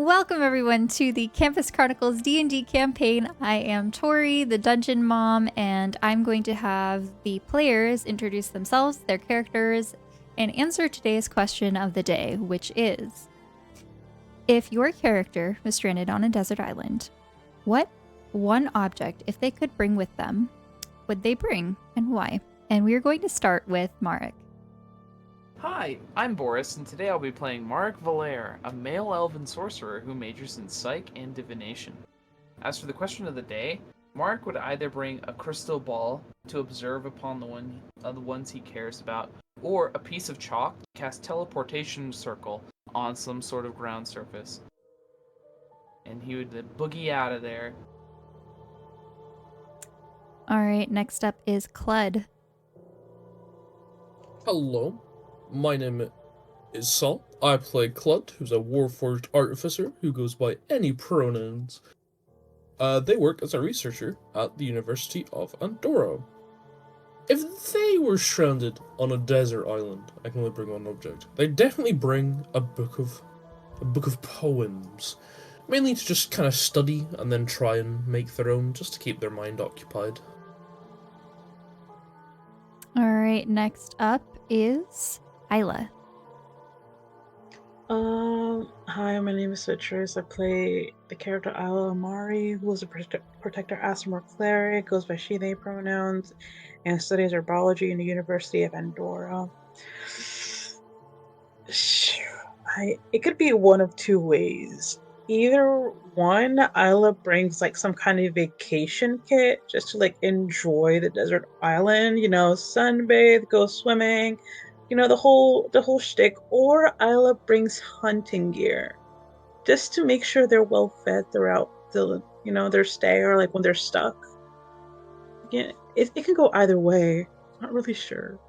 Welcome everyone to the Campus Chronicles D&D campaign. I am Torii, the Dungeon Mom, and I'm going to have the players introduce themselves, their characters, and answer today's question of the day, which is, if your character was stranded on a desert island, what one object, if they could bring with them, would they bring and why? And we're going to start with Marek. Hi, I'm Boris, and today I'll be playing Marek Valair, a male elven sorcerer who majors in psych and divination. As for the question of the day, Marek would either bring a crystal ball to observe upon the ones he cares about, or a piece of chalk to cast teleportation circle on some sort of ground surface. And he would then boogie out of there. All right, next up is Clud. Hello, my name is Saul. I play Clud, who's a warforged artificer who goes by any pronouns. They work as a researcher at the University of Andorra. If they were stranded on a desert island, I can only bring one object. They'd definitely bring a book of poems, mainly to just kind of study and then try and make their own, just to keep their mind occupied. All right, next up is Isla. Hi, my name is Citrus. I play the character Isla Amari, who is a protector Asmor cleric, goes by she, they pronouns, and studies herbology in the University of Andorra. It could be one of two ways. Either one, Isla brings like some kind of vacation kit just to like enjoy the desert island, sunbathe, go swimming, the whole shtick, or Isla brings hunting gear just to make sure they're well fed throughout their stay, or like when they're stuck. Yeah, it can go either way. Not really sure.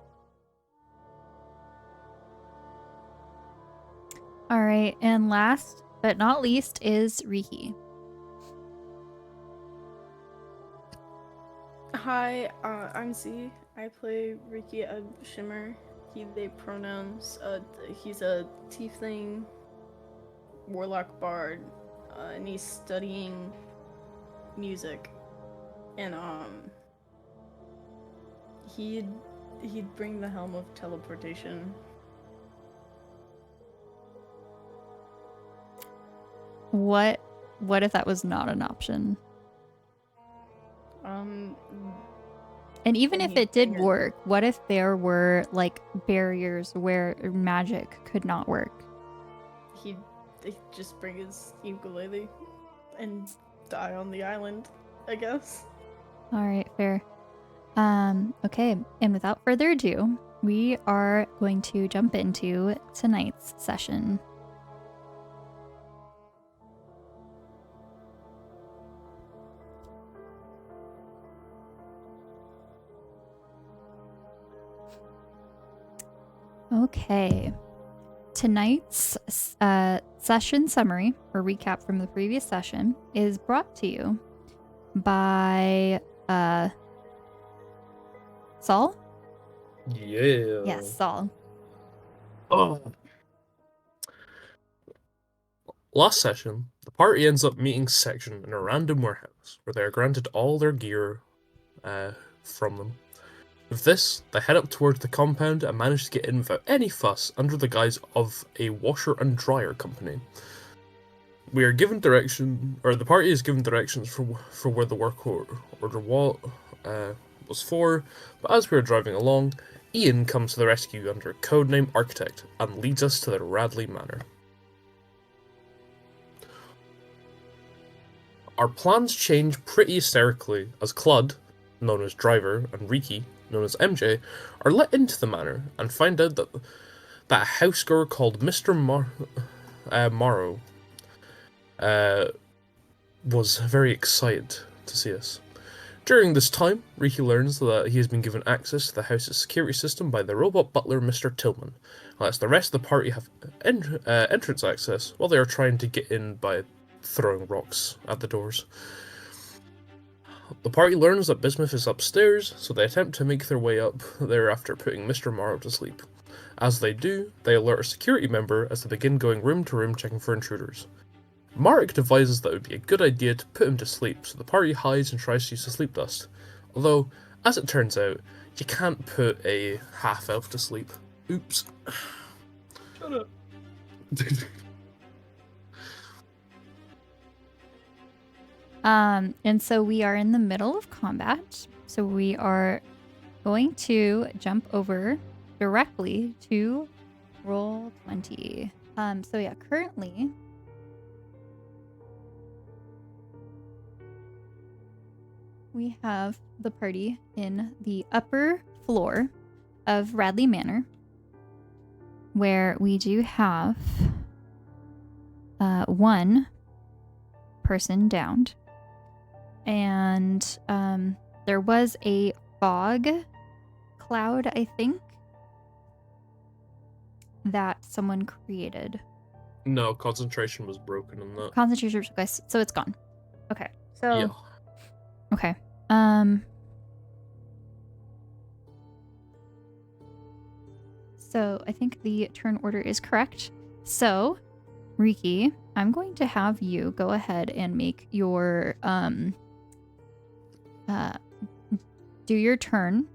All right, and last but not least is Riki. Hi, I'm Z. I play Riki of Shimmer. He, they pronouns. He's a tiefling warlock bard, and he's studying music. And he'd bring the helm of teleportation. What if that was not an option? And even if it did work, what if there were like barriers where magic could not work? He'd just bring his ukulele and die on the island, I guess. All right, fair. Okay, and without further ado, we are going to jump into tonight's session. Okay, tonight's session summary or recap from the previous session is brought to you by Saul? Yeah. Yes, Saul. Oh. Last session, the party ends up meeting Section in a random warehouse, where they are granted all their gear from them. With this, they head up towards the compound and manage to get in without any fuss under the guise of a washer and dryer company. We are given the party is given directions for where the work order was for, but as we are driving along, Ian comes to the rescue under codename Architect and leads us to the Radley Manor. Our plans change pretty hysterically as Clud, known as Driver, and Riki, known as MJ, are let into the manor and find out that a housegirl called Mr. Morrow was very excited to see us. During this time, Riki learns that he has been given access to the house's security system by the robot butler Mr. Tillman, and lets the rest of the party have entrance access while they are trying to get in by throwing rocks at the doors. The party learns that Bismuth is upstairs, so they attempt to make their way up there after putting Mr. Morrow to sleep. As they do, they alert a security member as they begin going room to room checking for intruders. Marek devises that it would be a good idea to put him to sleep, so the party hides and tries to use the sleep dust. Although, as it turns out, you can't put a half-elf to sleep. Oops. Shut up. And so we are in the middle of combat. So we are going to jump over directly to roll 20. So yeah, currently we have the party in the upper floor of Radley Manor, where we do have one person downed. And there was a fog cloud, I think, that someone created. No, concentration was broken in that. Concentration, okay, so it's gone. Okay, so Yeah. okay. So I think the turn order is correct. So, Riki, I'm going to have you go ahead and make your do your turn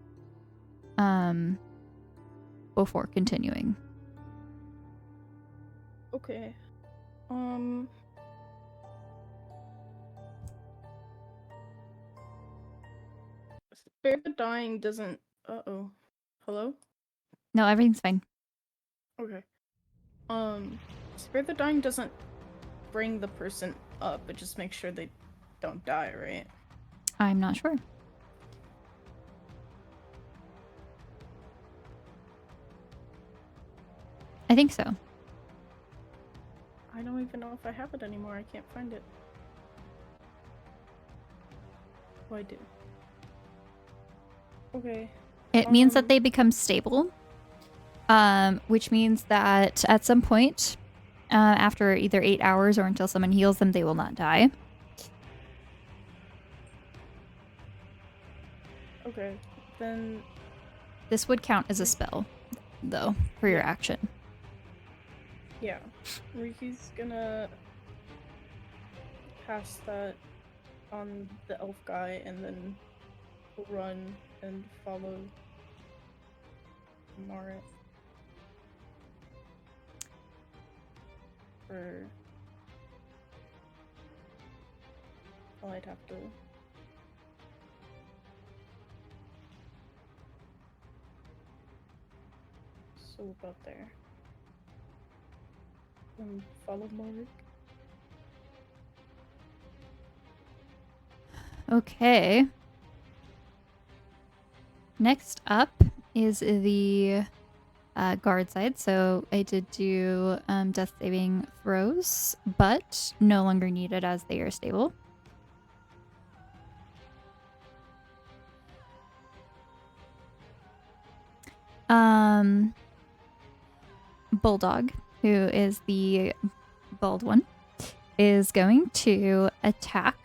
before continuing. Okay. Spare the Dying doesn't. Uh-oh. Hello? No, everything's fine. Okay. Spare the Dying doesn't bring the person up, it just makes sure they don't die, right? I'm not sure. I think so. I don't even know if I have it anymore. I can't find it. Oh, I do. Okay. It means that they become stable, which means that at some point, after either 8 hours or until someone heals them, they will not die. Okay, then This would count as a spell, though, for your action. yeah, Riki's gonna cast that on the elf guy and then run and follow Marit. Or well, I'd have to. So about there. And follow Marit. Okay. Next up is the guard side. So I did do death saving throws, but no longer needed as they are stable. Bulldog, who is the bald one, is going to attack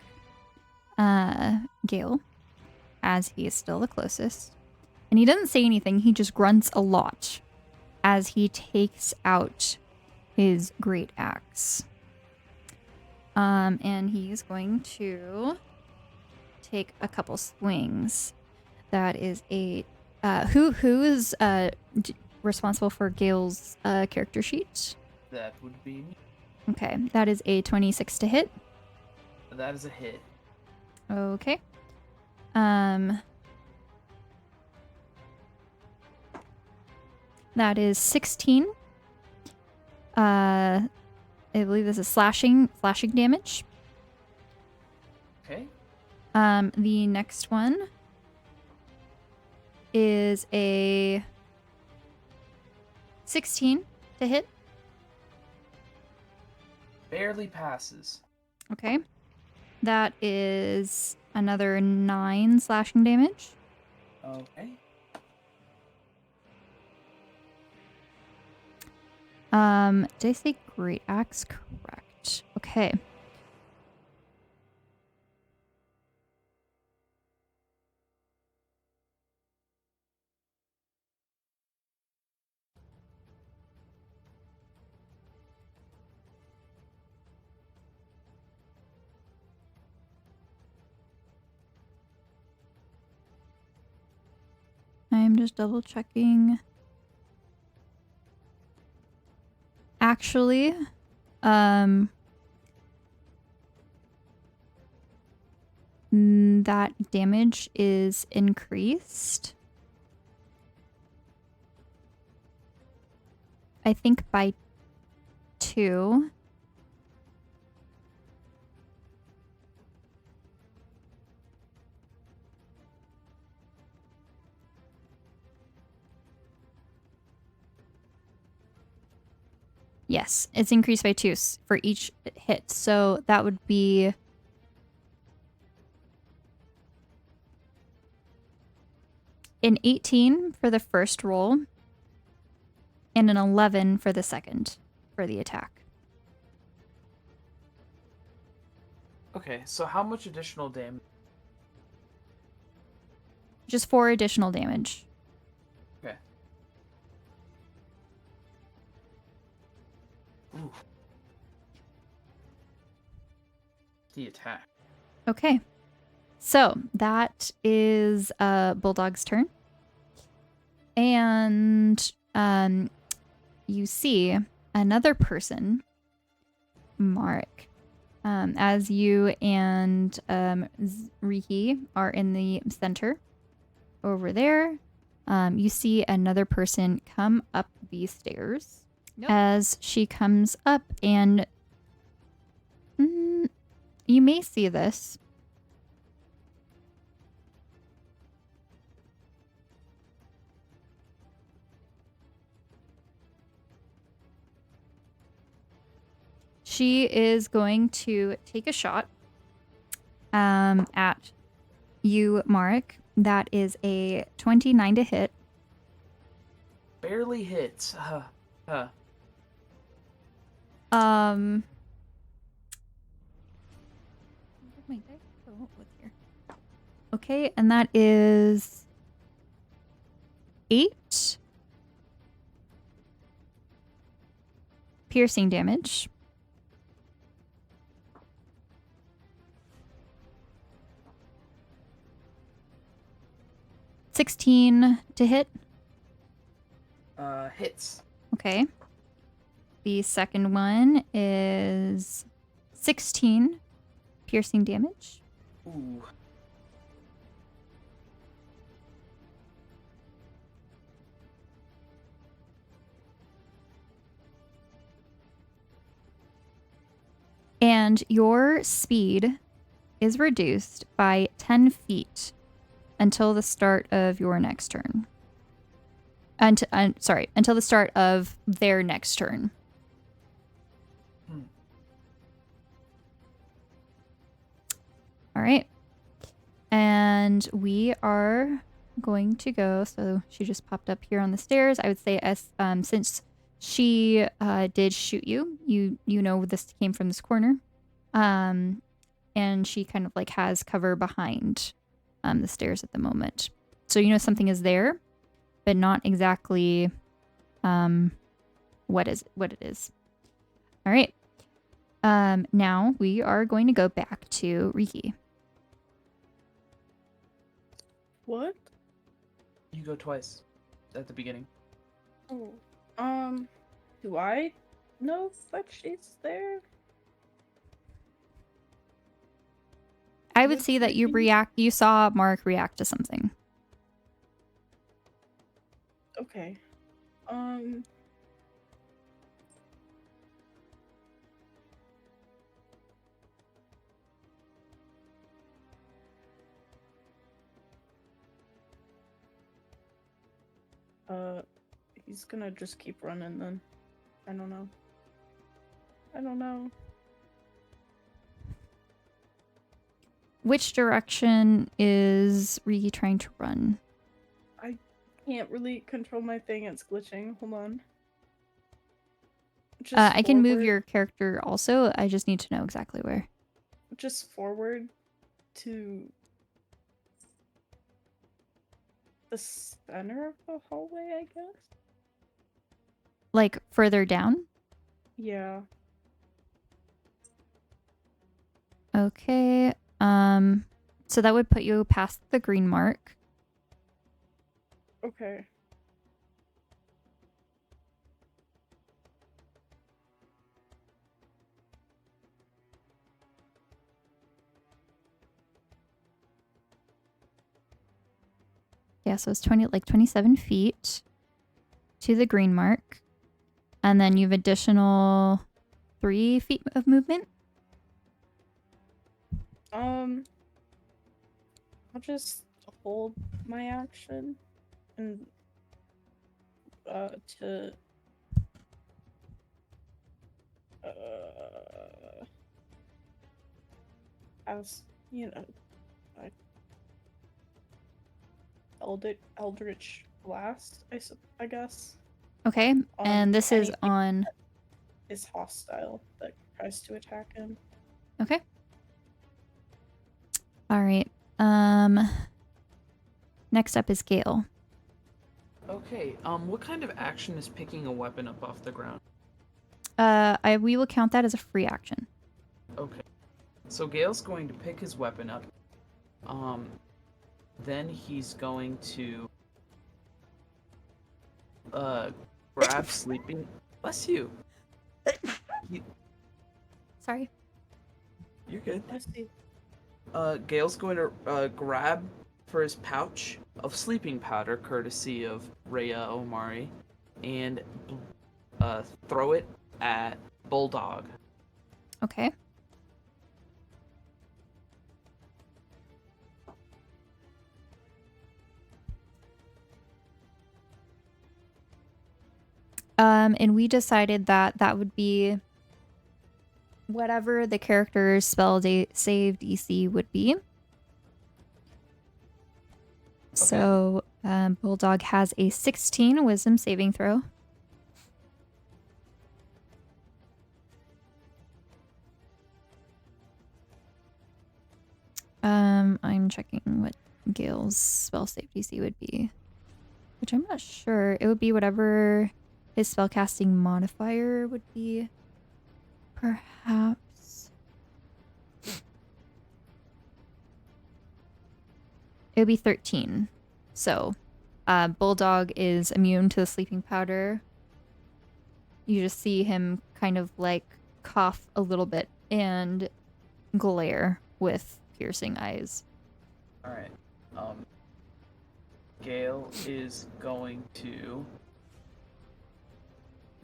Gale, as he is still the closest. And he doesn't say anything, he just grunts a lot as he takes out his great axe. And he's going to take a couple swings. That is a who is responsible for Gale's character sheet? That would be me. Okay, that is a 26 to hit. That is a hit. Okay. That is 16. I believe this is slashing damage. Okay. The next one is a 16 to hit. Barely passes. Okay. That is another 9 slashing damage. Okay. Did I say great axe? Correct. Okay. I'm just double checking. Actually, that damage is increased. I think by 2. Yes, it's increased by 2 for each hit. So that would be an 18 for the first roll and an 11 for the second for the attack. Okay, so how much additional damage? Just 4 additional damage. Okay. Ooh. The attack. Okay. So that is Bulldog's turn. And you see another person, Mark, as you and Riki are in the center over there. You see another person come up these stairs. Yep. As she comes up, and you may see this. She is going to take a shot at you, Marek. That is a 29 to hit. Barely hits. Where'd my dice go? What's here? Okay, and that is 8 piercing damage. $16 to hit. Hits. Okay. The second one is 16 piercing damage. Ooh. And your speed is reduced by 10 feet until the start of your next turn. Until the start of their next turn. All right. And we are going to go. So she just popped up here on the stairs. I would say as since she did shoot you, you know this came from this corner. And she kind of like has cover behind the stairs at the moment. So you know something is there, but not exactly what it is. All right. Now we are going to go back to Riki. What? You go twice at the beginning. Oh. Do I know that she's there? I would say that you saw Mark react to something. Okay. He's gonna just keep running then. I don't know. Which direction is Riki trying to run? I can't really control my thing. It's glitching. Hold on. I can move your character also. I just need to know exactly where. Just forward to the center of the hallway, I guess? Like further down? Yeah. Okay. So that would put you past the green mark. Okay. Yeah, so it's 27 feet to the green mark. And then you have additional 3 feet of movement. I'll just hold my action and to as you know, I Eldritch Blast, I guess. Okay, and this is anything on... is hostile that tries to attack him. Okay. All right. Next up is Gale. Okay, what kind of action is picking a weapon up off the ground? We will count that as a free action. Okay. So Gale's going to pick his weapon up. Then he's going to grab sleeping. Bless you. Sorry. You're good. I see. Gale's going to grab for his pouch of sleeping powder, courtesy of Rhea Omari, and throw it at Bulldog. Okay. And we decided that that would be whatever the character's spell save DC would be. So, Bulldog has a 16 wisdom saving throw. I'm checking what Gale's spell save DC would be, which I'm not sure. It would be whatever his spellcasting modifier would be, perhaps. It would be 13. So, Bulldog is immune to the sleeping powder. You just see him kind of like cough a little bit and glare with piercing eyes. All right. Gale is going to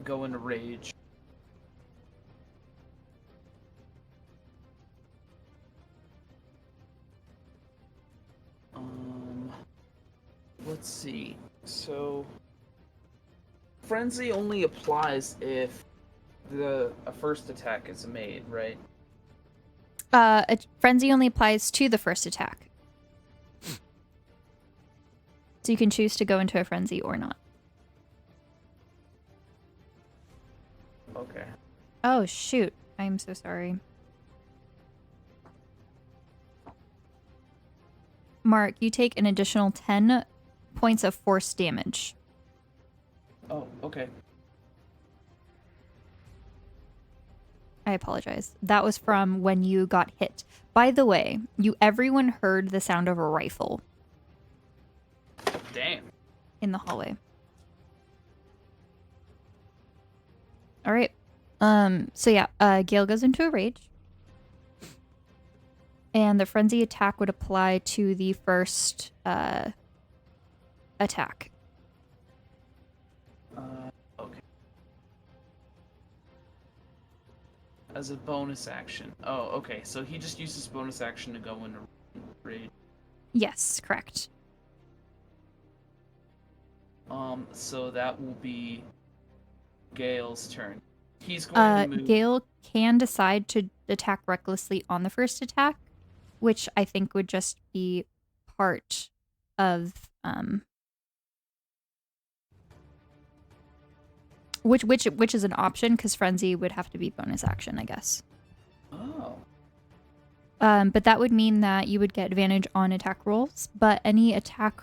go into rage. Let's see. So, frenzy only applies if a first attack is made, right? A frenzy only applies to the first attack. So you can choose to go into a frenzy or not. Okay. Oh, shoot. I'm so sorry. Mark, you take an additional 10 points of force damage. Oh, okay. I apologize. That was from when you got hit. By the way, everyone heard the sound of a rifle Damn. in the hallway. All right. So yeah, Gale goes into a rage. And the frenzy attack would apply to the first attack. Okay. As a bonus action. Oh, okay. So he just uses bonus action to go into rage. Yes, correct. So that will be Gale's turn. He's going to move. Gale can decide to attack recklessly on the first attack, which I think would just be part of which is an option because frenzy would have to be bonus action, I guess. Oh. But that would mean that you would get advantage on attack rolls, but any attack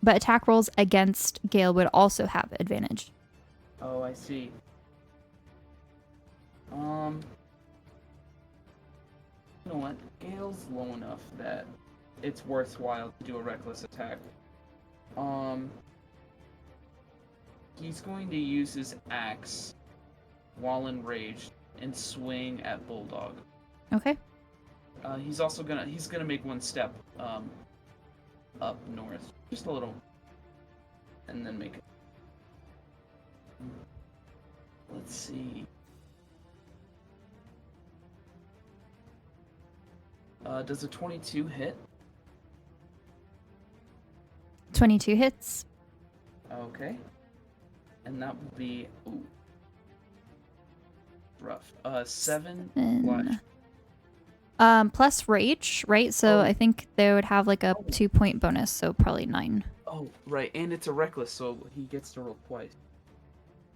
but attack rolls against Gale would also have advantage. Oh, I see. You know what? Gale's low enough that it's worthwhile to do a reckless attack. He's going to use his axe while enraged and swing at Bulldog. Okay. He's gonna make one step up north, just a little, and then make it. Let's see. Does a 22 hit? 22 hits. Okay. And that will be rough. 7 And, flash. plus rage, right? So Oh. I think they would have like a 2-point bonus, so probably 9. Oh, right, and it's a reckless, so he gets to roll twice.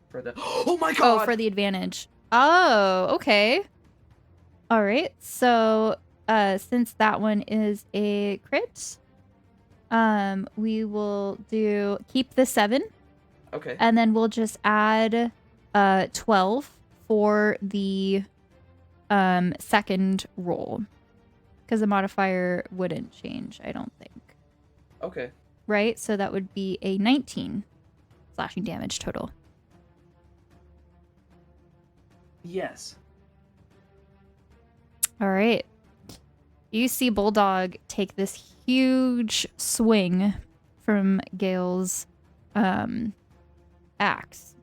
For the Oh my god! Oh, for the advantage. Oh, okay. All right. So, since that one is a crit, we will keep the 7, Okay. and then we'll just add 12 for the second roll, because the modifier wouldn't change, I don't think. Okay. Right? So that would be a 19 slashing damage total. Yes. All right. You see Bulldog take this huge swing from Gale's axe,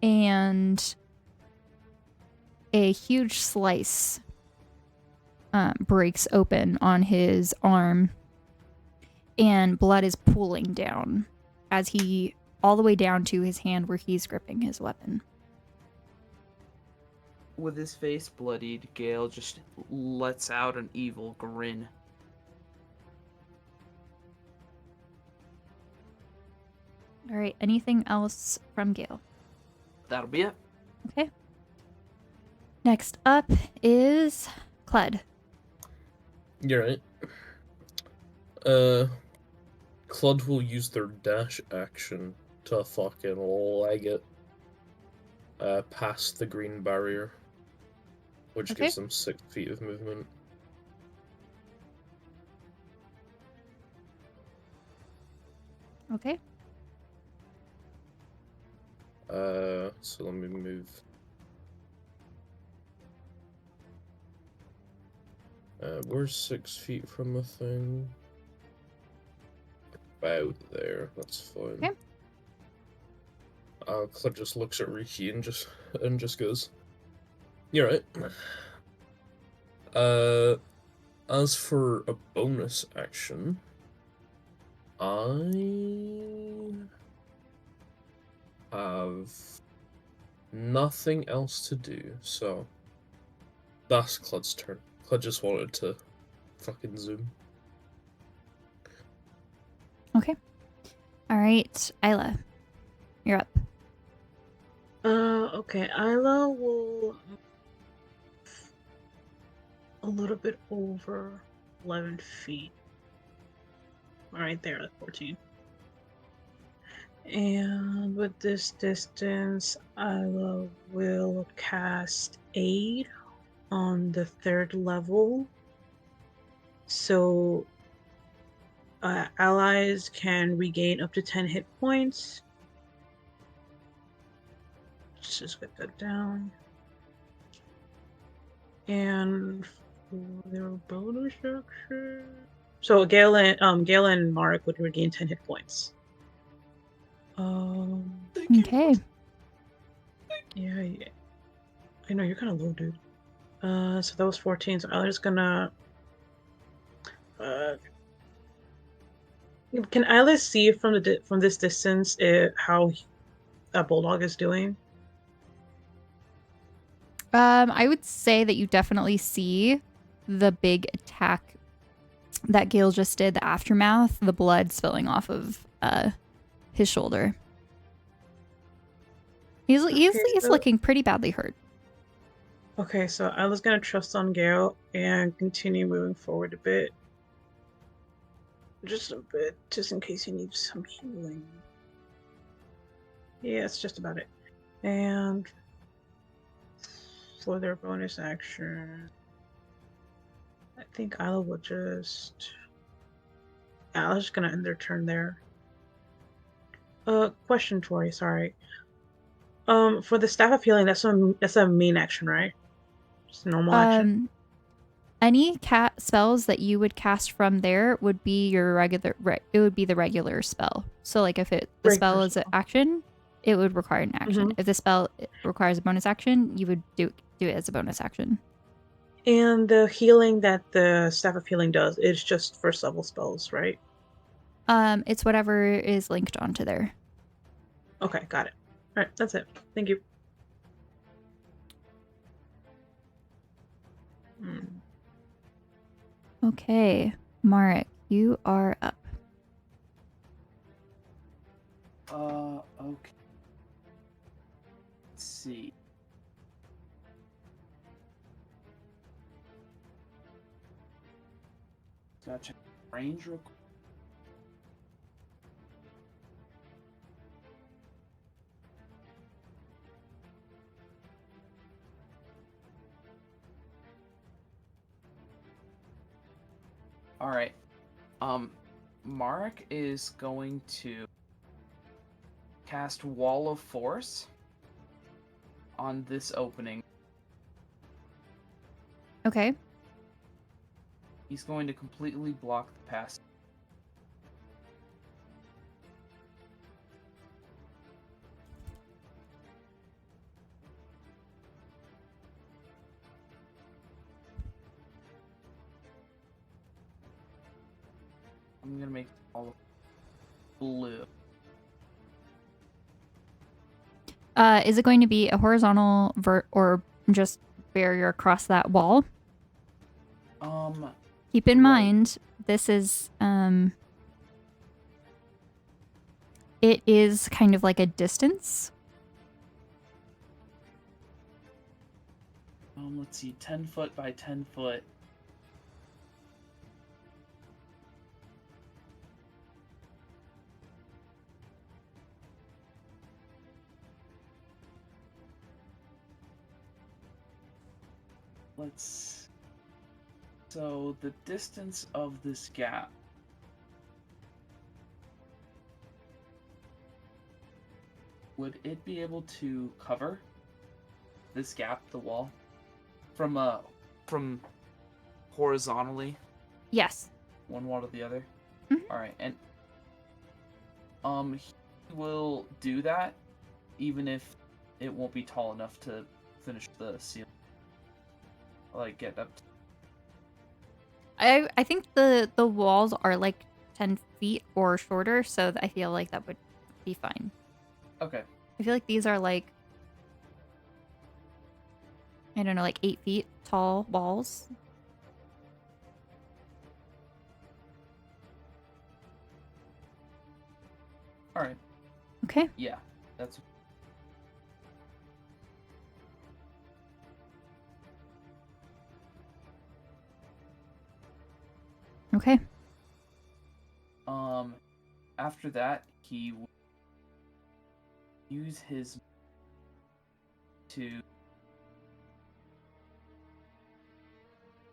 and a huge slice breaks open on his arm, and blood is pooling down all the way down to his hand where he's gripping his weapon. With his face bloodied, Gale just lets out an evil grin. All right. Anything else from Gale? That'll be it. Okay. Next up is Cled. You're right. Clud will use their dash action to fucking leg it past the green barrier, which Okay. gives them 6 feet of movement. Okay. So let me move. We're 6 feet from the thing. About there. That's fine. Okay. Clud just looks at Riki and just goes, "You're right." As for a bonus action, I have nothing else to do, so that's Clud's turn. Clud just wanted to fucking zoom. Okay. All right, Isla, you're up. Okay, Isla will a little bit over 11 feet. Right there at 14. And with this distance, Isla will cast Aid on the 3rd level. So allies can regain up to 10 hit points. Let's just get that down. And for their bonus action, so Gale and Mark would regain 10 hit points. Okay. Yeah. I know you're kind of low, dude. So that was 14. So Isla's gonna. Can Isla see from this distance how a Bulldog is doing? I would say that you definitely see the big attack that Gale just did, the aftermath, the blood spilling off of his shoulder. He's looking pretty badly hurt. Okay, so Isla's gonna trust on Gale and continue moving forward a bit. Just a bit, just in case he needs some healing. Yeah, it's just about it. And for their bonus action, I think Isla will just I was just gonna end their turn there. Question, Tori. Sorry. For the staff of healing, that's a main action, right? Just a normal action. Any spells that you would cast from there would be your regular. It would be the regular spell. So, like, if the spell is an action, it would require an action. If the spell requires a bonus action, you would do it as a bonus action. And the healing that the staff of healing does is just first level spells, right? It's whatever is linked onto there. Okay, got it. All right, that's it. Thank you. Okay, Marek, you are up. Okay. Let's see. Gotta check range real quick. Alright. Mark is going to cast Wall of Force on this opening. Okay. He's going to completely block the pass. I'm gonna make all of blue. Is it going to be a horizontal or just barrier across that wall? Keep in mind, this is it is kind of like a distance. Let's see, 10 foot by 10 foot. So the distance of this gap would it be able to cover this gap, the wall, from horizontally? Yes. One wall to the other. Mm-hmm. All right, and he will do that, even if it won't be tall enough to finish the ceiling. Like get up. I think the walls are like 10 feet or shorter, so I feel like that would be fine. Okay. I feel like these are like, I don't know, like 8 feet tall walls. All right. Okay. Yeah, that's. Okay. After that, he will use his to.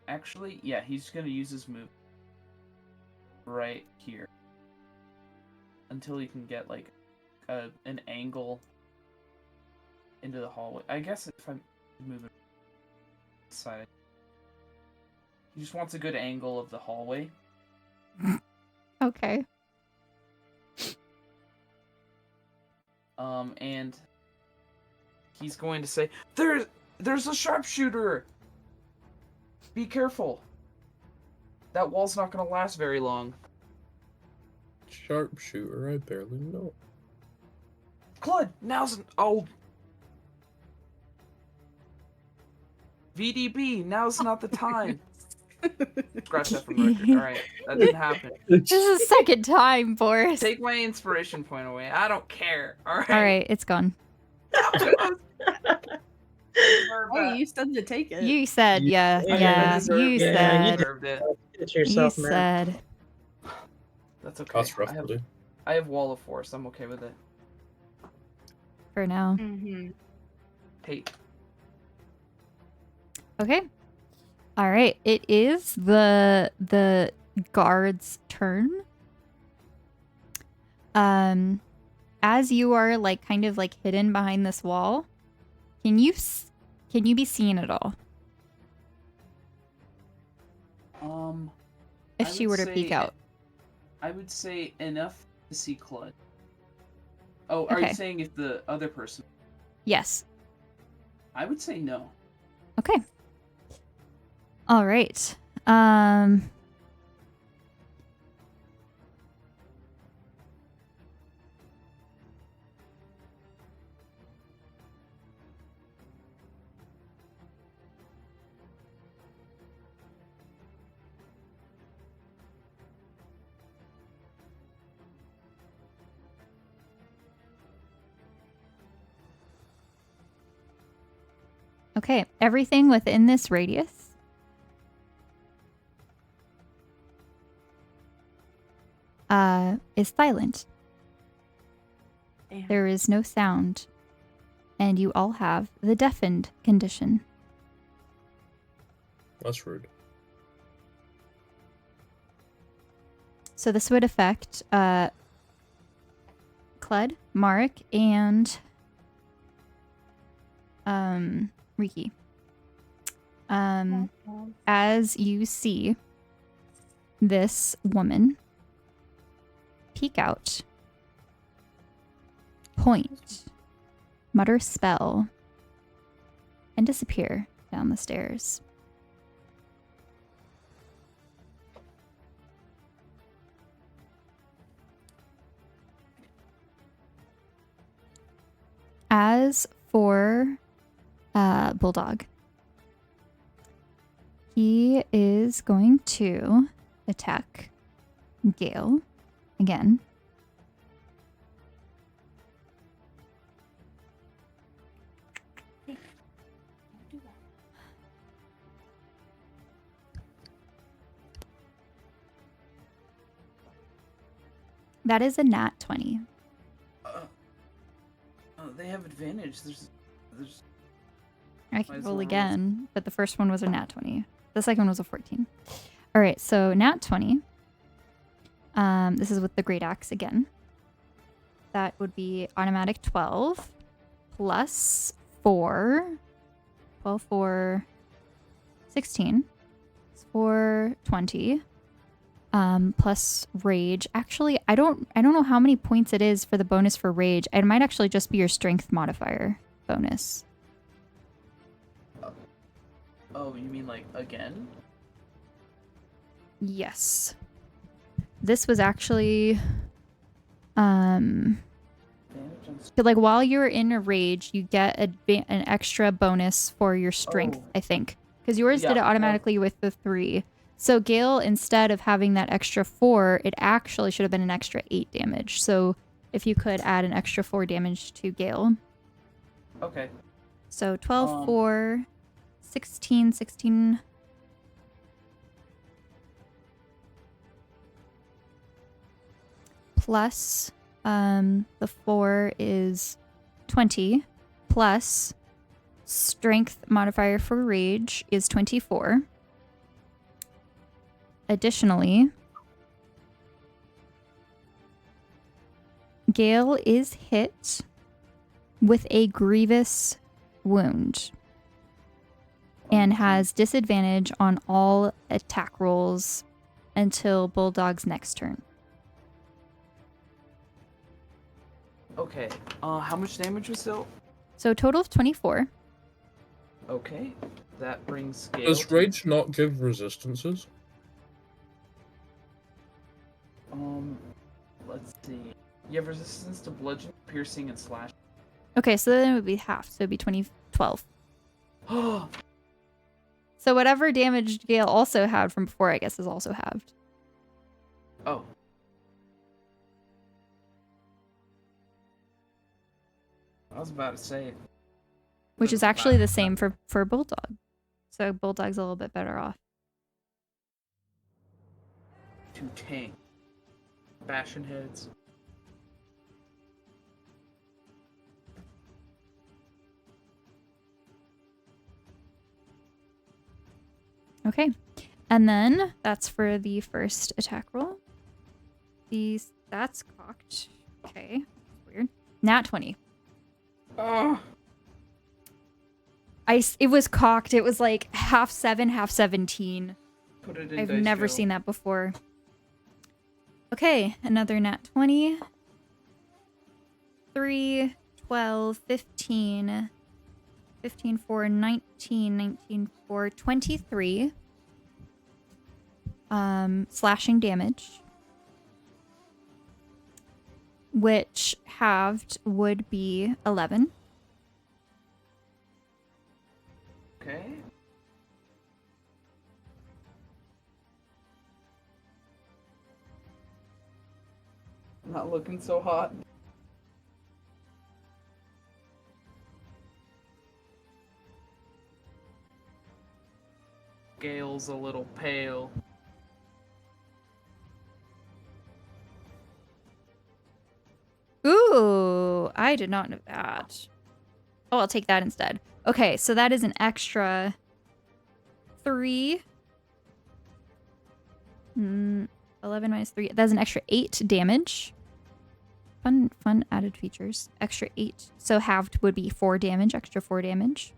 Actually, yeah, he's gonna use his move right here until he can get like an angle into the hallway. I guess if I move it side, he just wants a good angle of the hallway. Okay. And he's going to say, "There's a sharpshooter. Be careful. That wall's not gonna last very long." Sharpshooter, I barely know. Claude, VDB, now's not the time. Scratch that from the record. Alright, that didn't happen. This is the second time, Boris. Take my inspiration point away. I don't care. Alright. Alright, it's gone. Hey, you said to take it. You said, yeah. You deserved it. It's yourself, you man. said. That's okay. That's rough to do. I have Wall of Force. I'm okay with it. For now. Mm-hmm. Hey. Okay. All right. It is the guard's turn. As you are like kind of like hidden behind this wall, can you be seen at all? If I she would were to peek say- out. I would say enough to see Clud. Oh, are Okay. you saying if the other person? Yes. I would say no. Okay. All right. Okay, everything within this radius is silent. Damn. There is no sound, and you all have the deafened condition. That's rude. So this would affect Clud, Mark, and Riki. As you see this woman peek out, point, mutter spell, and disappear down the stairs. As for Bulldog, he is going to attack Gale again. That is a nat 20. They have advantage. There's. I Might can as roll well again, but the first one was a nat 20. The second was a 14. All right, so nat 20. This is with the great axe again. That would be automatic 12 plus 4. 12 for 16. 4 20. Plus rage. Actually, I don't know how many points it is for the bonus for rage. It might actually just be your strength modifier bonus. Oh, you mean like again? Yes. This was actually Damage on so, like while you're in a rage, you get an extra bonus for your strength, Oh. I think. Because yours Yeah, did it well- automatically with the 3. So Gale, instead of having that extra 4, it actually should have been an extra 8 damage. So if you could add an extra 4 damage to Gale. Okay. So 12, 4, 16, 16. Plus, the 4 is 20. Plus, strength modifier for rage is 24. Additionally, Gale is hit with a grievous wound and has disadvantage on all attack rolls until Bulldog's next turn. Okay. How much damage was still? So a total of 24. Okay. That brings Gale. Does rage not give resistances? Let's see. You have resistance to bludgeon, piercing, and slash. Okay, so then it would be half. So it would be 12. Oh. So whatever damage Gale also had from before, I guess, is also halved. Oh. I was about to say. Which is actually the same for Bulldog. So Bulldog's a little bit better off. To tank. Bashing heads. Okay. And then that's for the first attack roll. That's cocked. Okay. Weird. Nat 20. Oh. It was cocked. It was like half 7, half 17. Put it in I've Dice never Joe. seen that before. Okay, another nat 20. 3, 12, 15. 15 for 19, 19 for 23. Slashing damage. Which halved would be 11. Okay. Not looking so hot. Gale's a little pale. Ooh, I did not know that. Oh, I'll take that instead. Okay, so that is an extra 3. 11 minus 3. That's an extra 8 damage. Fun added features. Extra 8. So halved would be 4 damage, extra 4 damage.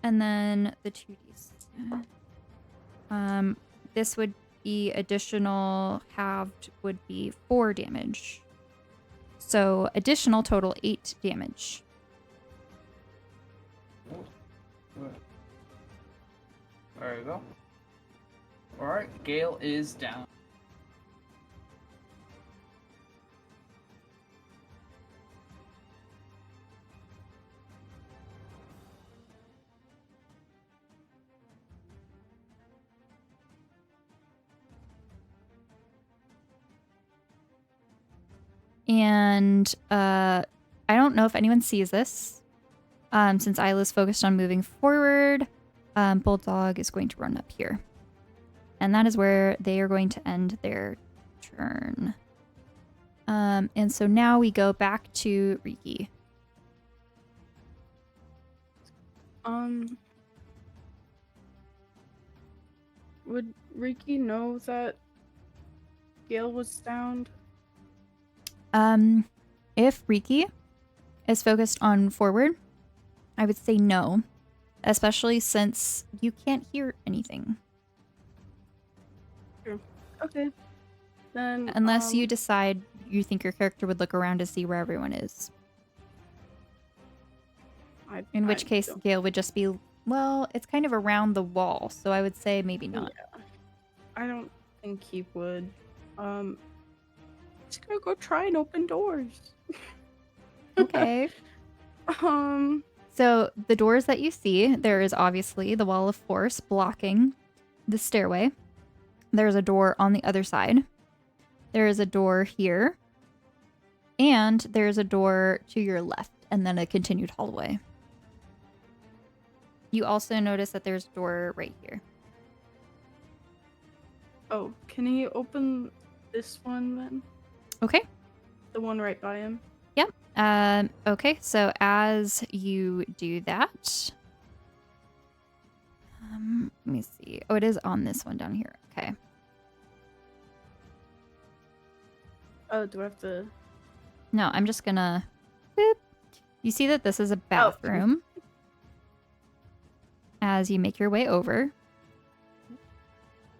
And then the 2d. This would be additional halved would be 4 damage. So additional total 8 damage. There you go. Alright, Gale is down. And I don't know if anyone sees this. Since Isla's focused on moving forward, Bulldog is going to run up here. And that is where they are going to end their turn. And so now we go back to Riki. Would Riki know that Gale was downed? If Riki is focused on forward, I would say no. Especially since you can't hear anything. Okay. Then Unless you decide you think your character would look around to see where everyone is. In which case, don't- Gale would just be, well, it's kind of around the wall, so I would say maybe not. Yeah. I don't think he would. Just gonna go try and open doors. Okay. So the doors that you see, there is obviously the wall of force blocking the stairway. There's a door on the other side. There is a door here. And there's a door to your left, and then a continued hallway. You also notice that there's a door right here. Oh, can he open this one then? Okay. The one right by him? Yep. Okay, so as you do that... let me see. Oh, it is on this one down here. Okay. Oh, do I have to... No, I'm just gonna... Boop. You see that this is a bathroom. As you make your way over.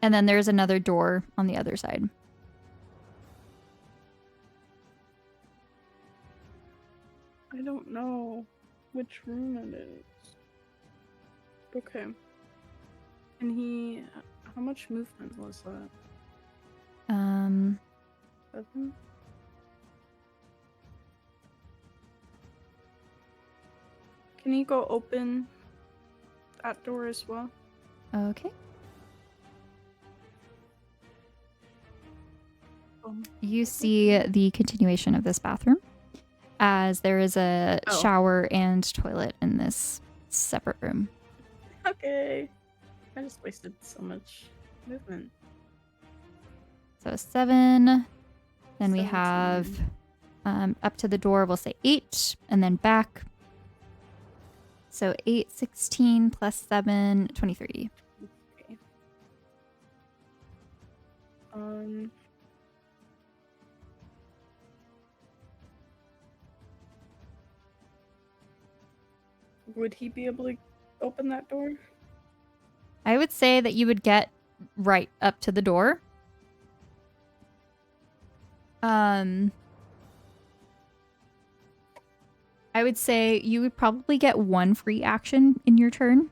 And then there's another door on the other side. I don't know which room it is. Okay. And he... How much movement was that? 7? Can he go open that door as well? Okay. You see the continuation of this bathroom, as there is a shower and toilet in this separate room. Okay. I just wasted so much movement. So 7. Then we 17. have up to the door, we'll say 8, and then back. So 8, 16 plus 7, 23. Okay. would he be able to open that door? I would say that you would get right up to the door. I would say you would probably get one free action in your turn.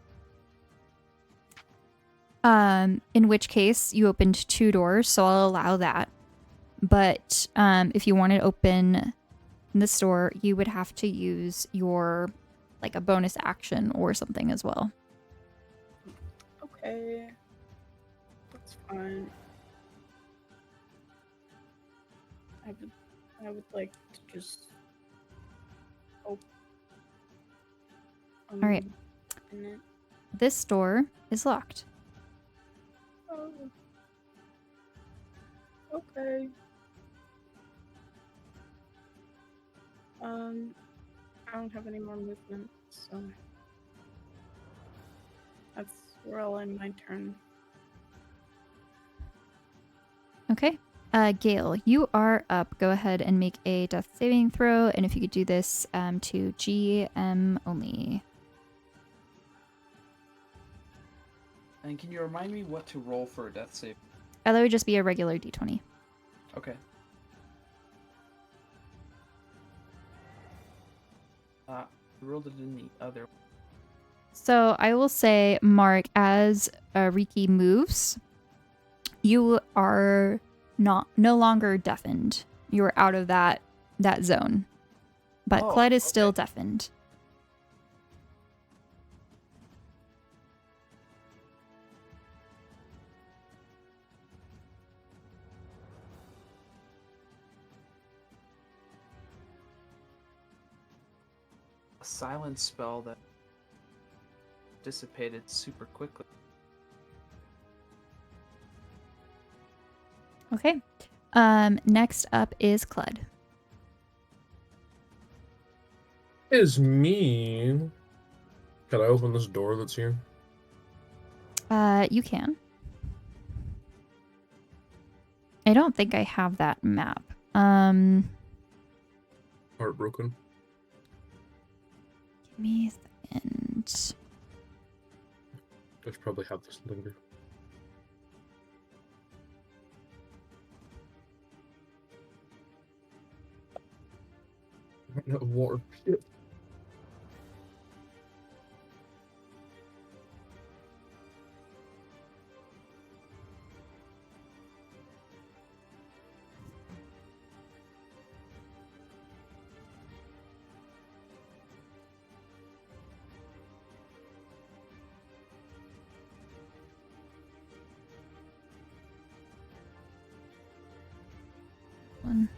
In which case you opened 2 doors, so I'll allow that. But if you want to open this door, you would have to use your like a bonus action or something as well. Okay. That's fine. I would like to just open. All right. This door is locked. Oh. Okay. I don't have any more movement, so that's where I'll end my turn. Okay. Gale, you are up. Go ahead and make a death saving throw, and if you could do this to GM only. And can you remind me what to roll for a death save? That would just be a regular d20. Okay. We rolled it in the other. So I will say, Mark, as Riki moves, you are no longer deafened. You are out of that zone. But Cled is still deafened. A silence spell that dissipated super quickly. Okay. Next up is Cled. Is me. Can I open this door that's here? You can. I don't think I have that map. Heartbroken. Give me a second. I should probably have this linger. No water. Shit. One.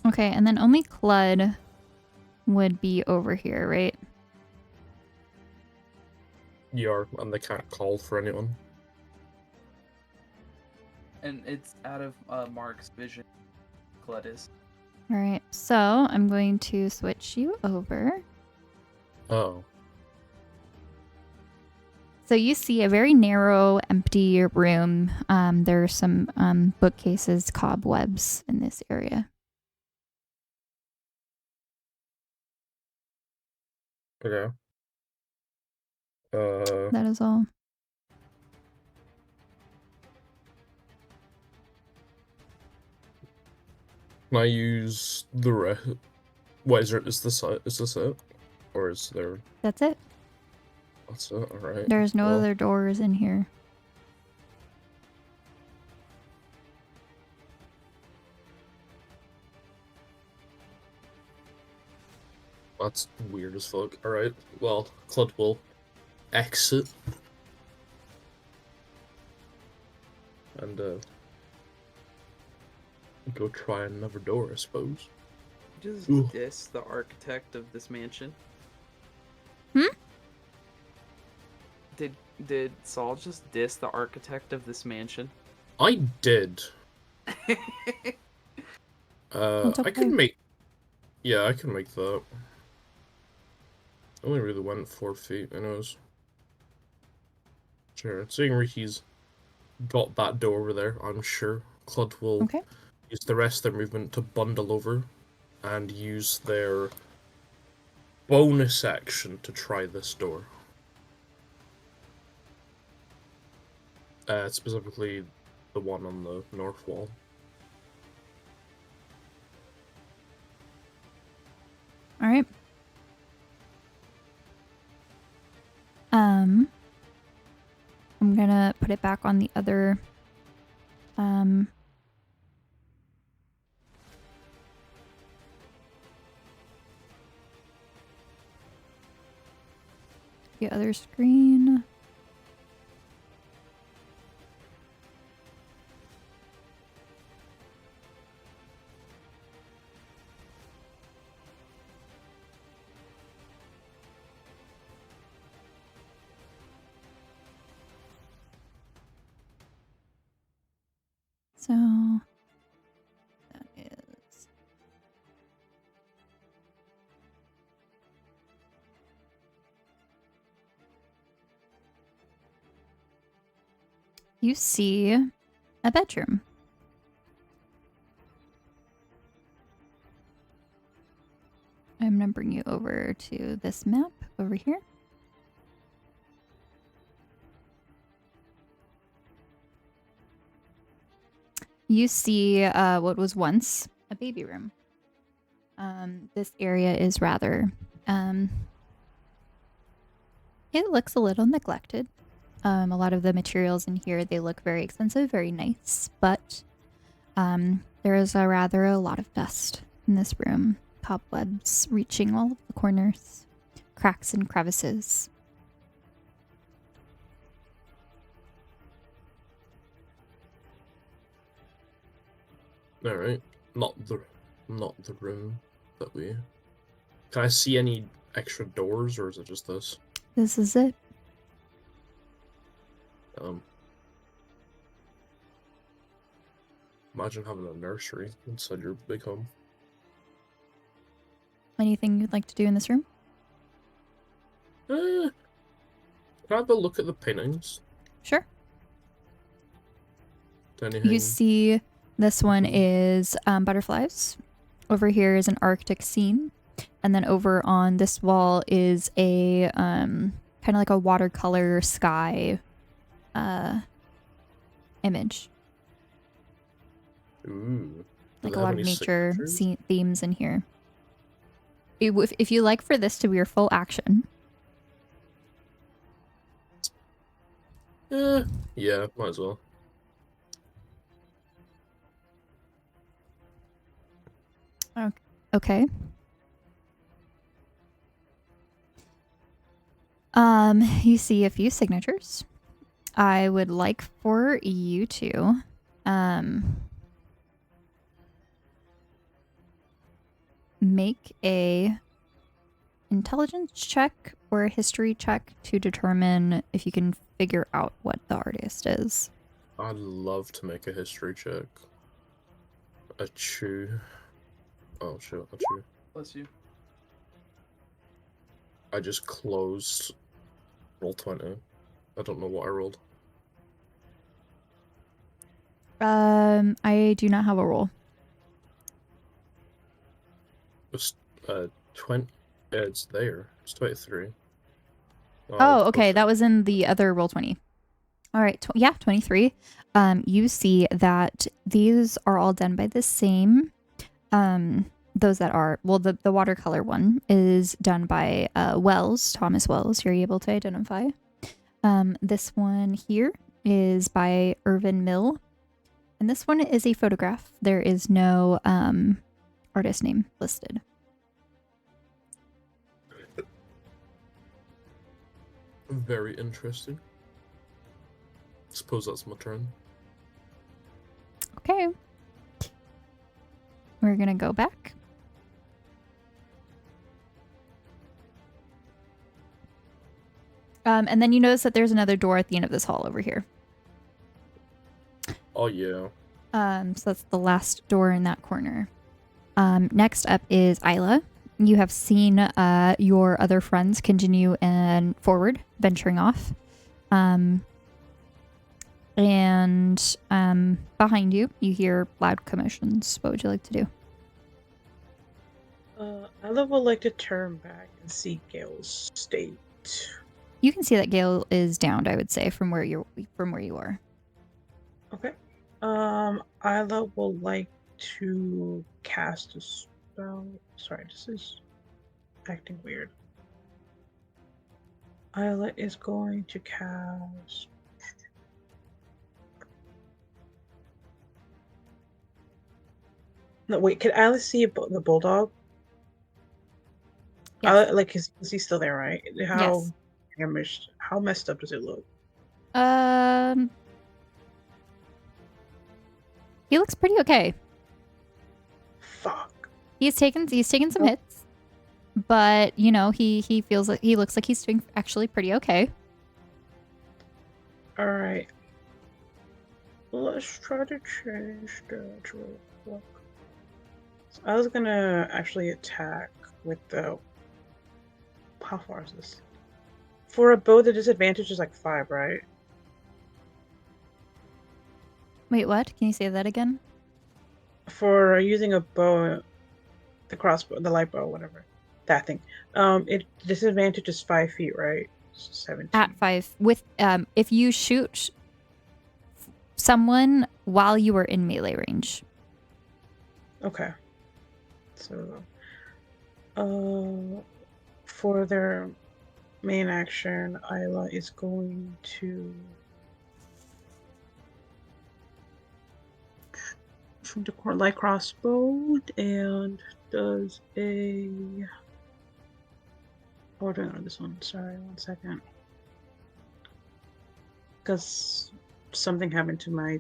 Okay, and then only Cled would be over here, right? And they can't call for anyone. And it's out of Mark's vision. Cled is. All right, so I'm going to switch you over. Oh. So you see a very narrow, empty room. There are some bookcases, cobwebs in this area. Okay. That is all. Can I use the rest? What is there? Is this it? Or is there? That's it. That's it. All right. There's no Well, other doors in here. That's weird as fuck. Alright, well, Clud will exit. And, go try another door, I suppose. Just Ooh. diss the architect of this mansion. Hmm? Did Saul just diss the architect of this mansion? I did. That's I can okay. make... Yeah, I can make that. I only really went 4 feet, I know. Sure, seeing Ricky's got that door over there, I'm sure Clud will Okay. use the rest of their movement to bundle over and use their bonus action to try this door. Specifically the one on the north wall. All right. I'm gonna put it back on the other, the other screen. So that is you see a bedroom. I'm gonna bring you over to this map over here. You see what was once a baby room. This area is rather, it looks a little neglected. A lot of the materials in here, they look very expensive, very nice, but there is a lot of dust in this room. Cobwebs reaching all of the corners, cracks and crevices. Alright. Not the room that we... Can I see any extra doors, or is it just this? This is it. Imagine having a nursery inside your big home. Anything you'd like to do in this room? Can I have a look at the paintings? Sure. Anything? You see this one is butterflies. Over here is an Arctic scene. And then over on this wall is a kind of like a watercolor sky image. Ooh. Like a lot of nature themes in here. If you like for this to be your full action. Yeah, might as well. Okay. You see a few signatures. I would like for you to make a intelligence check or a history check to determine if you can figure out what the artist is. I'd love to make a history check. A chew. Oh shit, a chew. Bless you. I just closed roll 20. I don't know what I rolled. I do not have a roll. It's 20. Yeah, it's there. It's 23. Oh, okay. That was in the other roll 20. All right. Yeah, 23. You see that these are all done by the same. Those that are, well, the watercolor one is done by Wells, Thomas Wells. You're able to identify. This one here is by Irvin Mill. And this one is a photograph. There is no artist name listed. Very interesting. Suppose that's my turn. Okay. We're gonna go back. And then you notice that there's another door at the end of this hall over here. Oh yeah. So that's the last door in that corner. Next up is Isla. You have seen your other friends continue and forward, venturing off. And behind you, you hear loud commotions. What would you like to do? Isla would like to turn back and see Gale's state. You can see that Gale is downed, I would say, from where you are. Okay. Isla would like to cast a spell. Sorry, this is acting weird. Isla is going to cast. No, wait. Can Isla see the bulldog? Yes. Is he still there? Right? Yes. Damaged? How messed up does it look? He looks pretty okay. Fuck. He's taken some hits, but you know he looks like he's doing actually pretty okay. All right. Let's try to change that real quick. So I was gonna actually attack with the. How far is this? For a bow, the disadvantage is like 5, right? Wait, what? Can you say that again? For using a bow, the crossbow, the light bow, whatever, that thing. It disadvantage is 5 feet, right? 17. At 5, with if you shoot someone while you are in melee range. Okay. So, for their main action, Isla is going to shoot the light crossbow and does a. Oh, we're doing it on this one. Sorry, 1 second. Because something happened to my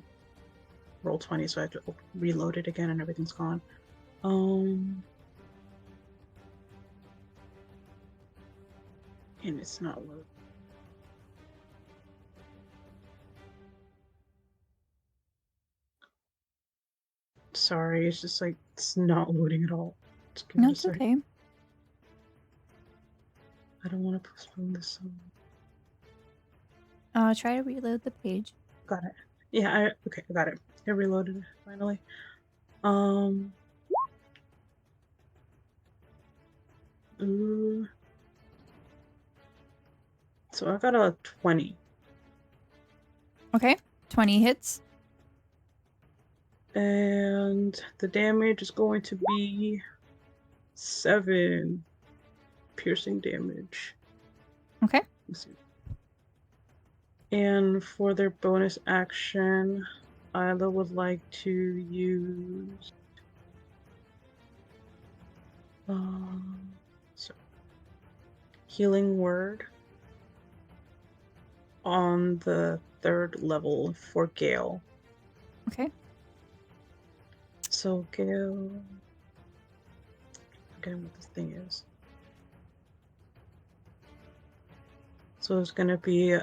Roll20, so I have to reload it again and everything's gone. And it's not loaded. Sorry, it's just like it's not loading at all. No, it's okay. I don't want to postpone this song. Try to reload the page. Got it. Yeah, I got it. I reloaded it finally. So I got a 20. Okay, 20 hits. And the damage is going to be 7 piercing damage. Okay. Let's see. And for their bonus action, Isla would like to use Healing Word on the 3rd level for Gale. Okay. So Gale, forgetting what this thing is. So it's gonna be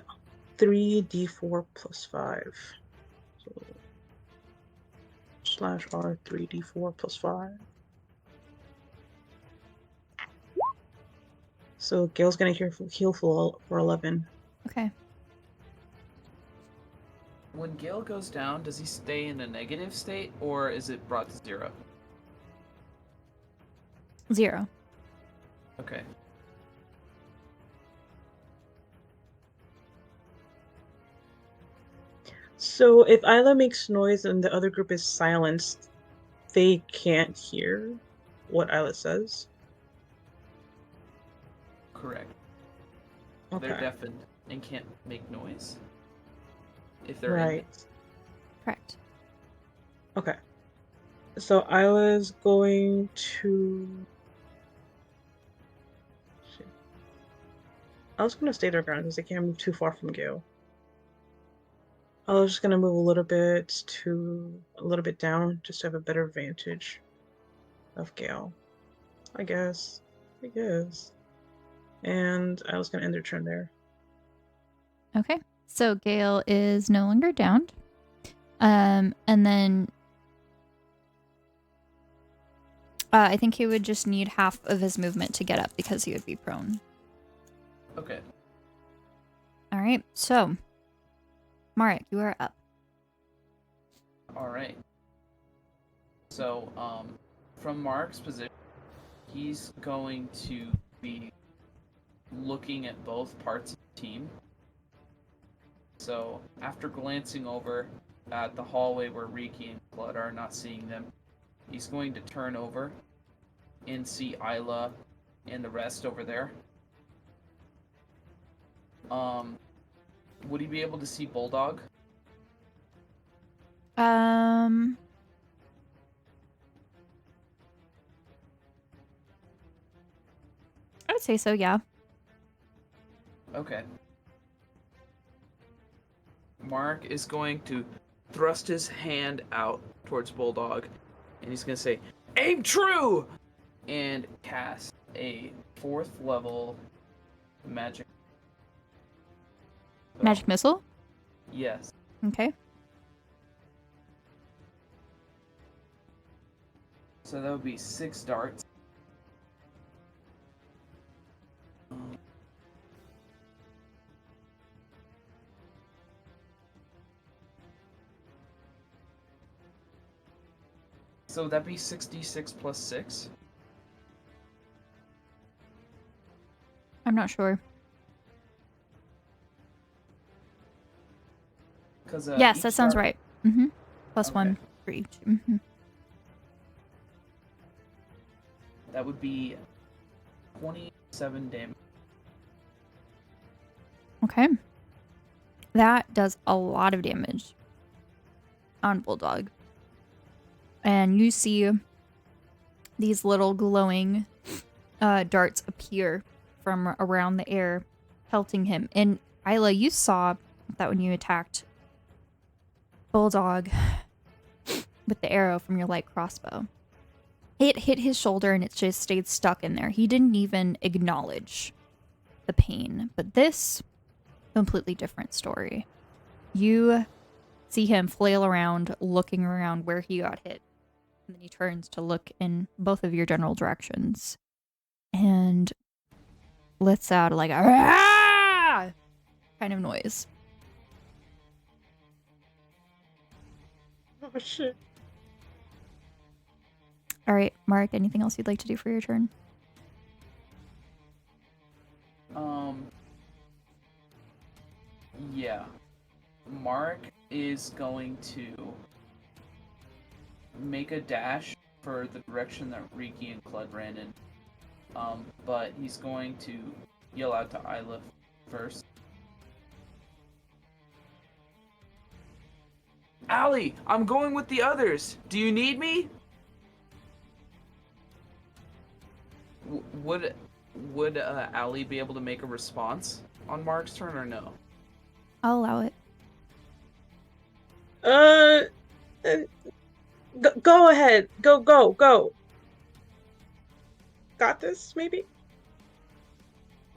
3d4 plus 5. So /R 3d4 plus 5. So Gale's gonna heal for 11. Okay. When Gale goes down, does he stay in a negative state, or is it brought to 0? 0. Okay. So if Isla makes noise and the other group is silenced, they can't hear what Isla says? Correct. Okay. They're deafened and can't make noise. If they're Right. Correct. Okay. So Isla's going to... I was gonna stay their ground because they can't move too far from Gale. I was just gonna move a little bit down just to have a better vantage of Gale. I guess. And I was gonna end their turn there. Okay. So Gale is no longer downed. And then I think he would just need half of his movement to get up because he would be prone. Okay. All right. So, Marek, you are up. All right. So, from Mark's position, he's going to be looking at both parts of the team. So, after glancing over at the hallway where Riki and Blood are, not seeing them, he's going to turn over and see Isla and the rest over there. Would he be able to see Bulldog? I would say so, yeah. Okay. Mark is going to thrust his hand out towards Bulldog, and he's going to say, "Aim true!" and cast a 4th level magic. Magic missile? Yes. Okay. So that would be 6 darts. So would that be 6d6 plus 6? I'm not sure. Yes, that sounds right. Mm-hmm. Plus Okay. 1 for each. Mm-hmm. That would be 27 damage. Okay. That does a lot of damage on Bulldog. And you see these little glowing darts appear from around the air, pelting him. And Isla, you saw that when you attacked Bulldog with the arrow from your light crossbow. It hit his shoulder and it just stayed stuck in there. He didn't even acknowledge the pain. But this, completely different story. You see him flail around, looking around where he got hit. And then he turns to look in both of your general directions. And lets out like a "Rah!" kind of noise. Oh shit. All right, Mark, anything else you'd like to do for your turn? Yeah. Mark is going to make a dash for the direction that Riki and Clud ran in. But he's going to yell out to Isla first. Allie, I'm going with the others. Do you need me? Would Allie be able to make a response on Mark's turn or no? I'll allow it. Go ahead. Go. Got this, maybe?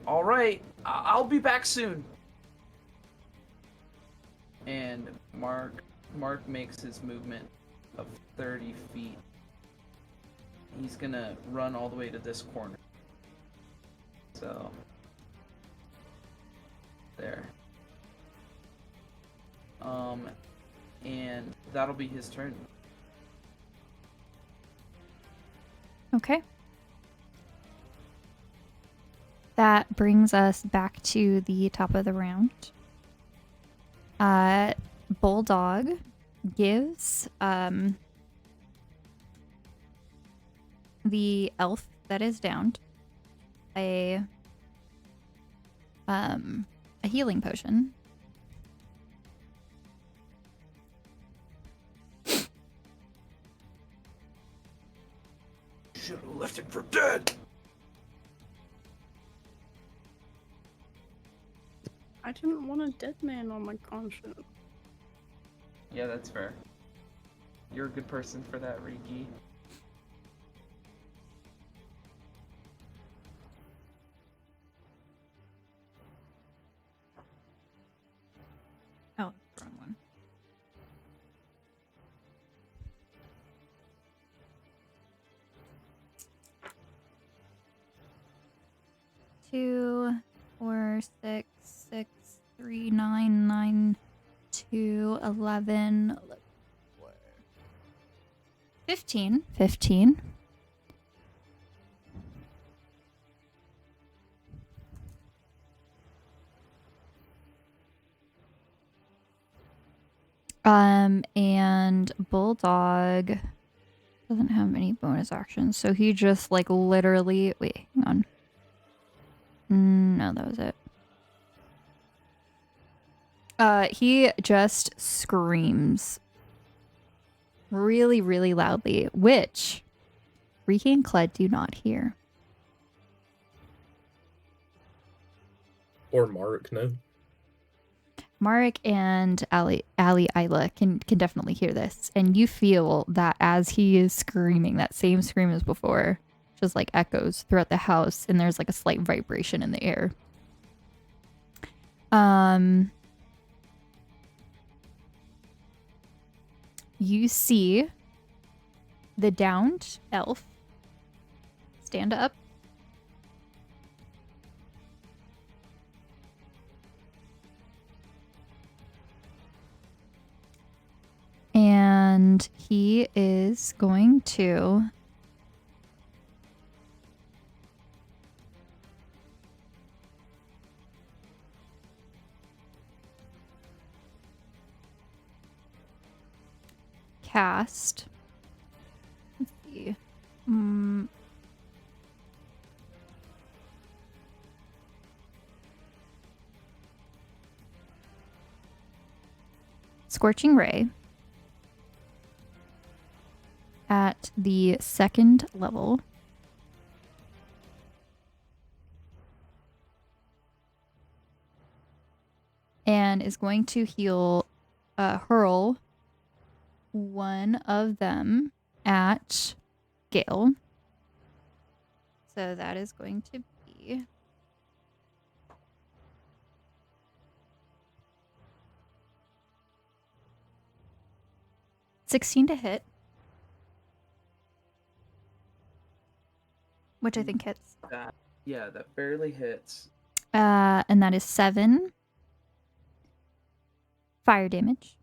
All right, I'll be back soon. And Mark makes his movement of 30 feet. He's gonna run all the way to this corner. So, there. And that'll be his turn. Okay. That brings us back to the top of the round. Bulldog gives the elf that is downed a healing potion. Should have left him for dead. I didn't want a dead man on my conscience. Yeah, that's fair. You're a good person for that, Riki. Oh, wrong one. Two, 4, 6, 6, 3, 9, 9, 2, 11, 4, 15. 15. And Bulldog doesn't have any bonus actions, so he just like literally wait, hang on. No, that was it. He just screams really, really loudly, which Riki and Kled do not hear. Or Mark, no. Marek and Isla can definitely hear this, and you feel that as he is screaming, that same scream as before, just like echoes throughout the house, and there's like a slight vibration in the air. You see the downed elf stand up. And he is going to cast. Let's see. Scorching Ray at the 2nd level. And is going to hurl one of them at Gale. So that is going to be 16 to hit. Which I think hits. That barely hits. And that is 7 fire damage.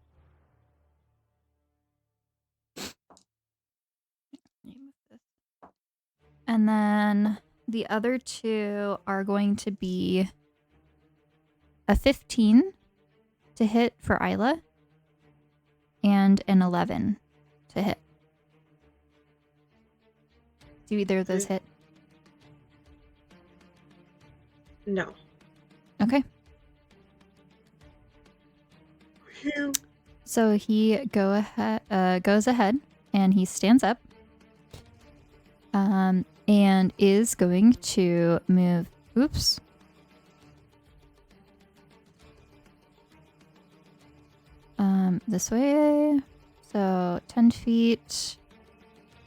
And then the other 2 are going to be a 15 to hit for Isla and an 11 to hit. Do either of those hit? No. Okay. So he goes ahead and he stands up. And is going to move. Oops. This way. So 10 feet.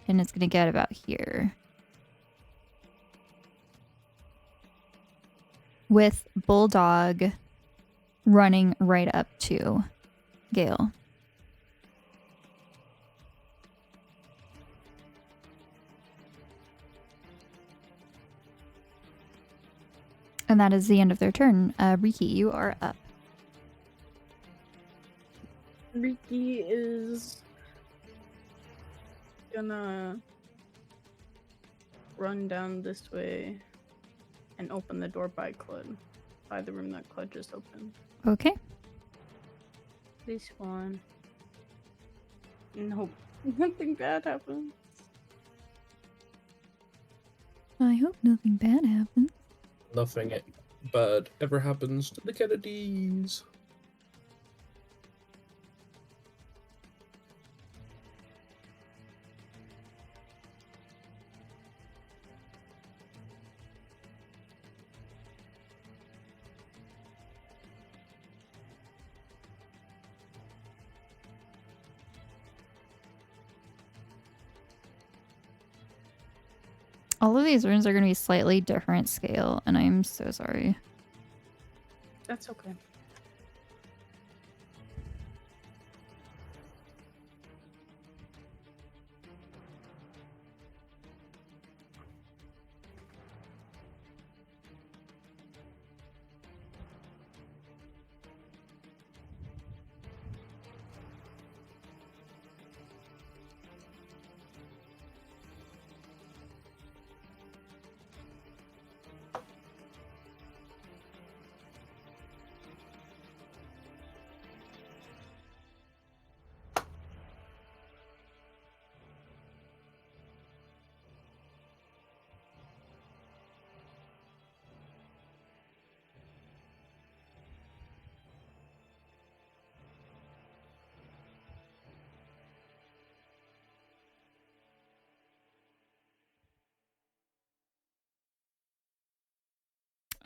And it's going to get about here. With Bulldog running right up to Gale. And that is the end of their turn. Riki, you are up. Riki is gonna run down this way and open the door by Kled. By the room that Kled just opened. Okay. This one. Nope. Nothing bad happens. I hope nothing bad happens. Nothing bad ever happens to the Kennedys. All of these rooms are going to be slightly different scale, and I'm so sorry. That's okay.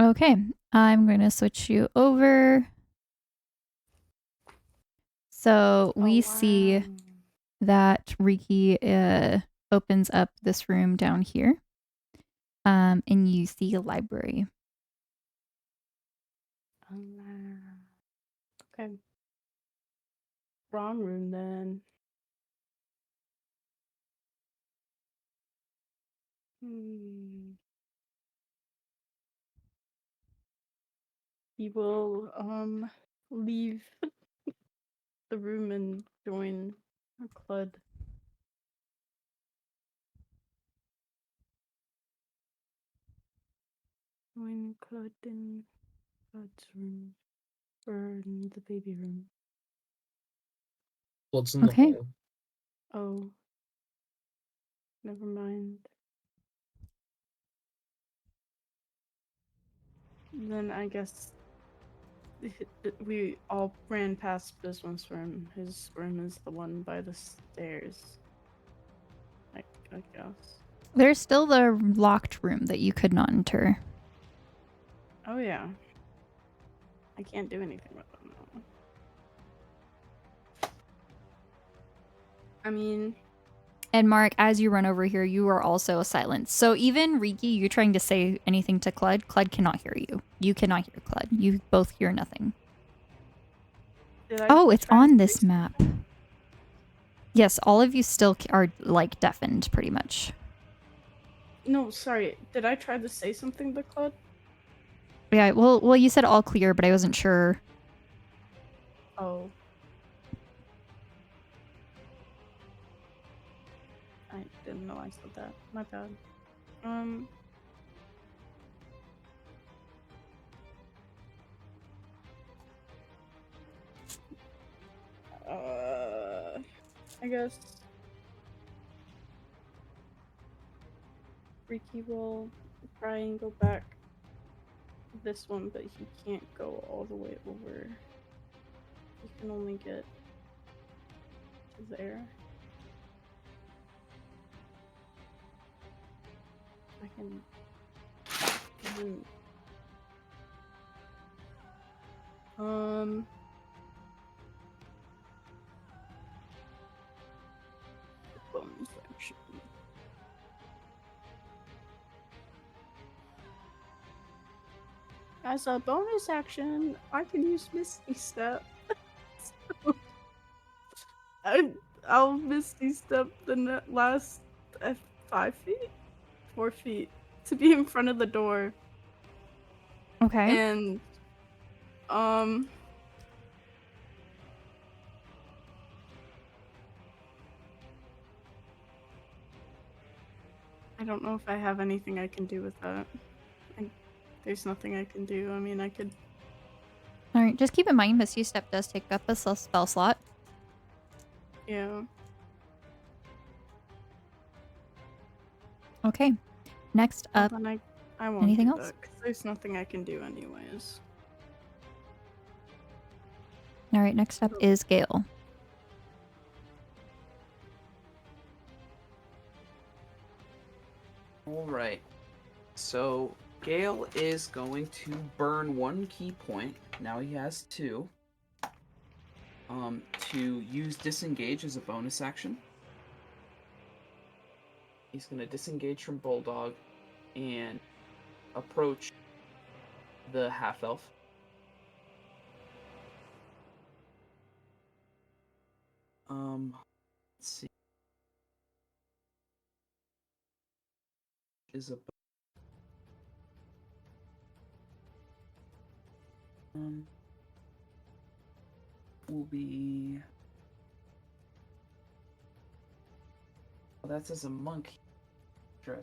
Okay, I'm going to switch you over. So we see wow. that Riki opens up this room down here. And you see a library. Okay. Wrong room then. He will leave the room and join a club. Join Clud in Clud's room. Or in the baby room. What's in the Okay. hall? Oh. Never mind. Then I guess we all ran past Bismuth's room. His room is the one by the stairs. I guess. There's still the locked room that you could not enter. Oh yeah. I can't do anything with them now. I mean... And Mark, as you run over here, you are also silenced. So even Riki, you're trying to say anything to Clud. Clud cannot hear you. You cannot hear Clud. You both hear nothing. Oh, it's on this map. Yes, all of you still are like deafened, pretty much. No, sorry. Did I try to say something to Clud? Yeah. Well, you said all clear, but I wasn't sure. Oh. I didn't know I said that. My bad. I guess Riki will try and go back this one, but he can't go all the way over. He can only get to there. I can even bonus action. As a bonus action, I can use Misty Step. So, I'll Misty Step the last 5 feet? 4 feet to be in front of the door. Okay. And I don't know if I have anything I can do with that. There's nothing I can do. I mean, I could... Alright, just keep in mind Misty Step does take up a spell slot. Yeah. Okay. Next up, I won't anything do else? that, 'cause there's nothing I can do anyways. Alright, next up is Gale. Alright. So, Gale is going to burn 1 key point. Now he has 2. To use Disengage as a bonus action. He's going to disengage from Bulldog and approach the half-elf. Let's see. Is a will be. Well, that's as a monk. Sure.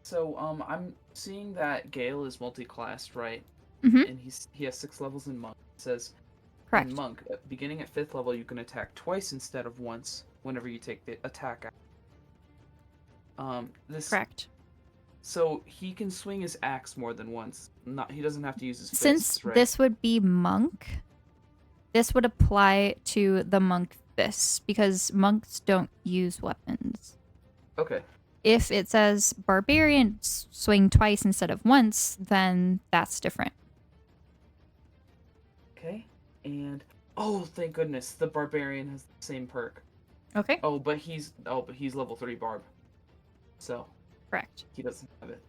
So I'm seeing that Gale is multi-classed, right? Mm-hmm. And he has 6 levels in monk. It says Correct. in monk, beginning at 5th level, you can attack twice instead of once whenever you take the attack out. Correct. So he can swing his axe more than once. He doesn't have to use his Since fists, right? this would be monk, this would apply to the monk fists because monks don't use weapons. Okay. If it says barbarian swing twice instead of once, then that's different. Okay. And oh, thank goodness, the barbarian has the same perk. Okay. But he's level 3 barb. So Correct. he doesn't have it.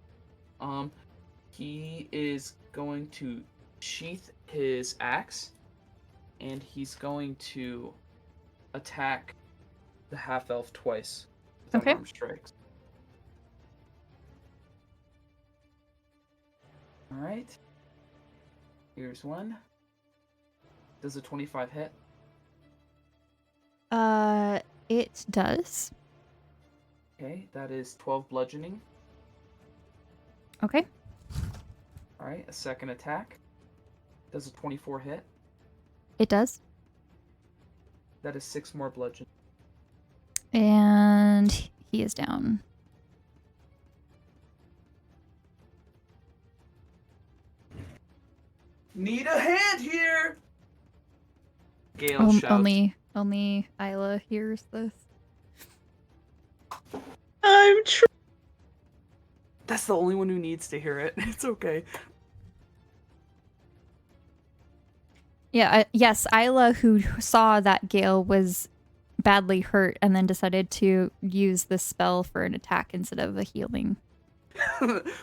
He is going to sheath his axe, and he's going to attack the half-elf twice with Okay. unarmed strikes. Alright. Here's one. Does a 25 hit? It does. Okay, that is 12 bludgeoning. Okay. Alright, a second attack. Does a 24 hit? It does. That is 6 more bludgeoning. And he is down. Need a hand here! Gale shouts. Only Isla hears this. I'm That's the only one who needs to hear it. It's okay. Yeah, yes, Isla, who saw that Gale was badly hurt and then decided to use the spell for an attack instead of a healing.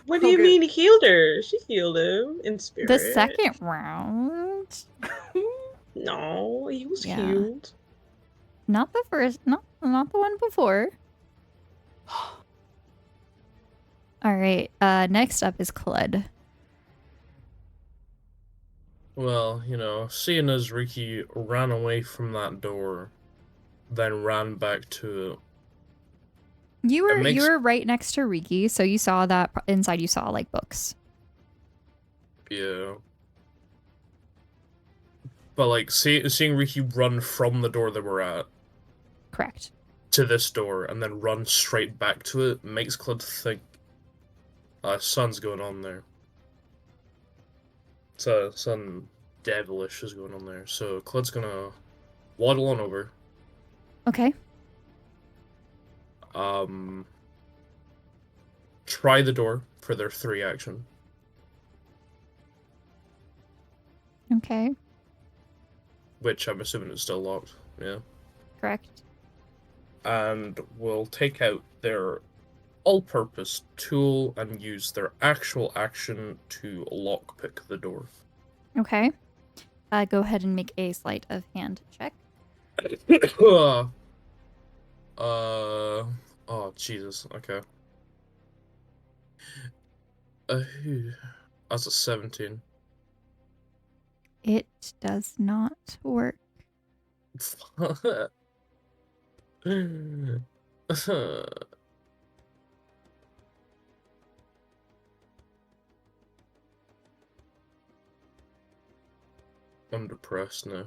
What do you mean healed her? She healed him in spirit. The second round? No, he was Yeah. healed. Not the first, not the one before. All right, next up is Clud. Well, you know, seeing as Riki ran away from that door, then ran back to it. You were right next to Riki, so you saw that inside. You saw like books. Yeah. But like seeing Riki run from the door they were at Correct. to this door and then run straight back to it makes Clud think something's going on there. So something devilish is going on there. So Clud's gonna waddle on over. Okay. Try the door for their 3 action. Okay. Which I'm assuming is still locked. Yeah. Correct. And will take out their all-purpose tool and use their actual action to lockpick the door. Okay. Go ahead and make a sleight of hand check. Oh, Jesus, okay. That's a 17. It does not work. I'm depressed now.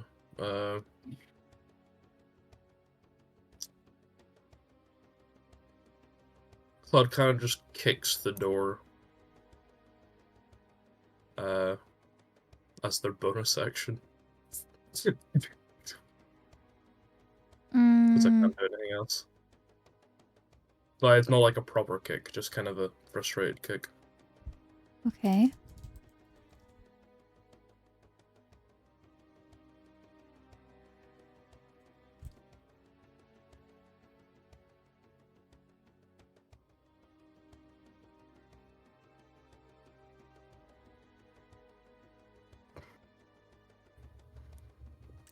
Claude kind of just kicks the door. That's their bonus action. Because I can't do anything else. But it's not like a proper kick, just kind of a frustrated kick. Okay.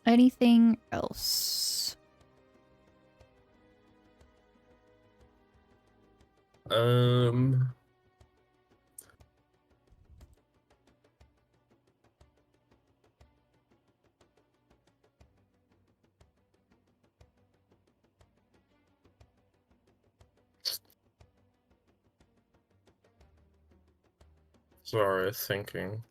Anything else? Sorry, thinking.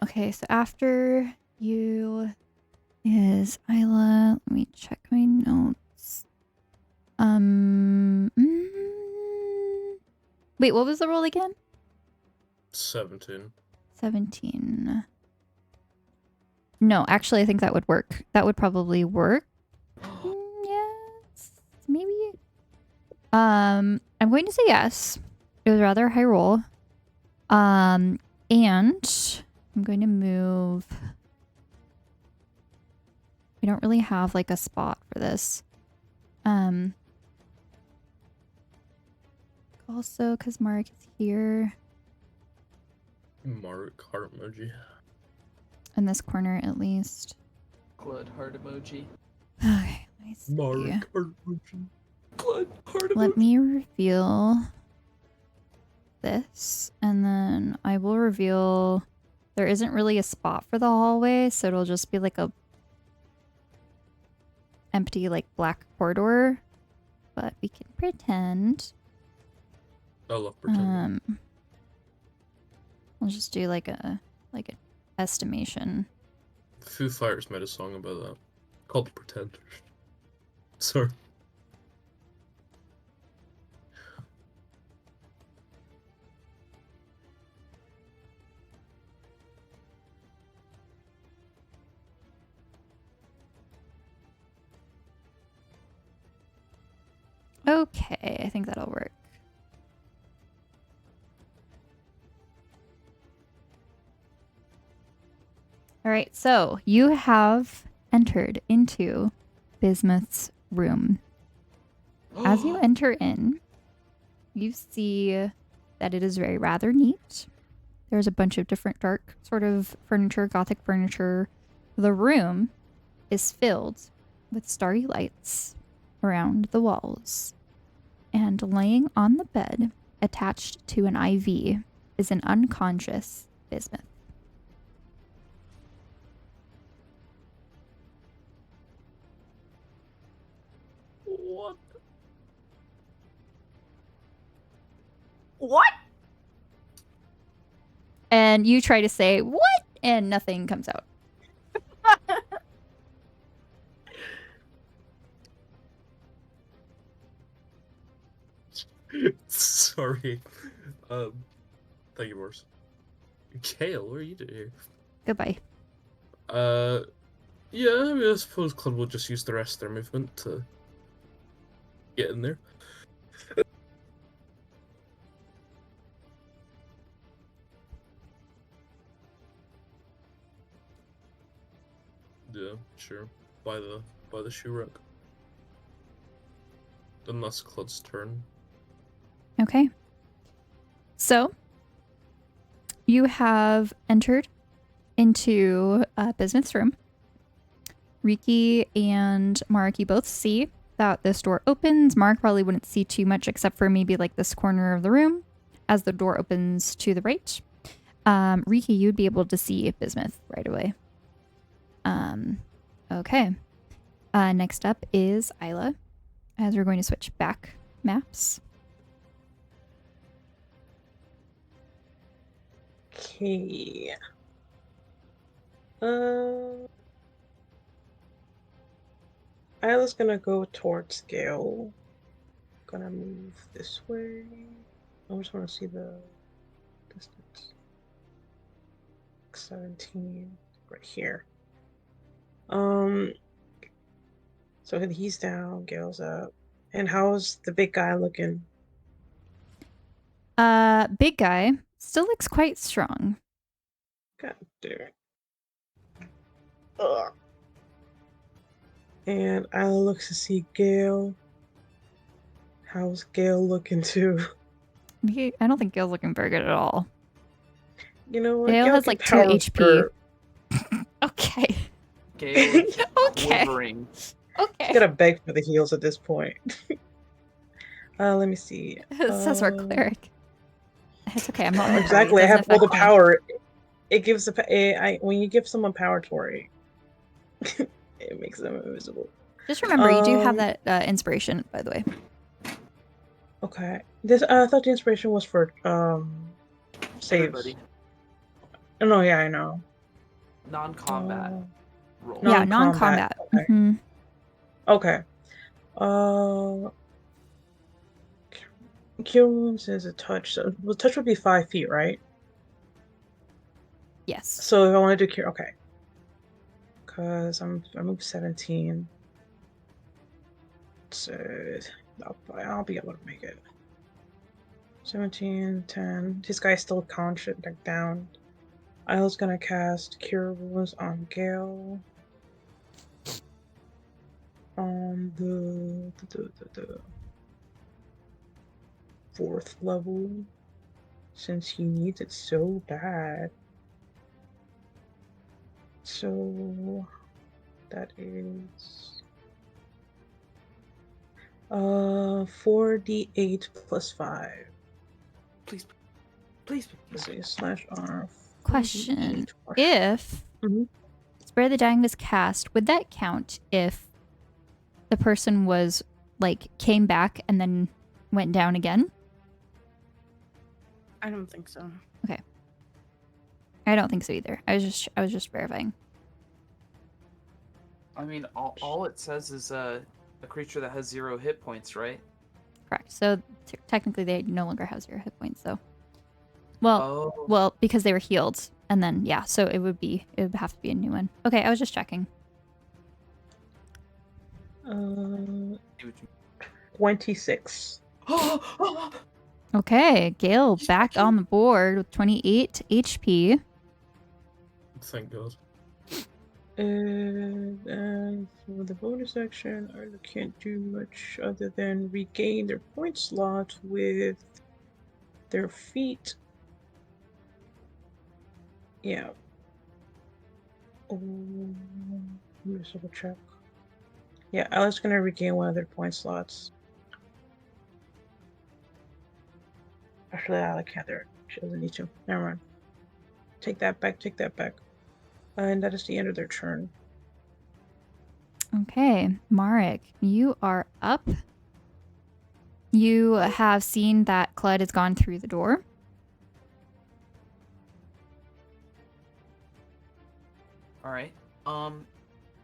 Okay, so after you is Isla. Let me check my notes. Wait, what was the roll again? 17. 17. No, actually, I think that would work. That would probably work. Yes, maybe. I'm going to say yes. It was rather a high roll. And I'm going to move. We don't really have like a spot for this. Also, because Mark is here. Mark heart emoji. In this corner, at least. Blood heart emoji. Okay, let me see. Mark heart emoji. Blood heart emoji. Let me reveal this, and then I will reveal there isn't really a spot for the hallway, so it'll just be like a empty like black corridor, but we can pretend. I love pretending. I'll just do like an estimation. Foo Fighters made a song about that called Pretenders. Sorry. Okay, I think that'll work. All right, so you have entered into Bismuth's room. As you enter in, you see that it is very rather neat. There's a bunch of different dark sort of furniture, gothic furniture. The room is filled with starry lights around the walls. And laying on the bed, attached to an IV, is an unconscious Bismuth. What? What? And you try to say, "What?" and nothing comes out. Sorry. Thank you, Boris. Kale, what are you doing here? Goodbye. Yeah, I mean, I suppose Club will just use the rest of their movement to get in there. Yeah, sure. By the shoe rack. Then that's Clud's turn. Okay. So, you have entered into Bismuth's room. Riki and Mark, you both see that this door opens. Mark probably wouldn't see too much except for maybe like this corner of the room as the door opens to the right. Riki, you'd be able to see Bismuth right away. Okay. Next up is Isla, as we're going to switch back maps. Okay. Isla's gonna go towards Gale. Gonna move this way. I just want to see the distance. 17, right here. So he's down, Gale's up. And how's the big guy looking? Big guy still looks quite strong. God damn it. Ugh. And I look to see Gale. How's Gale looking too? I don't think Gale's looking very good at all. You know what? Gale has can like 2 power HP. spurt. Okay. Gale is Okay. quivering. Just Okay. gotta beg for the heals at this point. Let me see. It says our cleric. It's okay. I'm not in the party. Exactly. It I doesn't have all the affect me. power. It gives when you give someone power, Torii, it makes them invisible. Just remember, you do have that inspiration, by the way. Okay. This I thought the inspiration was for saves. Everybody. No, yeah, I know. Non-combat roll. Yeah, Non-combat. non-combat. Okay. Mm-hmm. Okay. Cure wounds is a touch. So the touch would be 5 feet, right? Yes. So if I want to do cure, okay. Cause I'm 17. So I'll be able to make it. 17, 10. This guy's still conscious, like down. I was gonna cast Cure Wounds on Gale. On the 4th level. Since he needs it so bad. So that is 4d8 plus 5. Please, please, Let's please. see, slash R. Question: 4d8. If Spare the Dying was cast, would that count if the person was like came back and then went down again? I don't think so. I don't think so either. I was just verifying. I mean, all it says is a creature that has 0 hit points, right? Correct. So technically, they no longer have 0 hit points. So, Oh. well, because they were healed, and then yeah, so it would have to be a new one. Okay, I was just checking. 26. Okay, Gale back on the board with 28 HP. Thank God. And for the bonus action, I can't do much other than regain their point slot with their feet. Yeah. Let me just double check. Yeah, I was gonna regain one of their point slots. Actually, I can't. There, she doesn't need to. Never mind. Take that back. Take that back. And that is the end of their turn. Okay, Marek, you are up. You have seen that Clud has gone through the door. All right.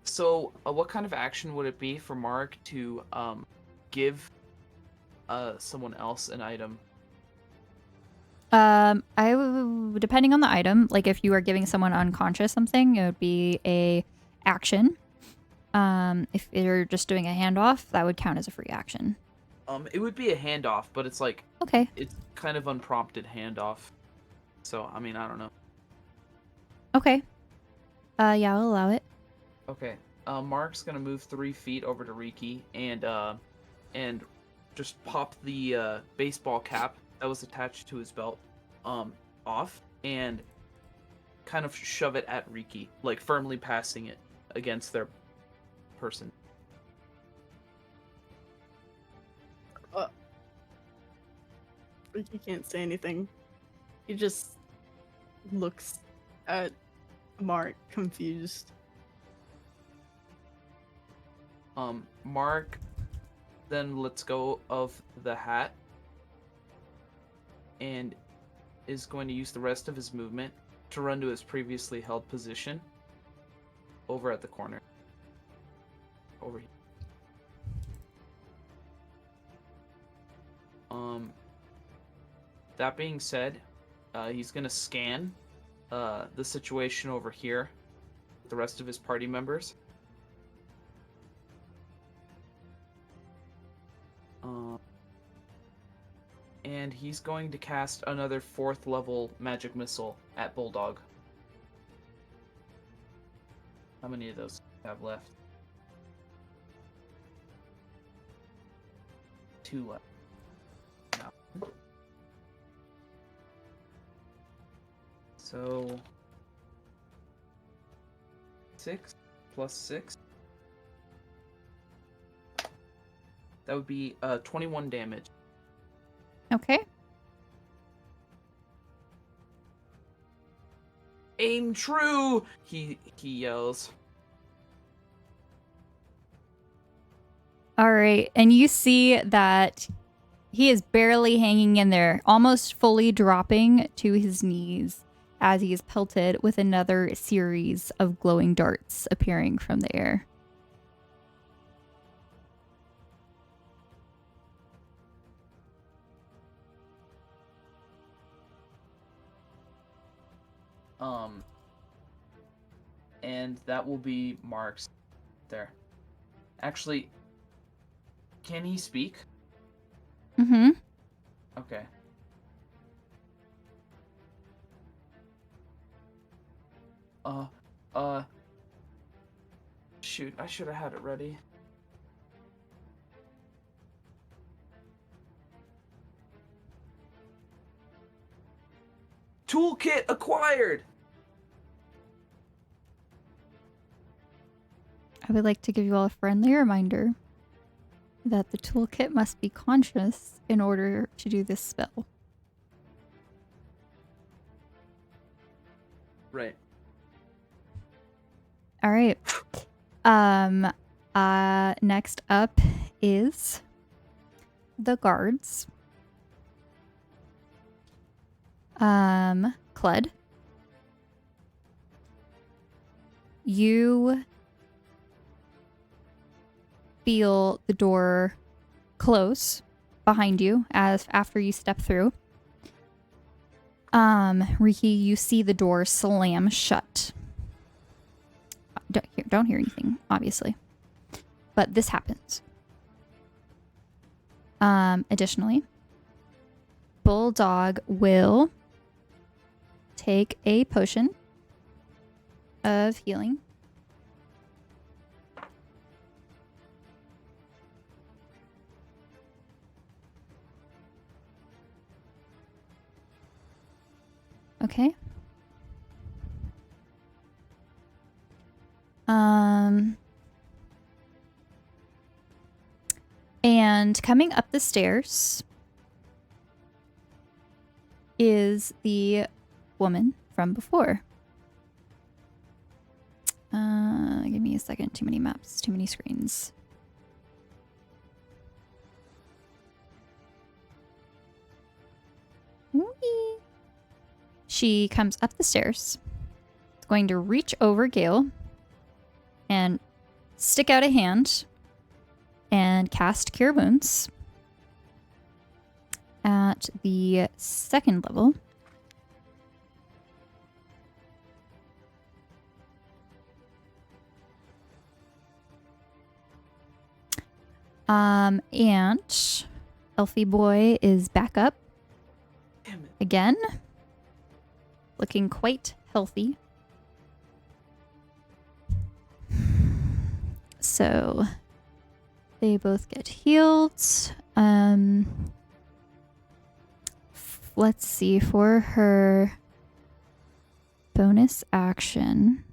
So what kind of action would it be for Mark to give someone else an item? Depending on the item, like if you are giving someone unconscious something, it would be a action. If you're just doing a handoff, that would count as a free action. It would be a handoff, but it's like Okay. it's kind of unprompted handoff. So I mean, I don't know. Okay. Yeah, I'll allow it. Okay. Mark's gonna move 3 feet over to Riki and just pop the baseball cap that was attached to his belt off and kind of shove it at Riki, like firmly passing it against their person. He can't say anything. He just looks at Mark, confused. Mark then lets go of the hat and is going to use the rest of his movement to run to his previously held position over at the corner. Over here. That being said, he's going to scan the situation over here with the rest of his party members. and he's going to cast another 4th level magic missile at Bulldog. How many of those do you have left? 2 left. No. So 6 plus 6. That would be 21 damage. Okay. Aim true! He yells. All right. And you see that he is barely hanging in there, almost fully dropping to his knees as he is pelted with another series of glowing darts appearing from the air. And that will be Mark's there. Actually, can he speak? Mm-hmm. Okay. Shoot, I should have had it ready. Toolkit acquired! I would like to give you all a friendly reminder that the toolkit must be conscious in order to do this spell. Right. All right. Next up is the guards. Cled. You feel the door close behind you as after you step through. Riki, you see the door slam shut. Don't hear anything, obviously. But this happens. Additionally, Bulldog will take a potion of healing. Okay. And coming up the stairs is the woman from before. Give me a second. Too many maps, too many screens. Whee! She comes up the stairs. Is going to reach over Gale and stick out a hand and cast Cure Wounds at the 2nd level. And Elfie Boy is back up Damn it. again, looking quite healthy. So they both get healed. Let's see, for her bonus action.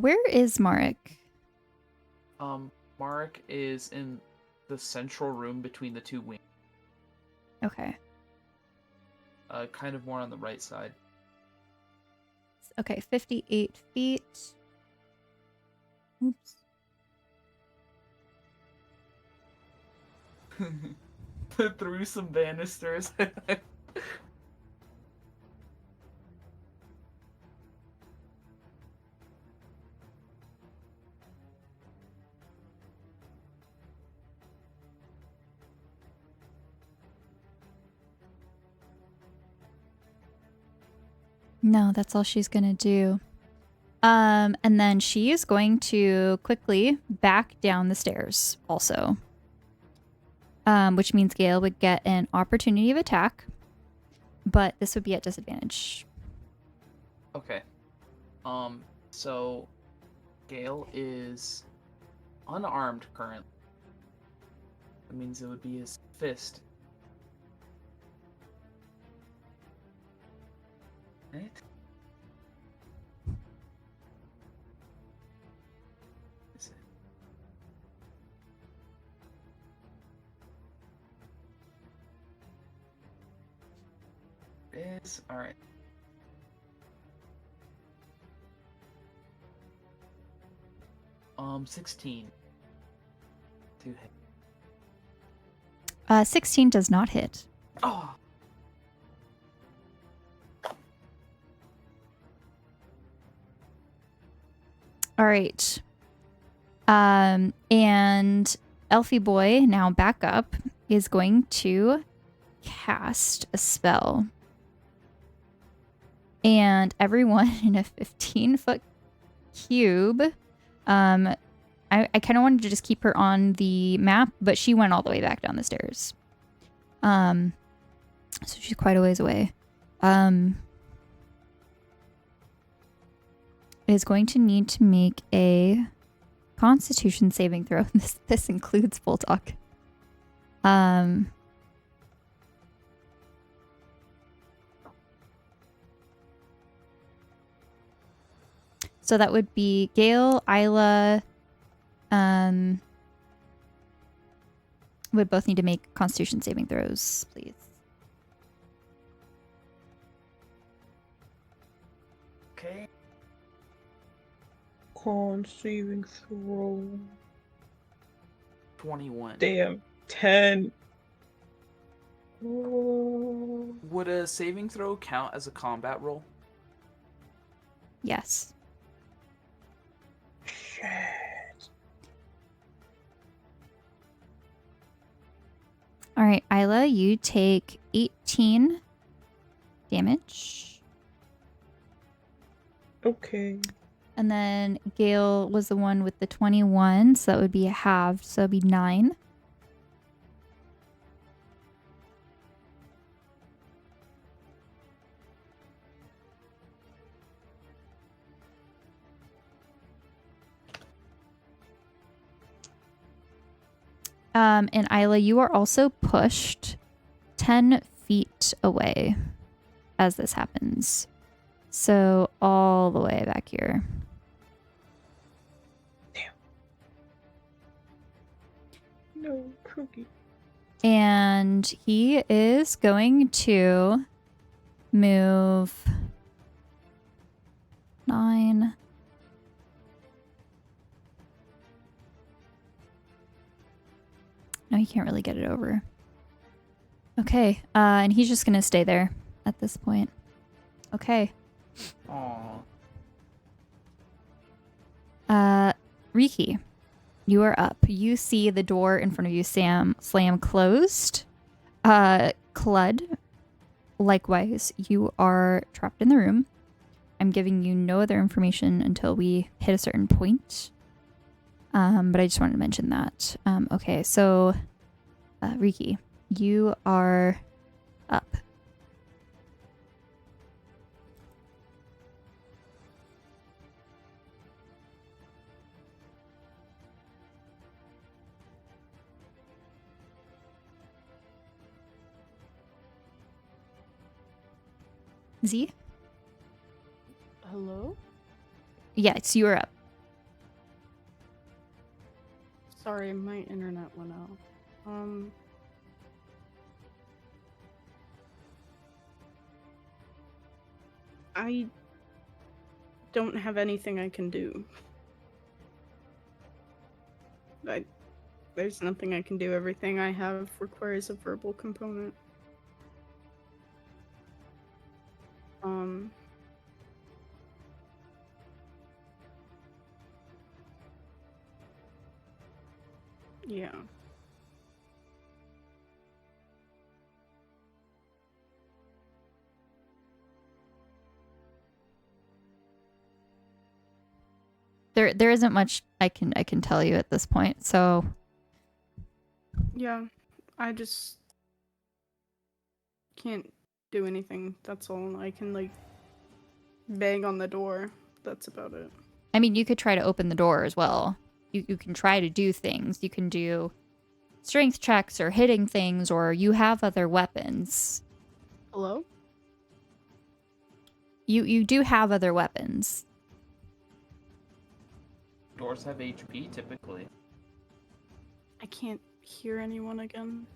Where is Marek? Mark is in the central room between the 2 wings. Okay. Kind of more on the right side. Okay, 58 feet. Oops. Through some banisters. No, that's all she's gonna do. And then she is going to quickly back down the stairs also. Which means Gale would get an opportunity of attack, but this would be at disadvantage. Okay. So Gale is unarmed currently. That means it would be his fist. Right? Is it? Is alright. Um, 16 to hit. 16 does not hit. Oh, All right. And Elfie Boy, now back up, is going to cast a spell. And everyone in a 15-foot cube. I kind of wanted to just keep her on the map, but she went all the way back down the stairs. So she's quite a ways away. Is going to need to make a Constitution saving throw. This includes Bulldog. So that would be Gale, Isla, would both need to make Constitution saving throws, please. okay. Con saving throw. 21. Damn. 10. Oh. Would a saving throw count as a combat roll? Yes. Shit. All right, Isla, you take 18 damage. Okay. And then Gale was the one with the 21, so that would be a halved, so it'd be 9. And Isla, you are also pushed 10 feet away as this happens. So all the way back here. No, cookie. And he is going to move 9. No, he can't really get it over. Okay, and he's just going to stay there at this point. Okay. Aww. Riki, you are up. You see the door in front of you slam closed. Clud, likewise, you are trapped in the room. I'm giving you no other information until we hit a certain point. But I just wanted to mention that. Okay, so Riki, you are up. Z? Hello? Yes, you are up. Sorry, my internet went out. I don't have anything I can do. There's nothing I can do. Everything I have requires a verbal component. Yeah. There isn't much I can tell you at this point. So Yeah, I just can't do anything. That's all. I can like bang on the door. That's about it. I mean, you could try to open the door as well. You can try to do things. You can do strength checks or hitting things, or you have other weapons. Hello? You do have other weapons. Doors have HP typically. I can't hear anyone again.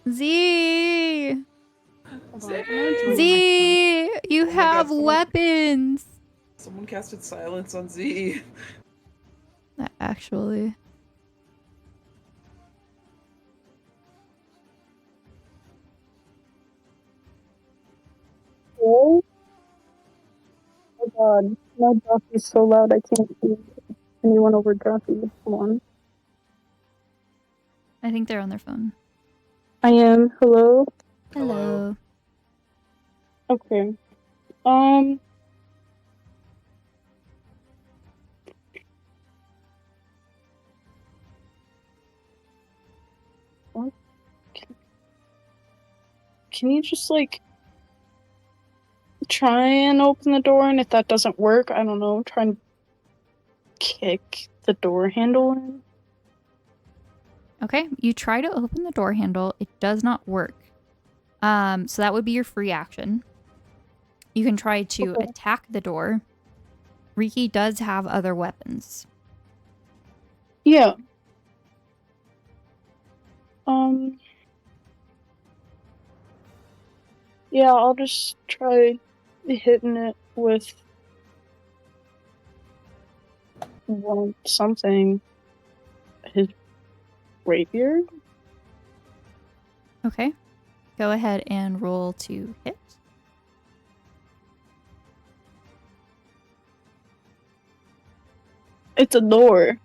Z, Hold on, I'm gonna Zay! join my Z, you Oh my have God, someone- weapons. Someone casted silence on Z. Actually, Oh my god, my Joffy's so loud I can't hear anyone over Joffy. Hold on. I think they're on their phone. I am. Hello? Hello. Okay. What? Can you just like try and open the door, and if that doesn't work, I don't know, try and kick the door handle in? Okay, you try to open the door handle. It does not work. So that would be your free action. You can try to Okay. attack the door. Riki does have other weapons. Yeah. Yeah, I'll just try hitting it with something. His rapier? Okay. Go ahead and roll to hit. It's a door.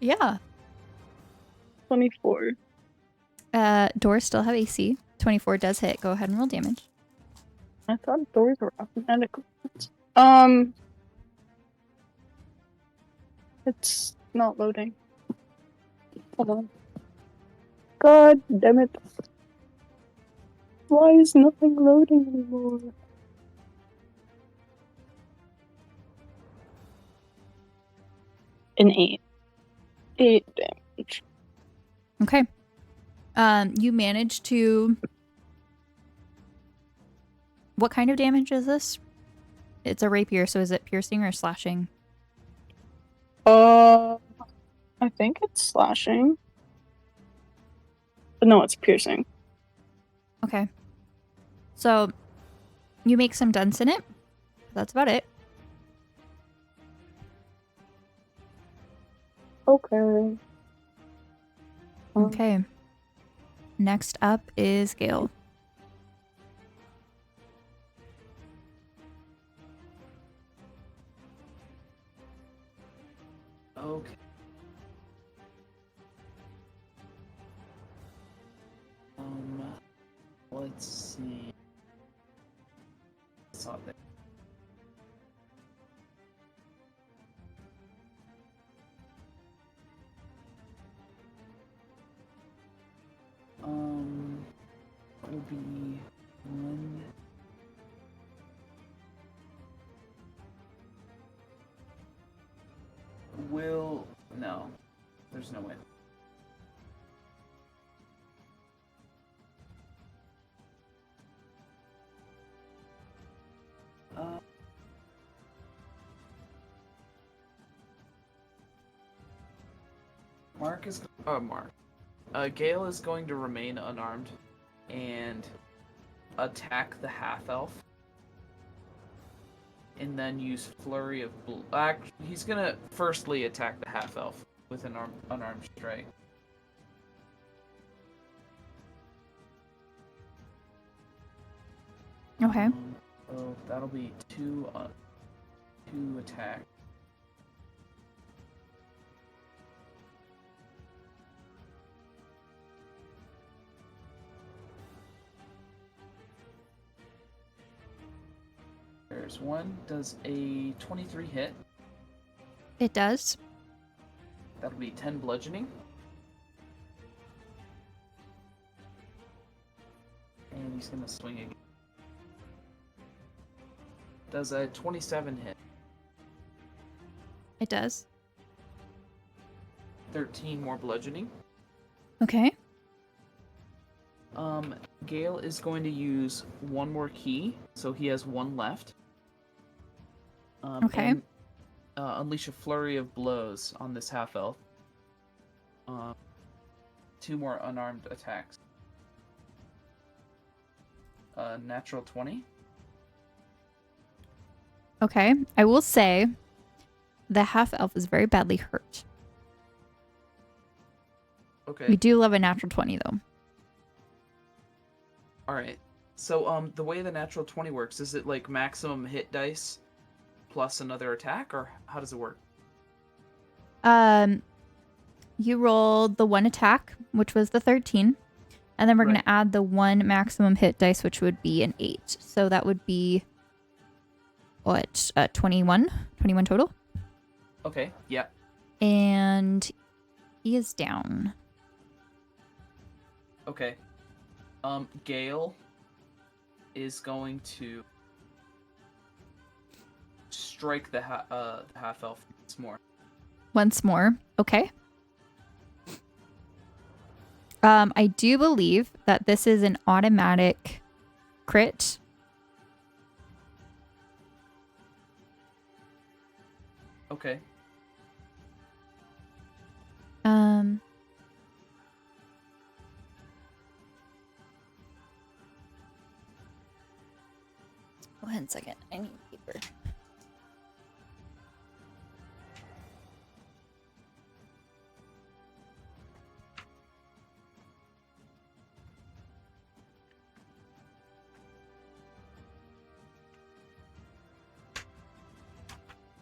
Yeah. 24. Doors still have AC. 24 does hit. Go ahead and roll damage. I thought doors were automatic. It's not loading. Hold on. God damn it. Why is nothing loading anymore? An 8. 8 damage. Okay. You manage to... What kind of damage is this? It's a rapier, so is it piercing or slashing? I think it's slashing. But no, it's piercing. Okay. So, you make some dents in it. That's about it. Okay. Okay. Next up is Gale. Okay. Let's see. Saw that. Will be one. No. There's no way. Gale is going to remain unarmed and attack the half-elf. And then use Flurry of he's gonna firstly attack the half-elf with an unarmed strike. Okay. So that'll be two attack. There's one. Does a 23 hit? It does. That'll be 10 bludgeoning. And he's gonna swing again. Does a 27 hit? It does. 13 more bludgeoning. Okay. Gale is going to use one more key, so he has one left. Okay. And, unleash a flurry of blows on this half-elf. 2 more unarmed attacks. Natural 20. Okay. I will say the half elf is very badly hurt. Okay. We do love a natural 20 though. Alright. So, the way the natural 20 works, is it like maximum hit dice plus another attack, or how does it work? You rolled the 1 attack, which was the 13, and then we're going Right. to add the 1 maximum hit dice, which would be an 8. So that would be what? 21 total. Okay, yeah. And he is down. Okay. Gale is going to strike the half-elf once more. Once more. Okay. I do believe that this is an automatic crit. Okay. One second. I need paper.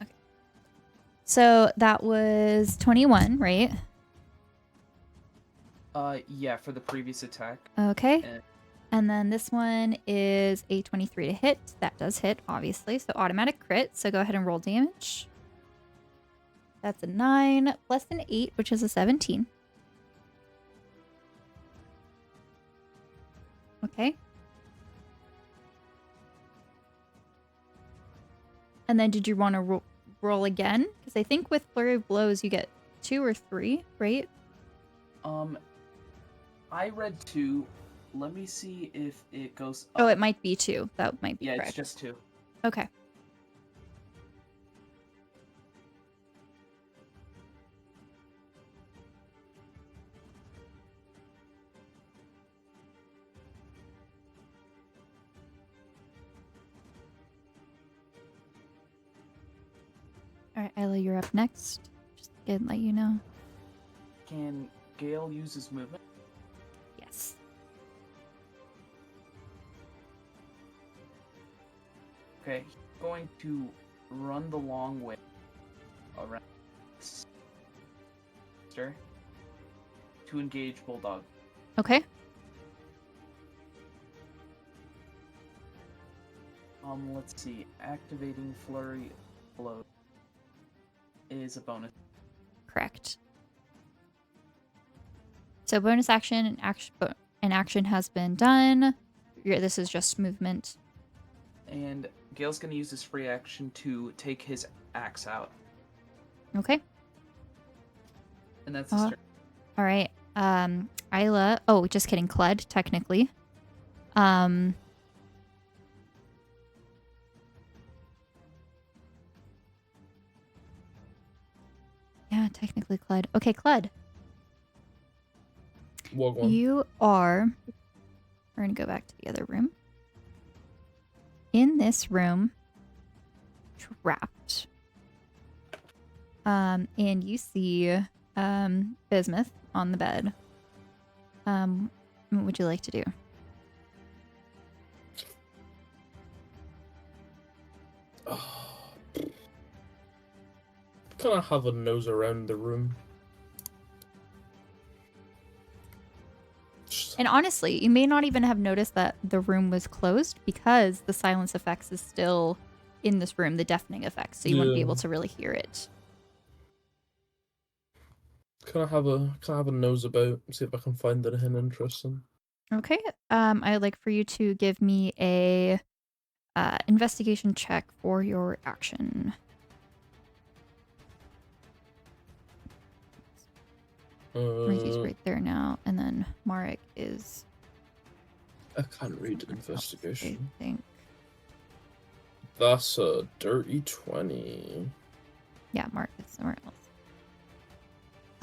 Okay. So that was 21, right? Yeah, for the previous attack. Okay. And And then this one is a 23 to hit. That does hit, obviously. So automatic crit. So go ahead and roll damage. That's a 9 plus an 8, which is a 17. Okay. And then did you want to roll again? Because I think with Flurry of Blows, you get 2 or 3, right? I read 2. Let me see if it goes up. Oh, it might be 2. That might be Yeah, correct. it's just 2. Okay. All right, Isla, you're up next. Just to let you know. Can Gale use his movement? Yes. Okay, he's going to run the long way around to engage Bulldog. Okay. Let's see. Activating Flurry Blow is a bonus. Correct. So bonus action and action has been done. This is just movement. And Gale's going to use his free action to take his axe out. Okay. And that's his turn. All right. Isla. Oh, just kidding. Clud, technically. Yeah, technically Clud. Okay, Clud. What one? You are... We're going to go back to the other room. In this room, trapped. And you see Bismuth on the bed. What would you like to do? Can I have a nose around the room? And honestly, you may not even have noticed that the room was closed because the silence effects is still in this room, the deafening effects, so you wouldn't be Yeah. able to really hear it. Can I have a nose about, see if I can find anything interesting? Okay. I would like for you to give me a investigation check for your action. Ricky's right there now, and then Marek is. I can't read somewhere else, investigation. I think. That's a dirty 20. Yeah, Mark is somewhere else.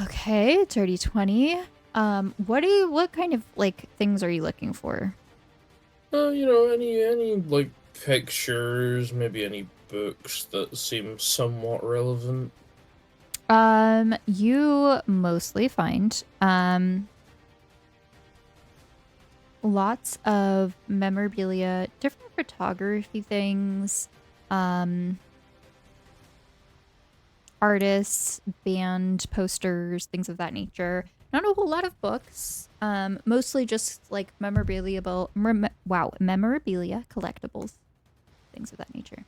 Okay, dirty 20. What kind of like things are you looking for? Any like pictures, maybe any books that seem somewhat relevant. You mostly find lots of memorabilia, different photography things, artists, band posters, things of that nature. Not a whole lot of books. Mostly just like memorabilia, collectibles, things of that nature.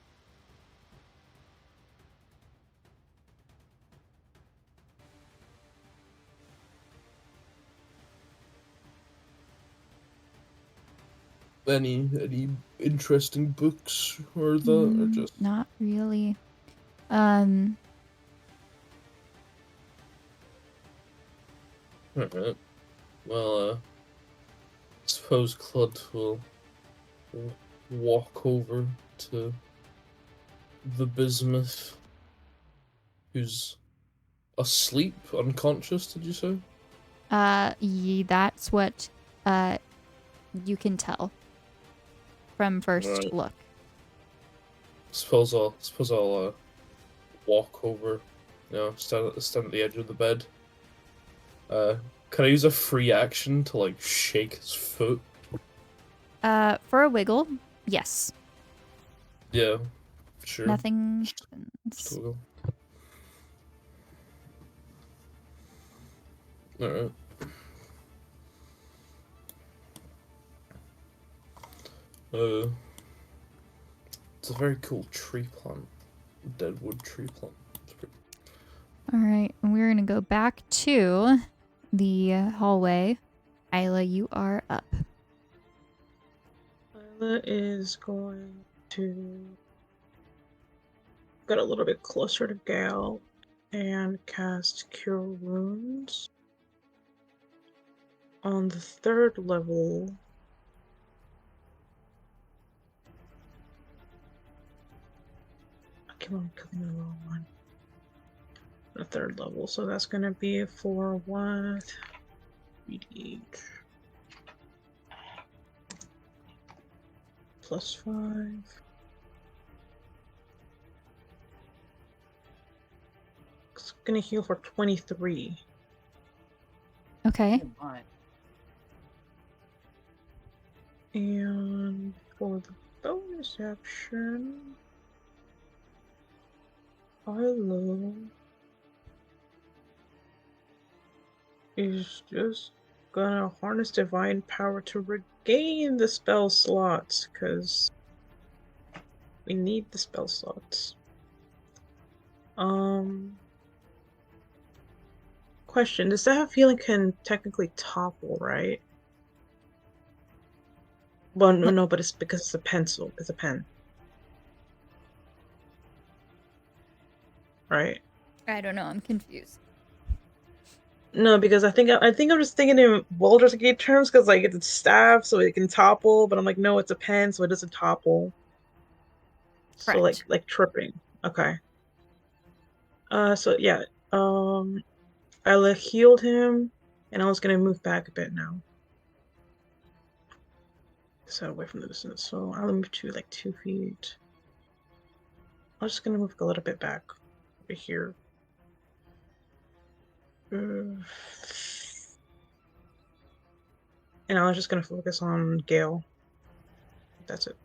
Any interesting books or that, or just Not really. Alright. Well, suppose Claude will walk over to the Bismuth, who's asleep, unconscious, did you say? That's what you can tell from first Right. look. Suppose I'll walk over, stand at the edge of the bed. Can I use a free action to like shake his foot? For a wiggle, yes. Yeah, sure. Nothing Just happens. a wiggle. Alright. It's a very cool tree plant. Deadwood tree plant. All right, and we're gonna go back to the hallway. Isla, you are up. Isla is going to get a little bit closer to Gale and cast Cure Wounds. On the 3rd level, I keep on clicking the wrong one. The 3rd level, so that's going to be for 1 3d plus 5. It's going to heal for 23. Okay. Oh my. And for the bonus action, Isla is just gonna harness divine power to regain the spell slots, because we need the spell slots. Question, does that have healing can technically topple, right? Well, no, but it's because it's a pencil. It's a pen. Right? I don't know. I'm confused. No, because I think I'm just thinking in Baldur's Gate terms, because like it's a staff, so it can topple. But I'm like, no, it's a pen, so it doesn't topple. So Correct. like tripping. Okay. So yeah. I healed him, and I was gonna move back a bit now. So away from the distance. So I'll move to like 2 feet. I'm just gonna move a little bit back over here. And I was just gonna focus on Gale. That's it.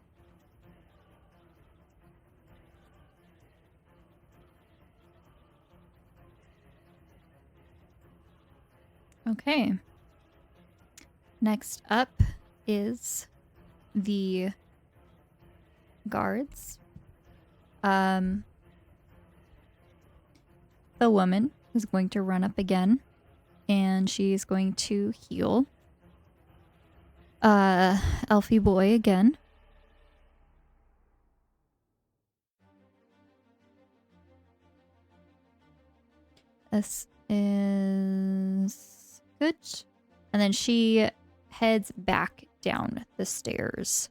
Okay. Next up is the guards. The woman is going to run up again and she's going to heal Elfie Boy again. This is good. And then she heads back down the stairs.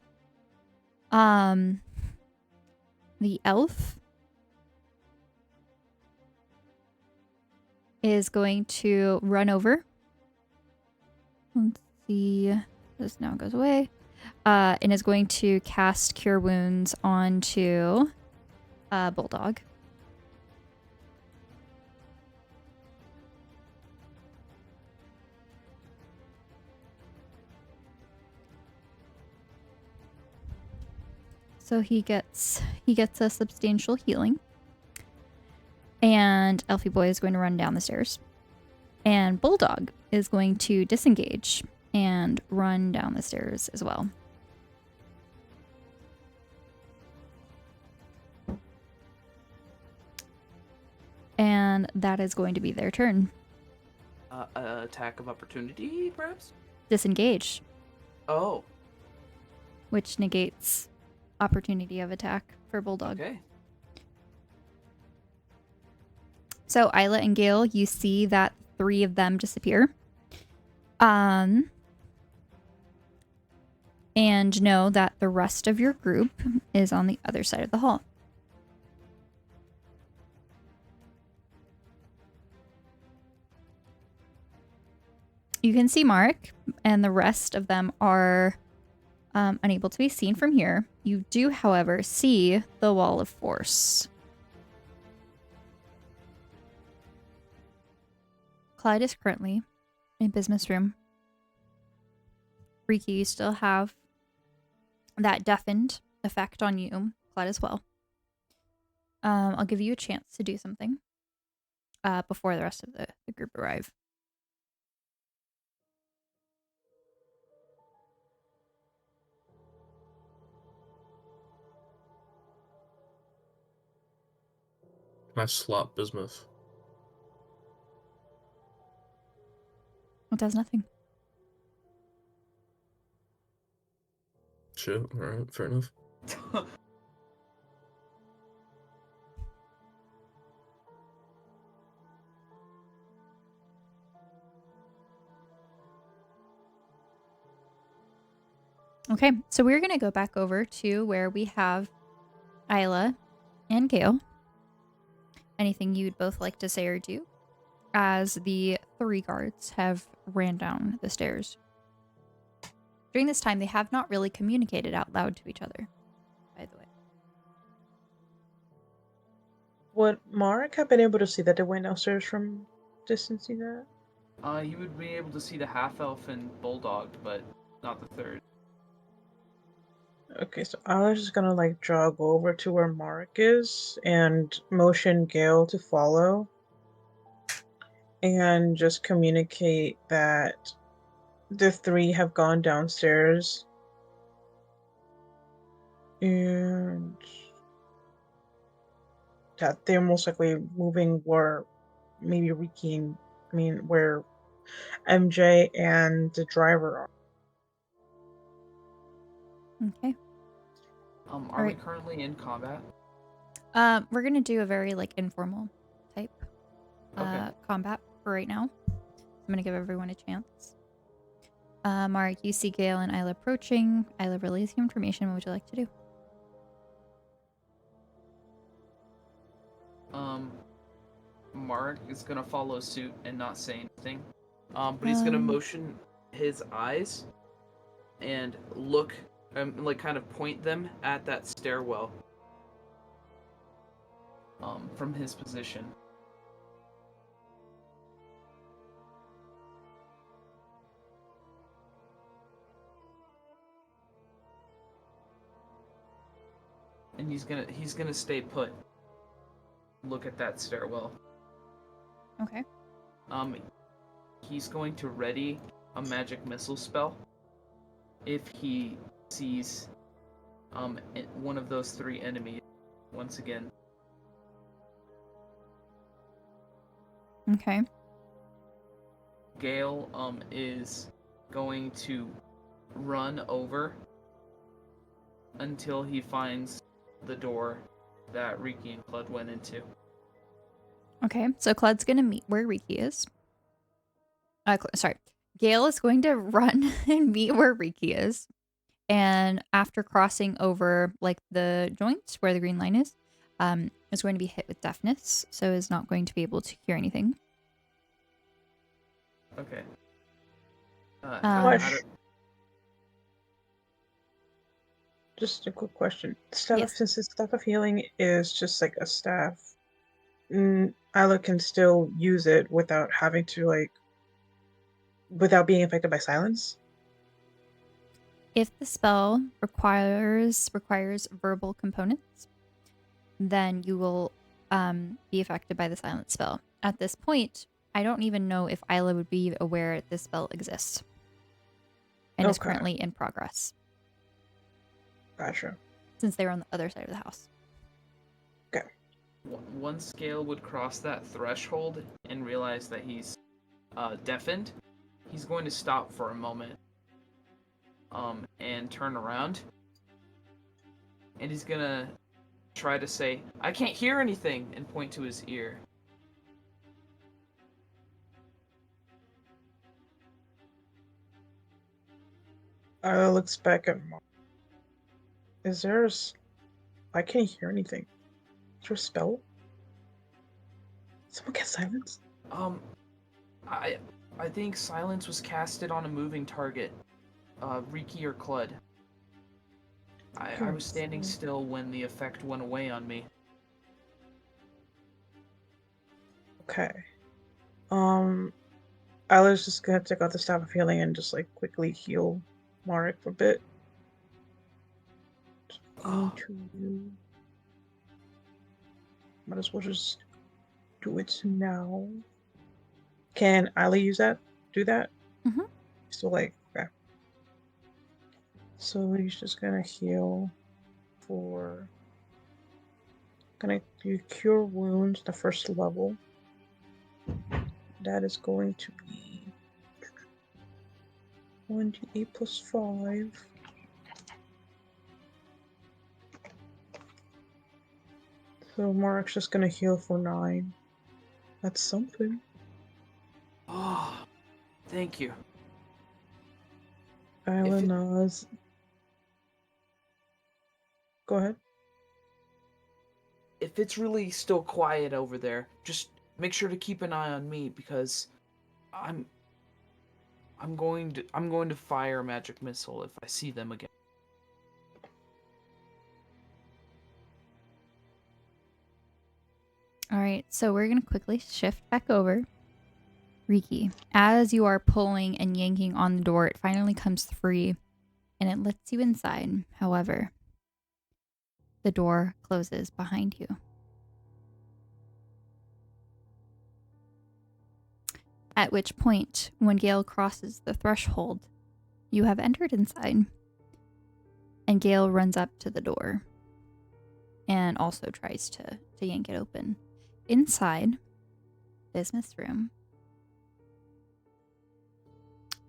The elf is going to run over. Let's see. This now goes away. And is going to cast Cure Wounds onto Bulldog. So he gets a substantial healing. And Elfie Boy is going to run down the stairs. And Bulldog is going to disengage and run down the stairs as well. And that is going to be their turn. Attack of opportunity, perhaps? Disengage, Oh, which negates opportunity of attack for Bulldog. okay. So Isla and Gale, you see that 3 of them disappear. And know that the rest of your group is on the other side of the hall. You can see Mark, and the rest of them are unable to be seen from here. You do, however, see the wall of force. Clyde is currently in Bismuth's room. Riki, you still have that deafened effect on you, Clyde, as well. I'll give you a chance to do something before the rest of the group arrive. I slap Bismuth. It does nothing. Shit, alright, fair enough. Okay, so we're going to go back over to where we have Isla and Gale. Anything you'd both like to say or do as the 3 guards have ran down the stairs. During this time, they have not really communicated out loud to each other, by the way. Would Mark have been able to see that they went downstairs from distancing that? You would be able to see the half-elf and Bulldog, but not the third. Okay, so I was just gonna like jog over to where Mark is and motion Gale to follow. And just communicate that the 3 have gone downstairs. And that they're most likely moving where maybe where MJ and the driver are. Okay. Are we Alright. currently in combat? We're going to do a very, informal type Okay. combat for right now. I'm going to give everyone a chance. Mark, you see Gale and Isla approaching. Isla relays you information. What would you like to do? Mark is gonna follow suit and not say anything. But he's gonna motion his eyes and look, kind of point them at that stairwell. From his position. And he's gonna stay put. Look at that stairwell. Okay. He's going to ready a magic missile spell if he sees one of those 3 enemies once again. Okay. Gale is going to run over until he finds the door that Riki and Clud went into. Okay, so Clud's gonna meet where Riki is. Sorry. Gale is going to run and meet where Riki is. And after crossing over like the joint where the green line is going to be hit with deafness, so is not going to be able to hear anything. Okay. Question. Just a quick question. Yes. Since the staff of healing is just like a staff, Isla can still use it without having to without being affected by silence. If the spell requires verbal components, then you will be affected by the silent spell. At this point, I don't even know if Isla would be aware this spell exists and is Okay. currently in progress, Gotcha. since they were on the other side of the house. Okay. Once Gale would cross that threshold and realize that he's deafened, he's going to stop for a moment and turn around. And he's gonna try to say, "I can't hear anything," and point to his ear. Isla looks back at Mark. I can't hear anything. Is there a spell? Someone get silence? I think silence was casted on a moving target. Riki or Clud. I was standing still when the effect went away on me. Okay. Isla's just gonna take out the staff of healing and just quickly heal Marek a bit. Might as well just do it now. Can Isla do that? Mm-hmm. So okay. So he's just gonna heal gonna do cure wounds, the first level. That is going to be 1d8 plus 5. So Marek's just gonna heal for 9. That's something. Oh, thank you. Isla nods. Go ahead. If it's really still quiet over there, just make sure to keep an eye on me, because I'm going to fire a magic missile if I see them again. All right, so we're going to quickly shift back over. Riki, as you are pulling and yanking on the door, it finally comes free and it lets you inside. However, the door closes behind you. At which point, when Gale crosses the threshold, you have entered inside. And Gale runs up to the door and also tries to yank it open. Inside Bismuth's room,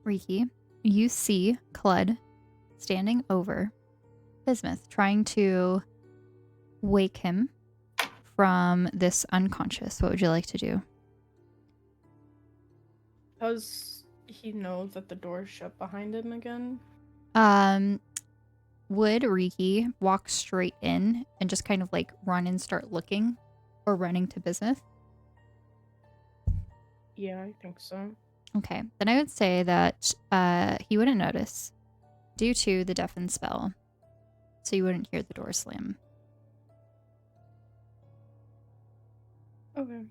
Riki, you see Clud standing over Bismuth, trying to wake him from this unconscious. What would you like to do? Does he know that the door's shut behind him again? Would Riki walk straight in and just kind of run and start looking, or running to Bismuth? Yeah, I think so. Okay, then I would say that he wouldn't notice due to the deafen spell, so you wouldn't hear the door slam. Okay.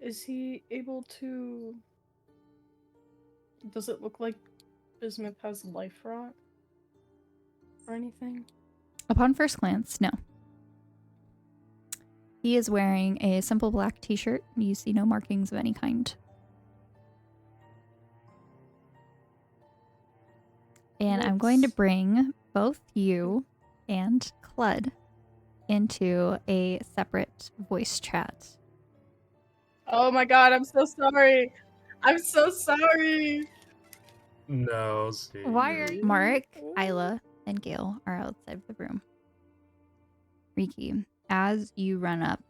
Is he able to... Does it look like Bismuth has life rot? Or anything? Upon first glance, no. He is wearing a simple black t-shirt. You see no markings of any kind. And I'm going to bring both you and Clud into a separate voice chat. Oh my god, I'm so sorry. I'm so sorry. No, see. Why are Mark, Isla, and Gale are outside of the room? Riki, as you run up,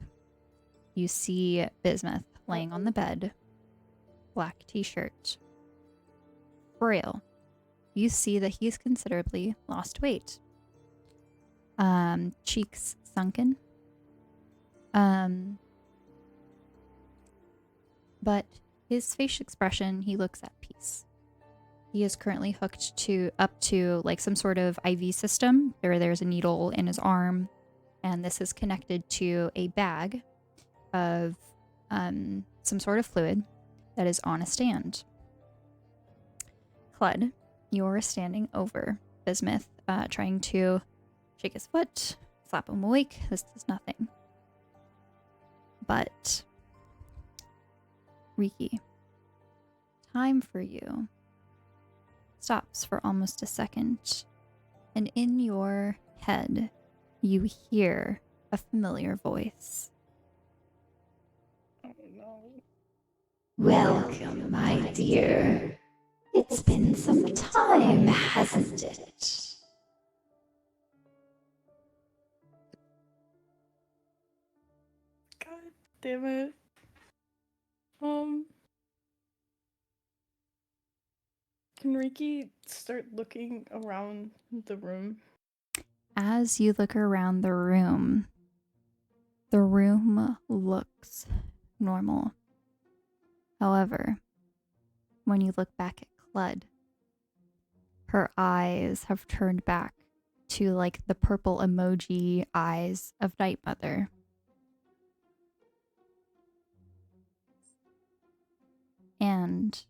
you see Bismuth laying on the bed, black t-shirt. Braille, you see that he's considerably lost weight. Cheeks sunken. But his face expression, he looks at peace. He is currently hooked up to like some sort of IV system. There's a needle in his arm, and this is connected to a bag of some sort of fluid that is on a stand. Clud, you're standing over Bismuth, trying to shake his foot, slap him awake. This does nothing. But Riki, time for you stops for almost a second, and in your head, you hear a familiar voice. Oh no. Welcome, my dear. It's been some time, hasn't it? God damn it. Can Riki start looking around the room? As you look around the room looks normal. However, when you look back at Clud, her eyes have turned back to like the purple emoji eyes of Night Mother. And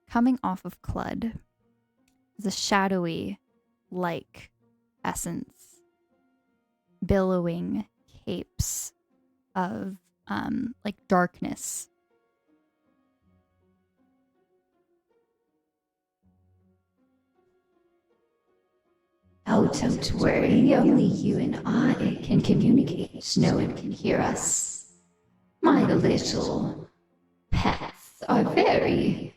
coming off of Clud is a shadowy, like essence, billowing capes of like darkness. Oh, don't worry. Only you and I can communicate. No one can hear us. My little pets are very...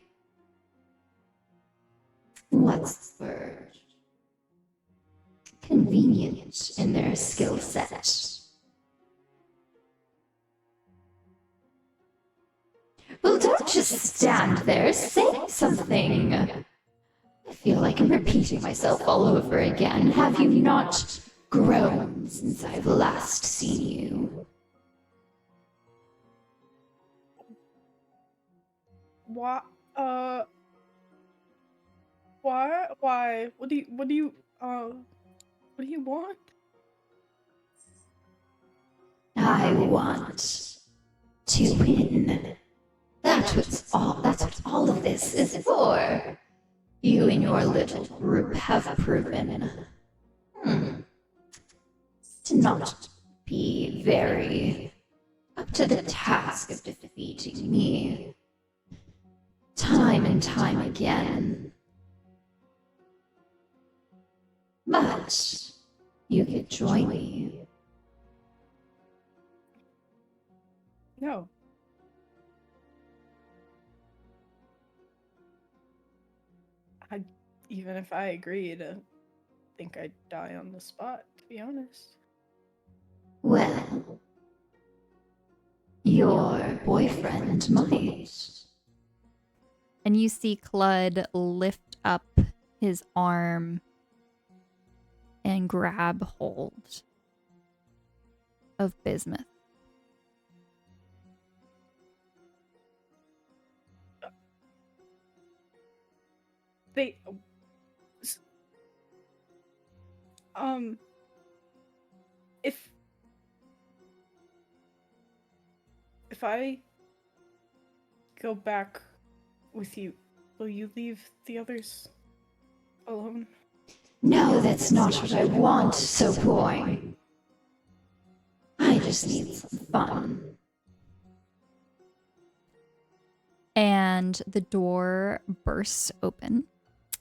what's the word? Convenient in their skill set. Well, don't just stand there. Say something. I feel like I'm repeating myself all over again. Have you not grown since I've last seen you? Why? Why? What do you want? I want to win. That's what all of this is for. You and your little group have proven to not be very up to the task of defeating me. Time and time again. But you could join me. No. Even if I agreed, I think I'd die on the spot, to be honest. Well, your boyfriend might. And you see Clud lift up his arm and grab hold of Bismuth. If I go back with you, will you leave the others alone? No, that's not what I want, so boring. I just need some fun. And the door bursts open.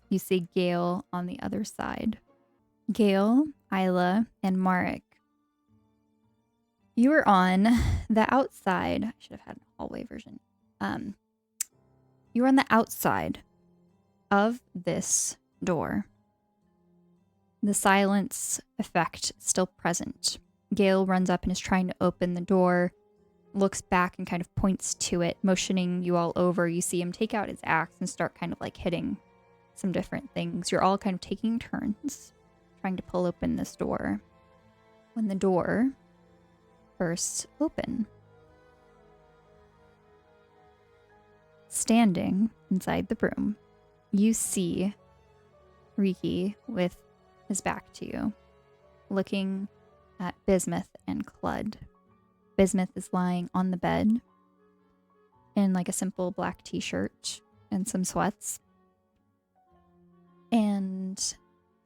You see Gale on the other side. Gale, Isla, and Marek. You were on the outside. I should have had a hallway version. You were on the outside of this door. The silence effect still present. Gale runs up and is trying to open the door, looks back and kind of points to it, motioning you all over. You see him take out his axe and start kind of like hitting some different things. You're all kind of taking turns trying to pull open this door. When the door bursts open, standing inside the room, you see Riki with his back to you, looking at Bismuth and Clud. Bismuth is lying on the bed in like a simple black t-shirt and some sweats. And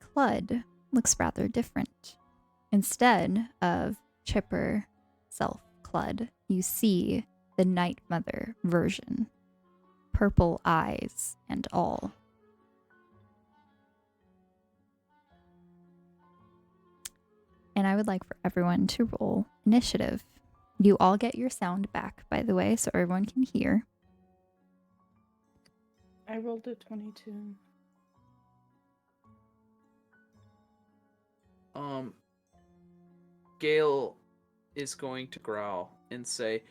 Clud looks rather different. Instead of chipper self Clud, you see the Night Mother version. Purple eyes and all. And I would like for everyone to roll initiative. You all get your sound back, by the way, so everyone can hear. I rolled a 22. Gale is going to growl and say,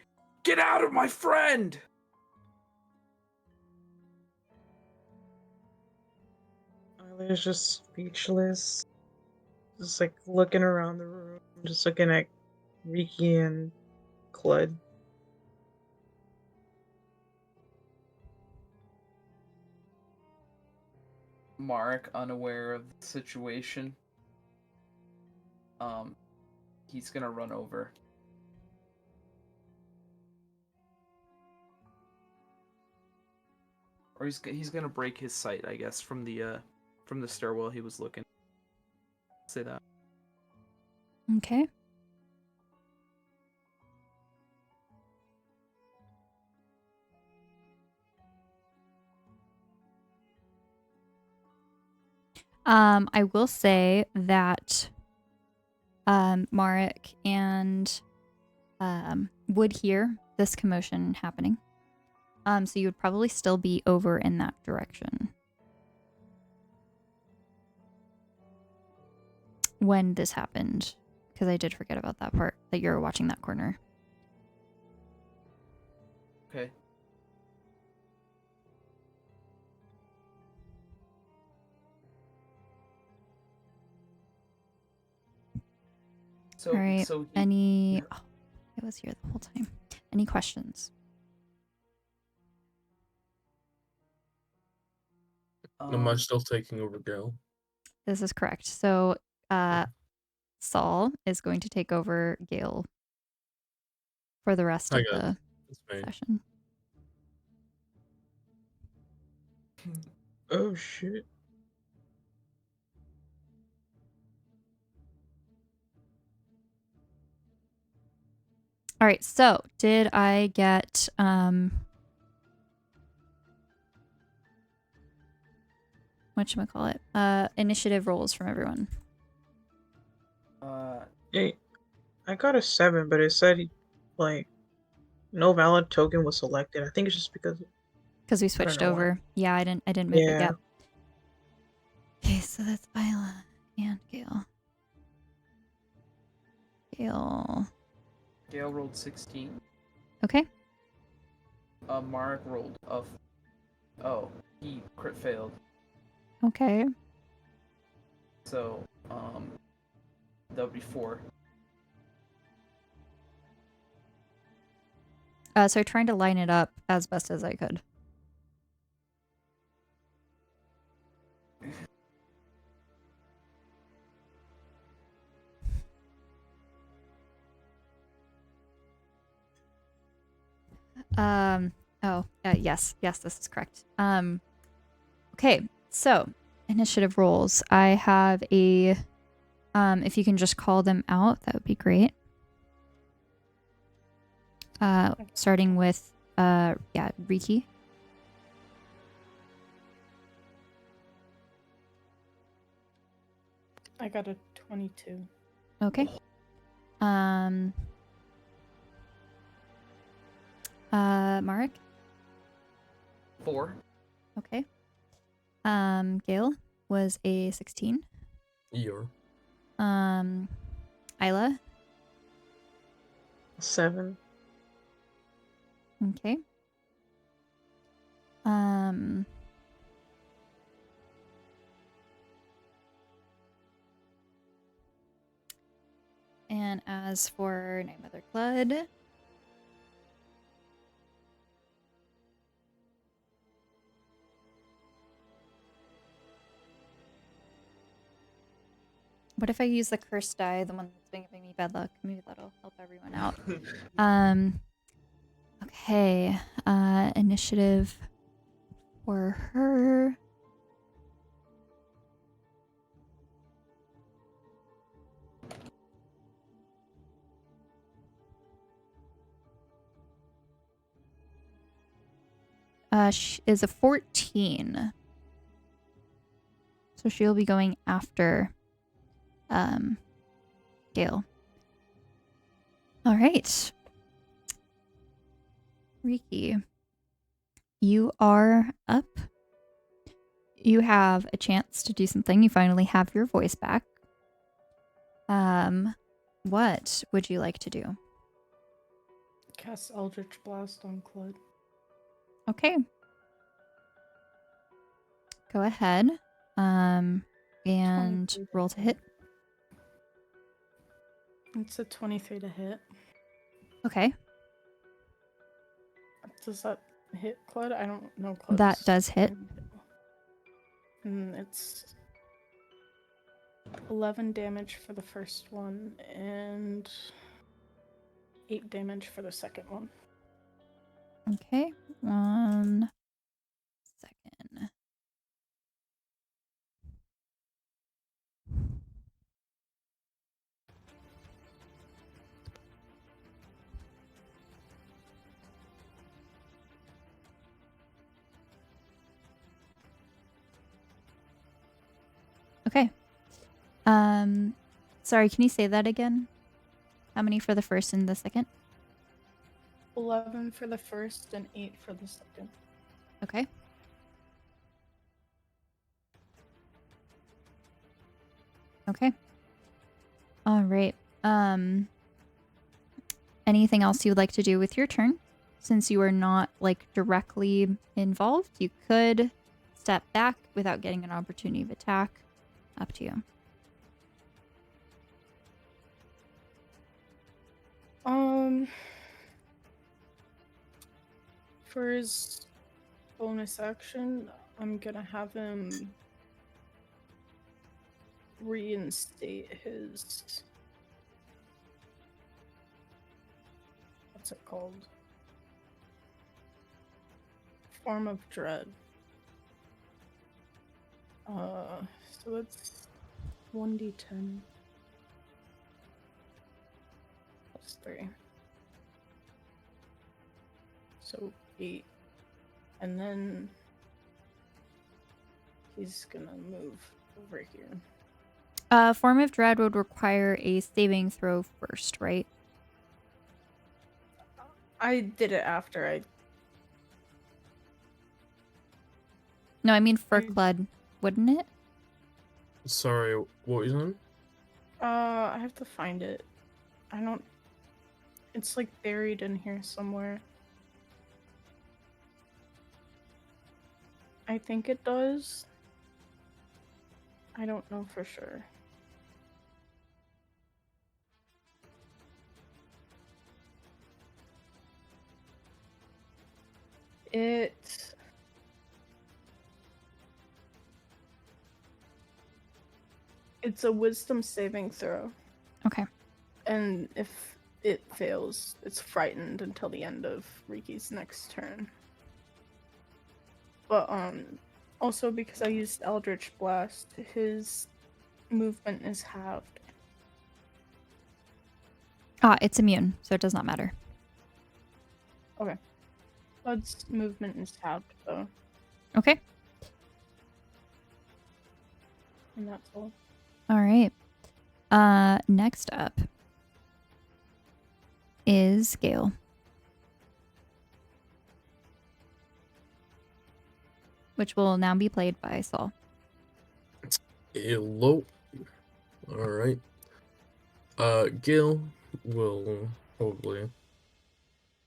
"Get out of my friend!" Isla's just speechless. Just like looking around the room, just looking at Riki and Clud. Mark, unaware of the situation, he's gonna run over. Or he's gonna break his sight, I guess, from the stairwell he was looking. Say that. Okay. I will say that Marek and would hear this commotion happening. So you would probably still be over in that direction when this happened, because I did forget about that part, that you're watching that corner. Okay. So, All right. so Any? Oh, I was here the whole time. Any questions? Am I still taking over Gale? This is correct. So, Saul is going to take over Gale for the rest Hi of guys, the it's me. session. Oh shit. All right. So, did I get whatchamacallit? Initiative rolls from everyone? Hey, I got a 7, but it said like no valid token was selected. I think it's just because Because we switched know why. over. Yeah, I didn't move it Yeah. yet. Okay, so that's Isla and Gale. Gale rolled 16. Okay. Mark rolled he crit failed. Okay. So, that would be 4. So trying to line it up as best as I could. Yes, this is correct. Okay, so initiative rolls. I have a, if you can just call them out, that would be great. Starting with, Riki. I got a 22. Okay. Marek? 4. Okay. Gale was a 16. Eeyore. Isla? 7. Okay. And as for Nightmother Blood, what if I use the cursed die, the one that's been giving me bad luck? Maybe that'll help everyone out. Okay. Initiative for her. She is a 14. So she'll be going after Gale. All right. Riki, you are up. You have a chance to do something. You finally have your voice back. What would you like to do? Cast Eldritch Blast on Clud. Okay. Go ahead. And 23 roll to hit. It's a 23 to hit. Okay. Does that hit Clud? I don't know Clud's. That does hit. And it's 11 damage for the first one and 8 damage for the second one. Okay. 1 second. Okay. Sorry, can you say that again? How many for the first and the second? 11 for the first and 8 for the second. Okay. Okay. All right. Anything else you would like to do with your turn? Since you are not like directly involved, you could step back without getting an opportunity of attack. Up to you. For his bonus action, I'm gonna have him reinstate his, what's it called? Form of Dread. So it's 1d10 plus 3. So 8. And then he's gonna move over here. Form of Dread would require a saving throw first, right? I did it after I... No, I mean for Clud, wouldn't it? Sorry, what was it? I have to find it. I don't... It's like buried in here somewhere. I think it does. I don't know for sure. It's a wisdom saving throw. Okay. And if it fails, it's frightened until the end of Riki's next turn. But also because I used Eldritch Blast, his movement is halved. It's immune, so it does not matter. Okay. Bud's movement is halved though. Okay. And that's all. All right. Next up is Gale. Which will now be played by Saul. Hello. Alright. Gil will probably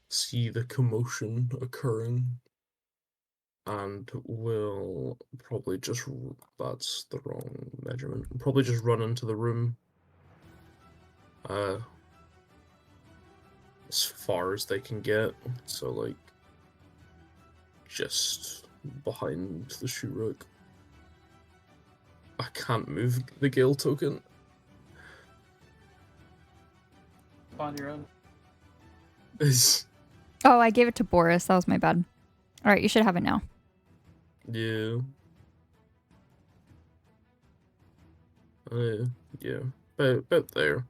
see the commotion occurring and will probably just... That's the wrong measurement. Probably just run into the room. As far as they can get. So, like, just behind the shoe rack. I can't move the Gale token. On your own. Oh, I gave it to Boris. That was my bad. All right, you should have it now. Yeah. Yeah. About there.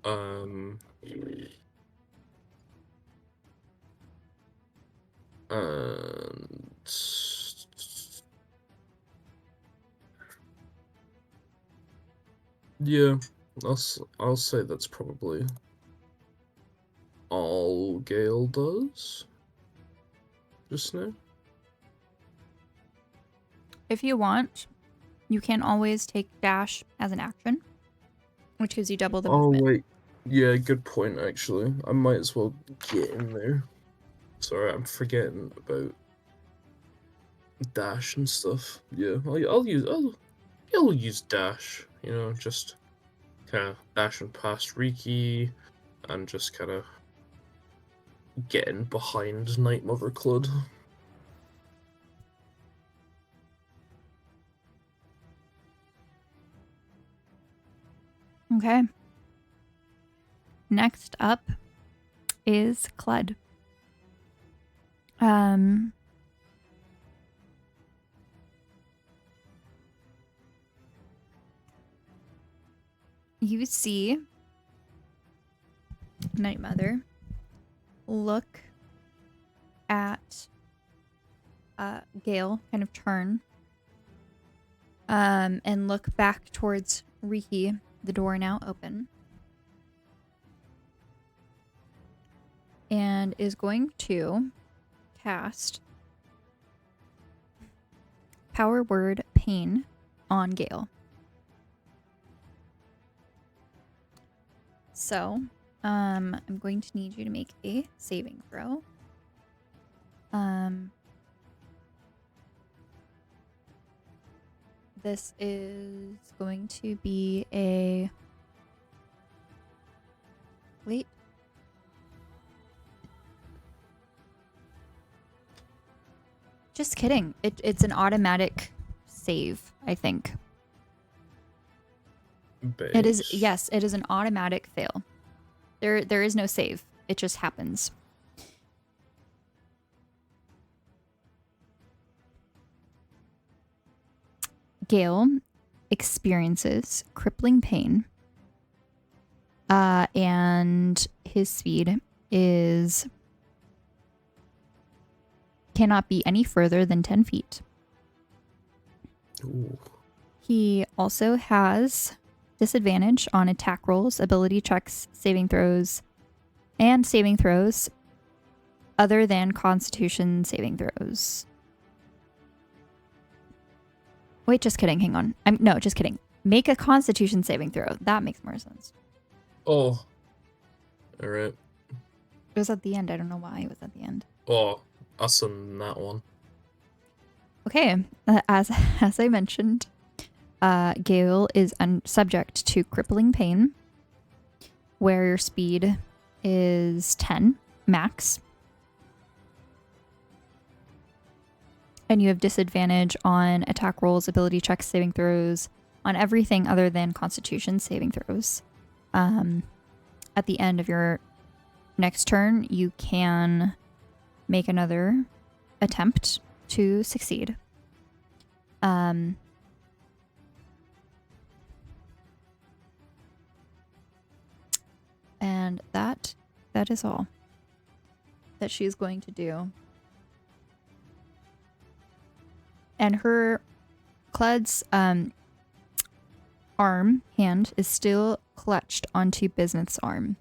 And yeah, I'll say that's probably all Gale does just now. If you want, you can always take dash as an action, which gives you double the movement. Wait. Yeah, good point, actually. I might as well get in there. Sorry, I'm forgetting about dash and stuff. Yeah, I'll use dash, you know, just kind of dashing past Riki and just kind of getting behind Night Mother Clud. Okay. Next up is Clud. You see Night Mother look at Gale, kind of turn, and look back towards Riki, the door now open, and is going to cast Power Word Pain on Gale. So, I'm going to need you to make a saving throw. This is going to be a... Wait. Just kidding. It's an automatic save, I think. It is, yes, it is an automatic fail. There is no save. It just happens. Gale experiences crippling pain. And his speed cannot be any further than 10 feet. Ooh. He also has disadvantage on attack rolls, ability checks, saving throws, other than Constitution saving throws. Wait, just kidding. Hang on. No, just kidding. Make a Constitution saving throw. That makes more sense. Oh. Alright. It was at the end. I don't know why it was at the end. Oh, us on that one. Okay. As I mentioned, Gale is subject to crippling pain, where your speed is 10 max. And you have disadvantage on attack rolls, ability checks, saving throws, on everything other than Constitution saving throws. At the end of your next turn, you can make another attempt to succeed. And that is all that she's going to do. And her Cled's hand is still clutched onto Bismuth's arm.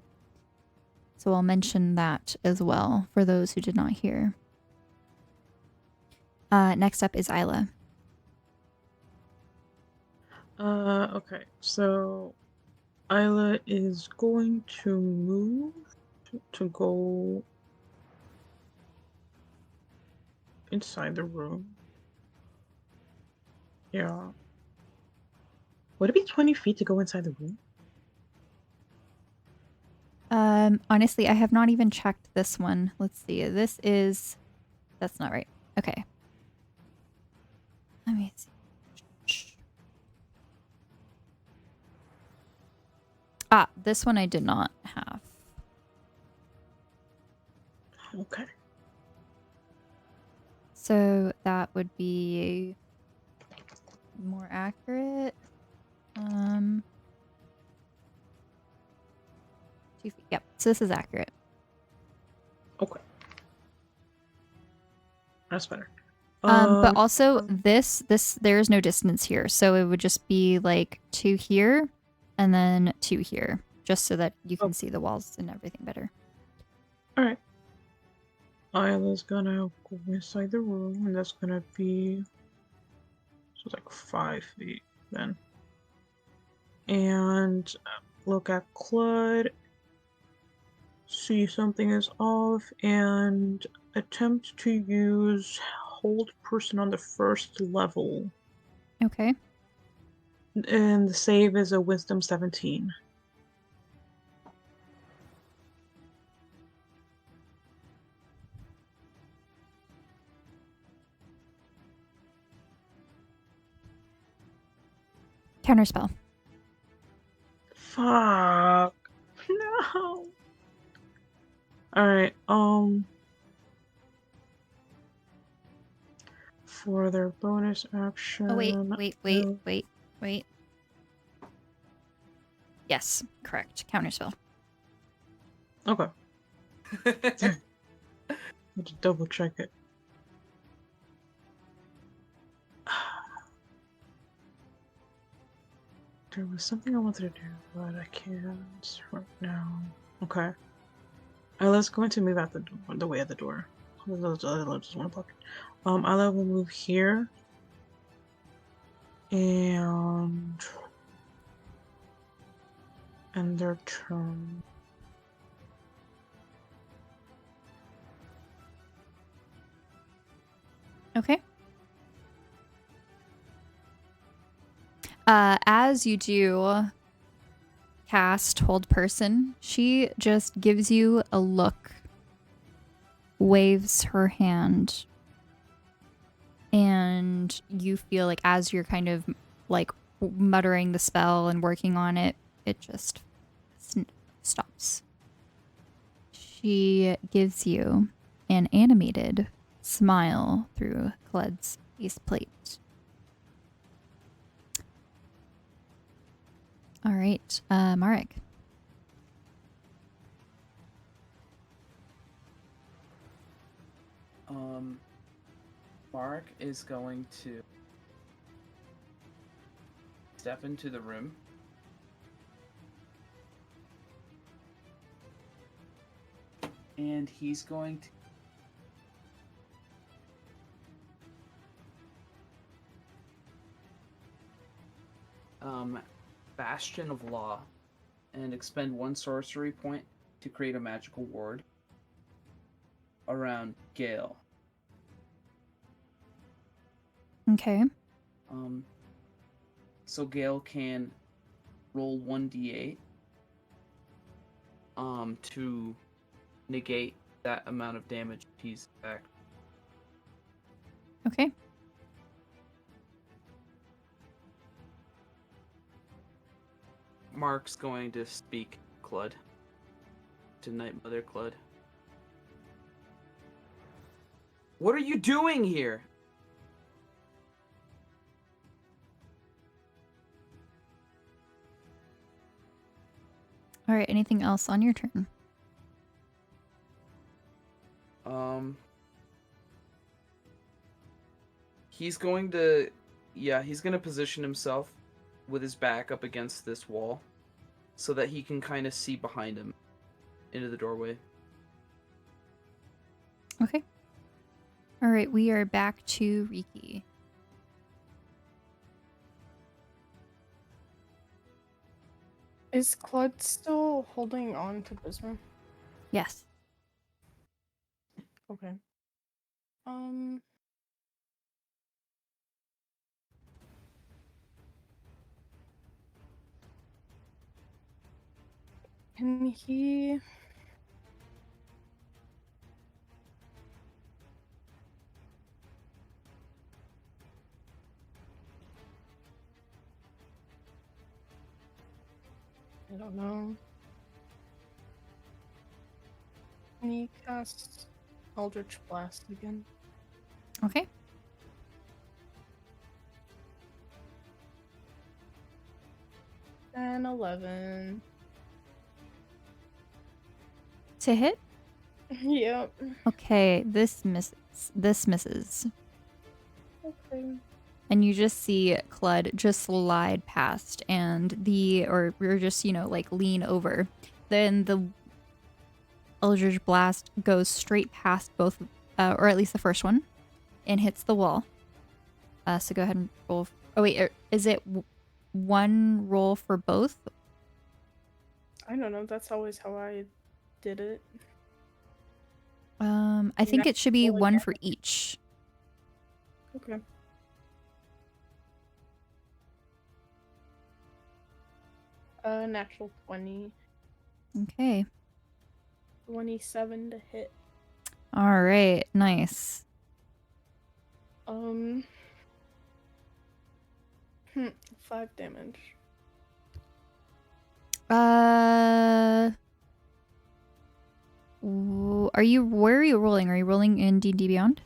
So I'll mention that as well for those who did not hear. Next up is Isla. Okay, so Isla is going to move to go inside the room. Yeah. Would it be 20 feet to go inside the room? Honestly, I have not even checked this one. Let's see. That's not right. Okay. Let me see. Ah, this one I did not have. Okay. So that would be more accurate. 2 feet. Yep. So this is accurate. Okay. That's better. But also this there is no distance here, so it would just be like 2 here, and then 2 here, just so that you can see the walls and everything better. All right. Isla's gonna go inside the room, and that's gonna be so like 5 feet then. And look at Claude, see something is off, and attempt to use hold person on the first level. Okay. And the save is a wisdom 17. Counterspell. Fuck. No. Alright, for their bonus action. Oh wait. Yes, correct. Counterspell. Okay. Let's double check it. There was something I wanted to do, but I can't right now. Okay. Isla's going to move out the way of the door. I just want to block it. Isla will move here. And end their turn. Okay. As you do cast hold person, she just gives you a look, waves her hand, and you feel like as you're kind of like muttering the spell and working on it, it just stops. She gives you an animated smile through Cled's faceplate. All right, Marek. Mark is going to step into the room. And he's going to Bastion of Law and expend 1 sorcery point to create a magical ward around Gale. Okay. So Gale can roll 1d8 to negate that amount of damage he's back. Okay. Mark's going to speak Clud. To Night Mother Clud. What are you doing here? All right, anything else on your turn? He's going to position himself with his back up against this wall so that he can kind of see behind him into the doorway. Okay. All right, we are back to Riki. Is Claude still holding on to Bismuth? Yes. Okay. Can he... I don't know. Can he cast Eldritch Blast again? Okay. And 11. To hit? Yep. Okay, this misses. This misses. Okay. And you just see Clud just slide past or we're just, like lean over. Then the Eldritch Blast goes straight past both, or at least the first one, and hits the wall. So go ahead and roll. Oh wait, is it one roll for both? I don't know, that's always how I did it. I think it should be roll one again? for each. Okay. Natural 20. Okay. 27 to hit. All right. Nice. 5 damage. Where are you rolling? Are you rolling in D&D Beyond?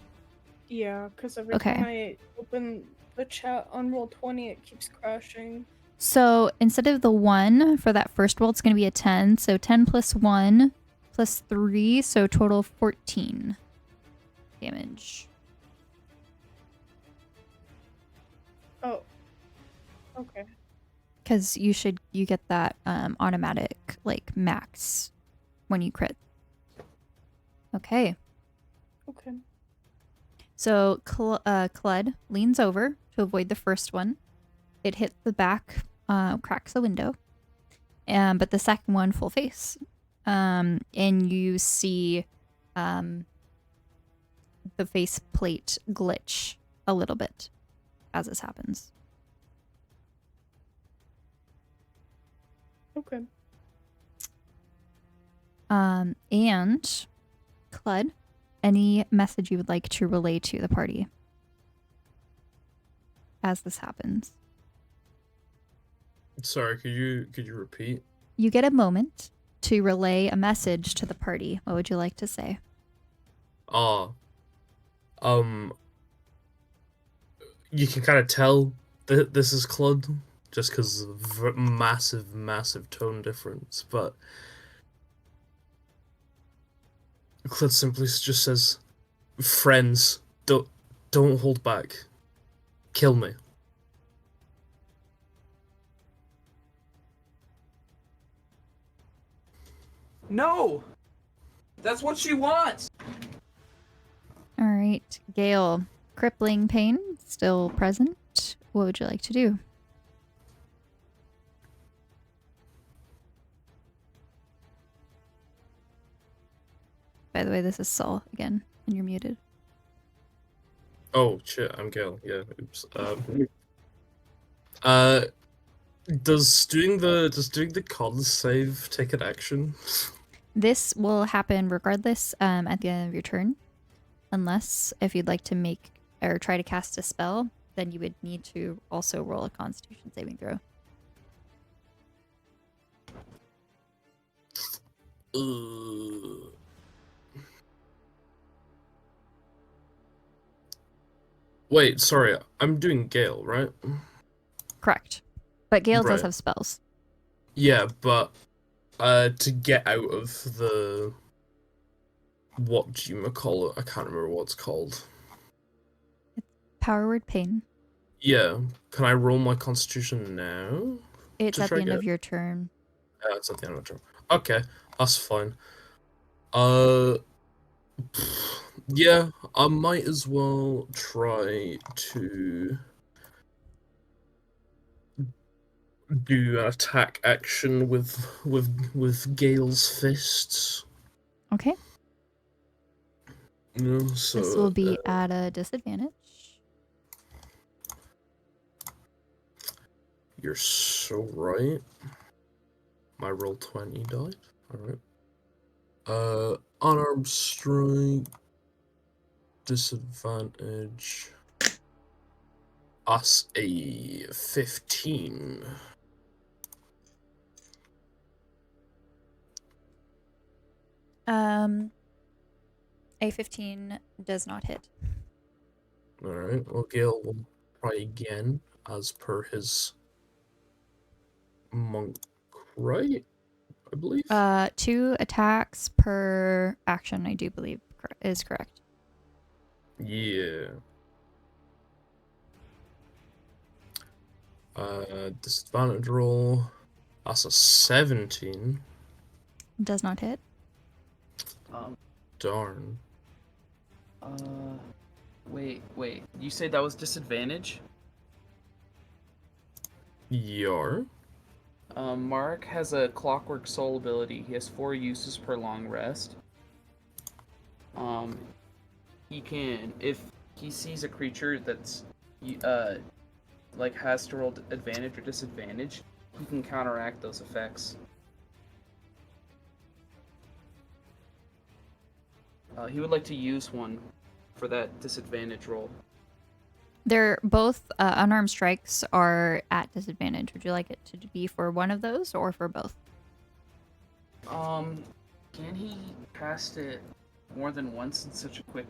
Yeah, because every Okay. time I open the chat on Roll20, it keeps crashing. So instead of the 1 for that first roll, it's going to be a 10. So 10 plus 1 plus 3, so total 14 damage. Oh. Okay. Because you get that automatic, like, max when you crit. Okay. Okay. So Clud leans over to avoid the first one. It hits the back, cracks the window. But the second one, full face. And you see the faceplate glitch a little bit as this happens. Okay. And Clud, any message you would like to relay to the party as this happens? Sorry, could you repeat? You get a moment to relay a message to the party. What would you like to say? You can kind of tell that this is Clud just because of massive tone difference, but Clud simply just says, "Friends, don't hold back. Kill me." No! That's what she wants! All right, Gale, crippling pain still present. What would you like to do? By the way, this is Saul again, and you're muted. Oh shit, I'm Gale. Yeah, oops. Does doing the con save take an action? This will happen regardless at the end of your turn. Unless if you'd like to make or try to cast a spell, then you would need to also roll a Constitution saving throw. Wait, sorry, I'm doing Gale, right? Correct. But Gale does Right. have spells. Yeah, but to get out of the what do you call it? I can't remember what it's called. Power word pain. Yeah. Can I roll my constitution now? It's To at try the end get- of your turn. It's at the end of the turn. Okay, that's fine. Yeah, I might as well try to do an attack action with Gale's fists. Okay. You know, so This will be at a disadvantage. you're so right. My roll 20 died. Alright. Unarmed strike. Disadvantage. Us a 15. A 15 does not hit. Alright, well, Gale will try again, as per his monk right, I believe? 2 attacks per action, I do believe is correct. Yeah. Disadvantage roll. That's a 17. Does not hit. Darn. Wait. You say that was disadvantage? Yar. Mark has a Clockwork Soul ability. He has 4 uses per long rest. He can, if he sees a creature that's, like has to roll advantage or disadvantage, he can counteract those effects. He would like to use one for that disadvantage roll. They're both unarmed strikes are at disadvantage. Would you like it to be for one of those or for both? Can he cast it more than once in such a quick?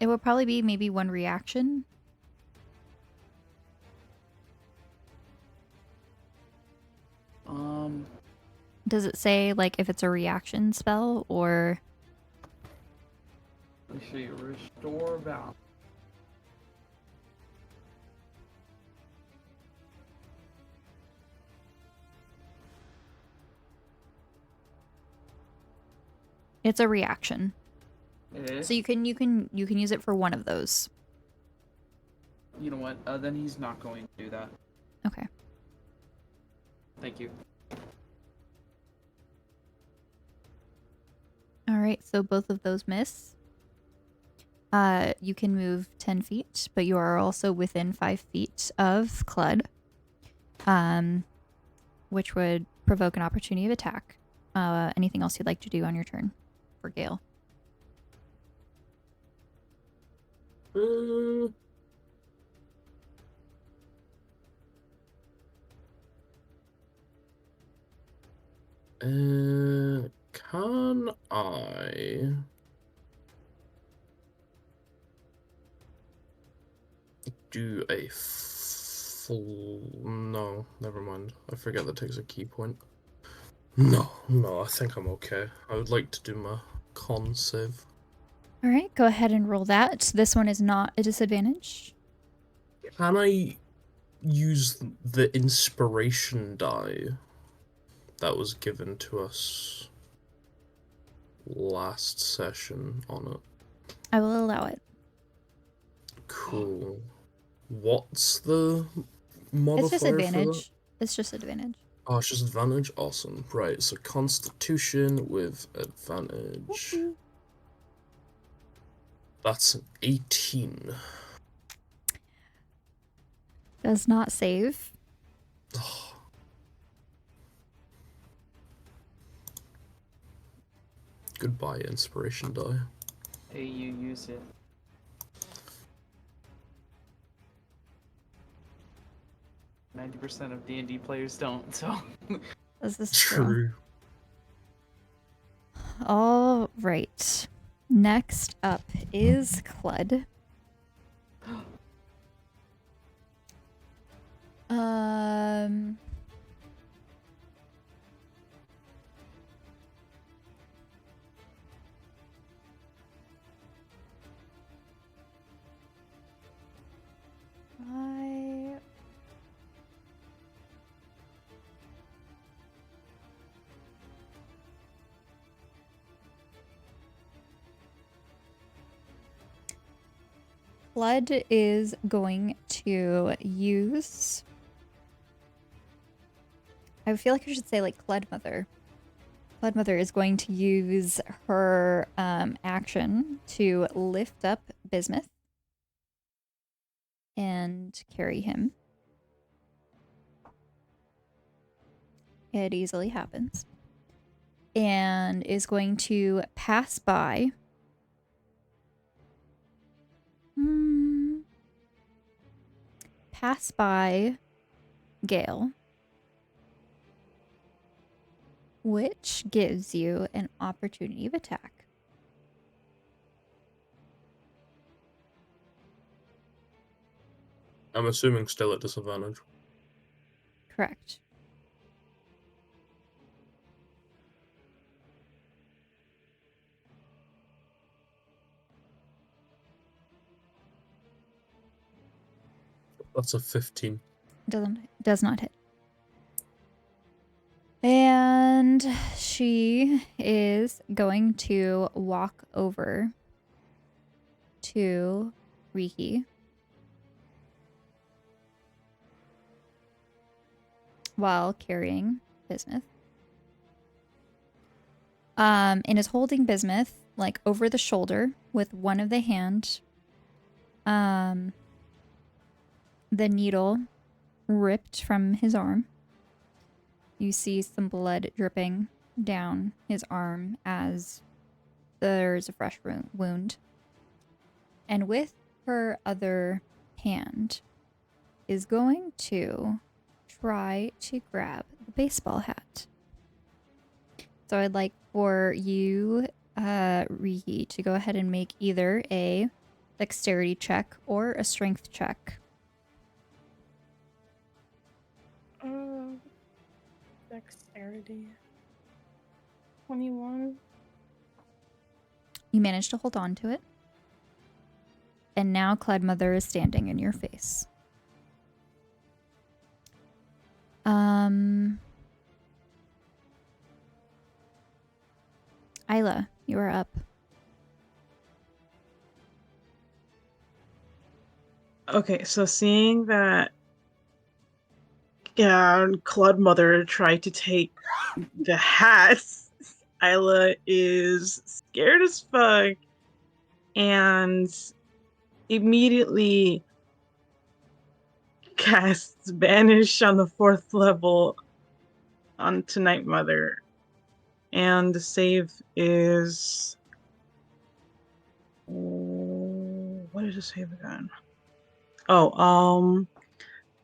It would probably be maybe one reaction. Does it say like if it's a reaction spell or? Let me show you. Restore balance. It's a reaction. It is? So you can use it for one of those. You know what? Then he's not going to do that. Okay. Thank you. All right, so both of those miss. You can move 10 feet, but you are also within 5 feet of Clud, which would provoke an opportunity of attack. Anything else you'd like to do on your turn for Gale? Can I do a full... No, never mind. I forget that takes a key point. No, I think I'm okay. I would like to do my con save. All right, go ahead and roll that. This one is not a disadvantage. Can I use the inspiration die that was given to us last session on it? I will allow it. Cool. What's the modifier It's just for that? advantage. It's just advantage. Oh, it's just advantage? Awesome. Right, so Constitution with advantage. That's an 18. Does not save. Oh. Goodbye, inspiration die. Hey, you use it. %of D&D players don't, so... This is True. All right. Next up is Clud. Clud is going to use... I feel like I should say, like, Cludmother. Cludmother is going to use her action to lift up Bismuth and carry him. It easily happens. And is going to pass by. Pass by Gale. Which gives you an opportunity of attack. I'm assuming still at disadvantage. Correct. That's a 15. Does not hit. And she is going to walk over to Riki while carrying Bismuth. And is holding Bismuth like over the shoulder with one of the hand. The needle ripped from his arm. You see some blood dripping down his arm as there's a fresh wound. And with her other hand is going to try to grab the baseball hat. So I'd like for you, Riki, to go ahead and make either a dexterity check or a strength check. Dexterity. 21. You managed to hold on to it. And now Cludmother is standing in your face. Isla, you are up. Okay, so seeing that Cludmother tried to take the hats, Isla is scared as fuck and immediately casts Banish on the 4th level onto Night Mother. And the save is... what is the save again? Oh,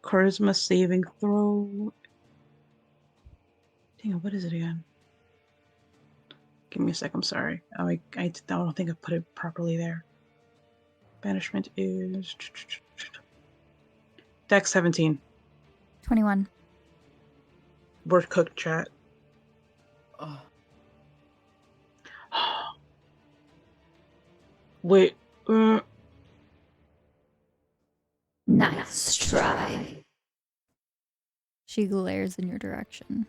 charisma saving throw. Damn, what is it again? Give me a sec, I'm sorry. I don't think I put it properly there. Banishment is... Dex 17. 21. Word cooked, chat. Wait. Nice try. She glares in your direction.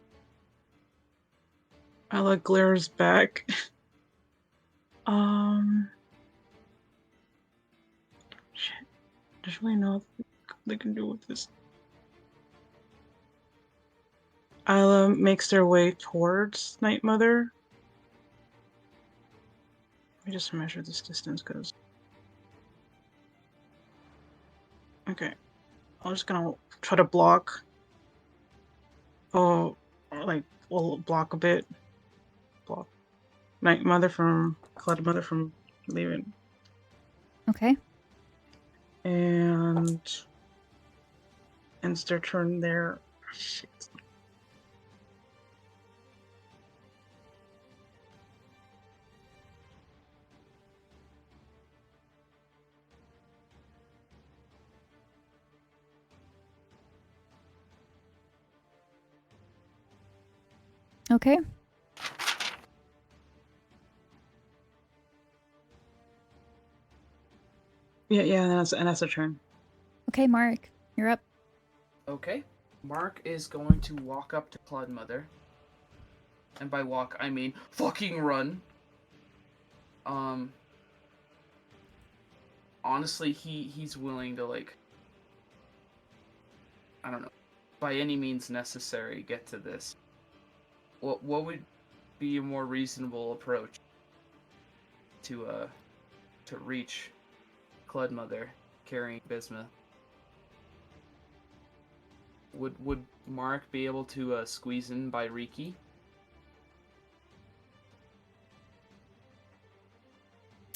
Ella glares back. Shit. There's really nothing they can do with this. Isla makes their way towards Night Mother. Let me just measure this distance, because... Okay. I'm just gonna try to block. Oh, like, we'll block a bit. Block. Night Mother from... Cludmother from leaving. Okay. And... ends their turn there. Shit. Okay. Yeah, and that's a turn. Okay, Mark, you're up. Okay. Mark is going to walk up to Cludmother. And by walk, I mean fucking run. honestly, he's willing to, like, I don't know, by any means necessary, get to this. What would be a more reasonable approach to reach Cludmother carrying Bismuth? Would Mark be able to squeeze in by Riki?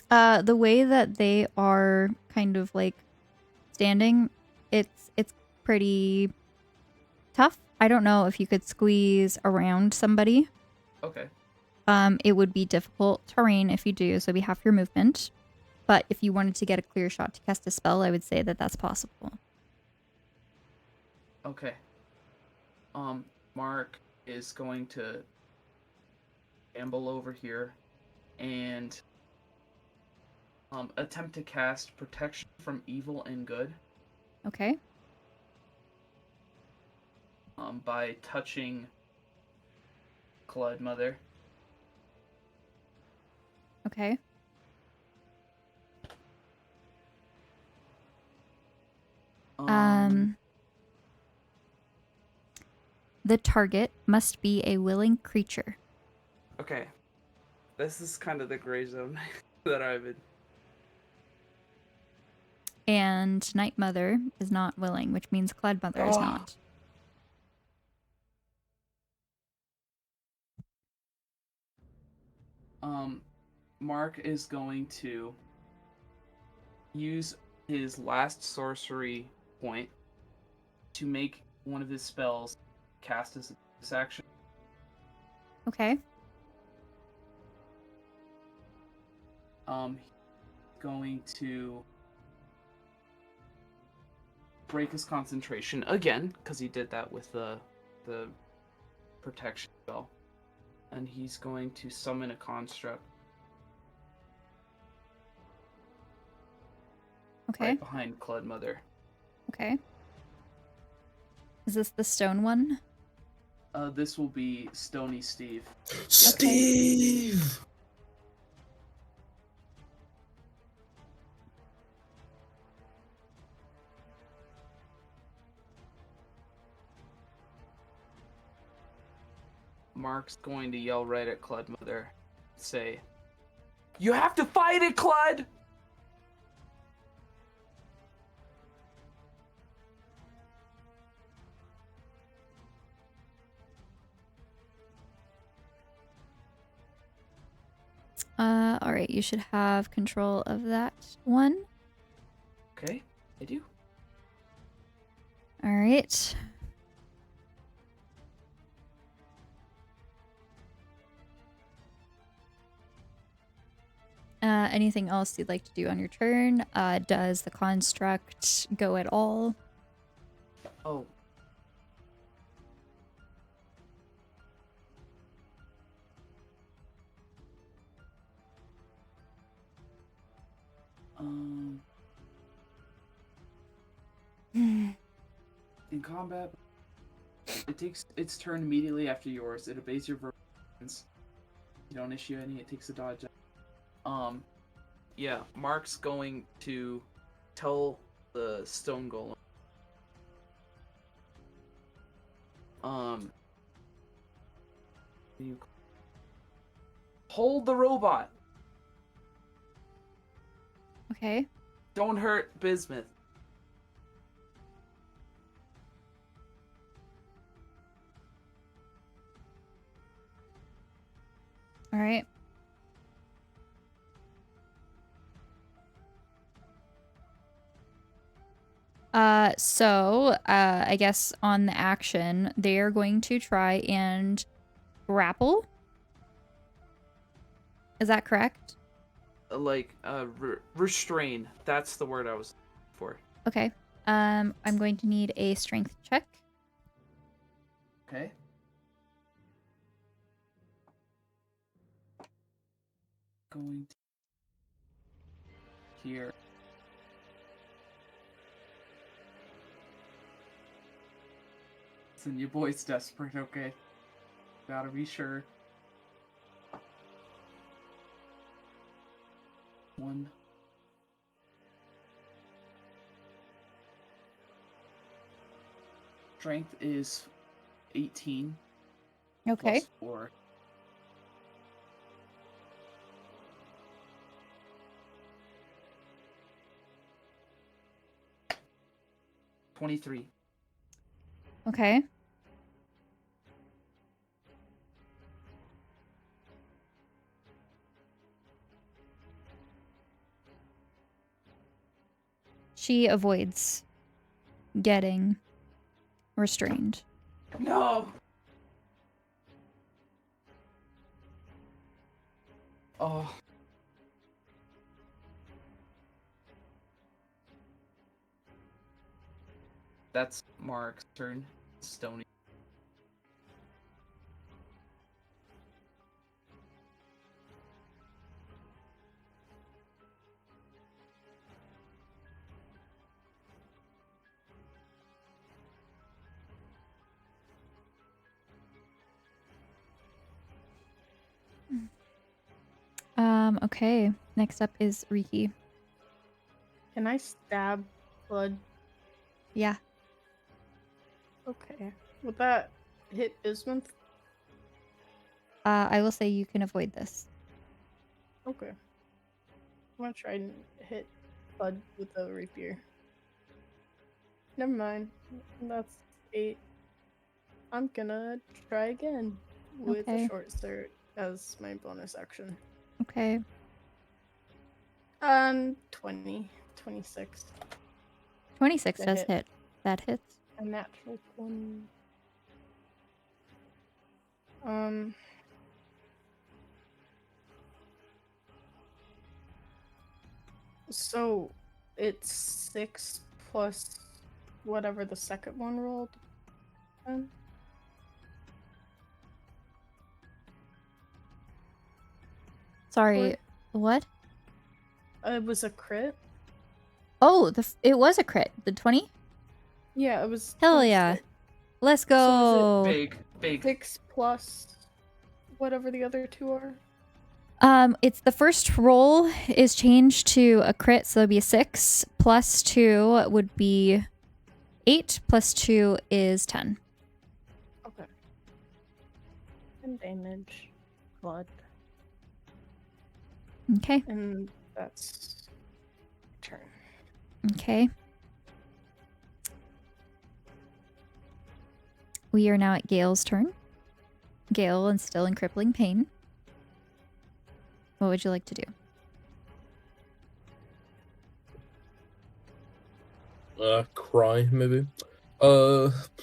The way that they are kind of like standing, it's pretty tough. I don't know if you could squeeze around somebody. Okay. It would be difficult terrain if you do, so we have your movement. But if you wanted to get a clear shot to cast a spell, I would say that that's possible. Okay. Mark is going to amble over here and attempt to cast Protection from Evil and Good. Okay. By touching Cludmother. Okay. The target must be a willing creature. Okay. This is kind of the gray zone that I've been. And Night Mother is not willing, which means Cludmother is not. Mark is going to use his last sorcery point to make one of his spells cast as this action. Okay. Going to break his concentration again, because he did that with the protection spell. And he's going to summon a construct. Okay. Right behind Cludmother. Okay. Is this the stone one? This will be Stony Steve. Steve! Mark's going to yell right at Cludmother. Say, "You have to fight it, Clud!" All right. You should have control of that one. Okay, I do. All right. Anything else you'd like to do on your turn? Does the construct go at all? Oh. In combat, it takes its turn immediately after yours. It obeys your versions. You don't issue any, it takes a dodge. Yeah, Mark's going to tell the stone golem. Hold the robot. Okay. Don't hurt Bismuth. All right. I guess on the action, they're going to try and grapple. Is that correct? Restrain. That's the word I was looking for. Okay. I'm going to need a strength check. Okay. Going to here. Listen, your boy's desperate, okay? Gotta be sure. 1, Strength is 18 Okay. plus 4. $23. Okay. She avoids getting restrained. No! Oh. That's Mark's turn. Stony. Okay. Next up is Riki. Can I stab blood? Yeah. Okay. Would that hit Bismuth? I will say you can avoid this. Okay. I'm gonna try and hit blood with a rapier. Never mind. That's 8. I'm gonna try again with Okay. a short sword as my bonus action. Okay. 20. 26. 26 To does hit. hit. That hits. A natural 20. So it's 6 plus whatever the second one rolled. Sorry. What? It was a crit. Oh, it was a crit. The 20? Yeah, it was. Hell yeah. 26. Let's So go. Big. 6 plus whatever the other 2 are. It's the first roll is changed to a crit, so it'd be a 6 plus 2 would be 8 plus 2 is 10. Okay. And damage, blood, Okay. and that's turn. Okay. We are now at Gale's turn. Gale is still in crippling pain. What would you like to do? Cry, maybe.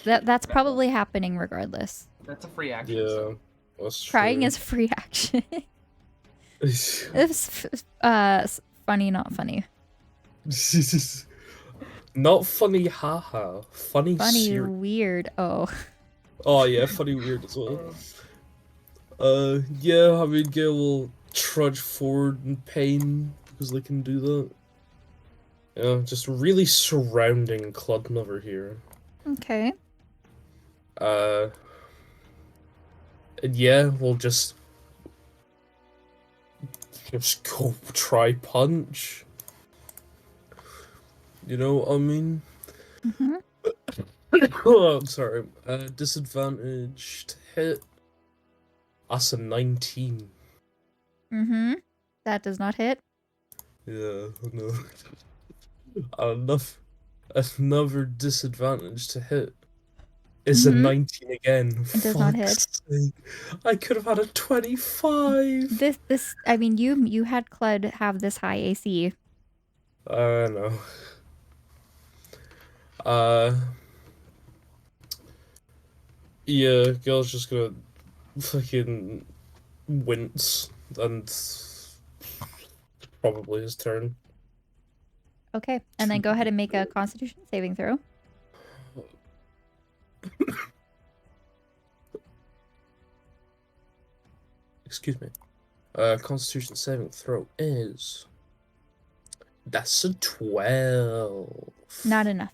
That's probably happening regardless. That's a free action. Yeah, So. that's true. Crying is free action. It's funny, not funny. Not funny, haha. Funny, Funny, serious. weird. Oh. Oh yeah, funny, weird as well. Yeah, I mean, Gale will trudge forward in pain because they can do that. Yeah, just really surrounding Cludden over here. Okay. And yeah, we'll just go try punch. You know what I mean? Mm-hmm. Oh, I'm sorry. Disadvantage to hit. That's a 19. Mm-hmm. That does not hit. Yeah, no. Another disadvantage to hit is a 19 again. It does not hit. Fuck's sake. I could have had a 25. I mean, you had Clud have this high AC. I know. Yeah, Gale's just gonna fucking wince, and probably his turn. Okay, and then go ahead and make a Constitution saving throw. Excuse me. Constitution saving throw is... That's a 12. Not enough.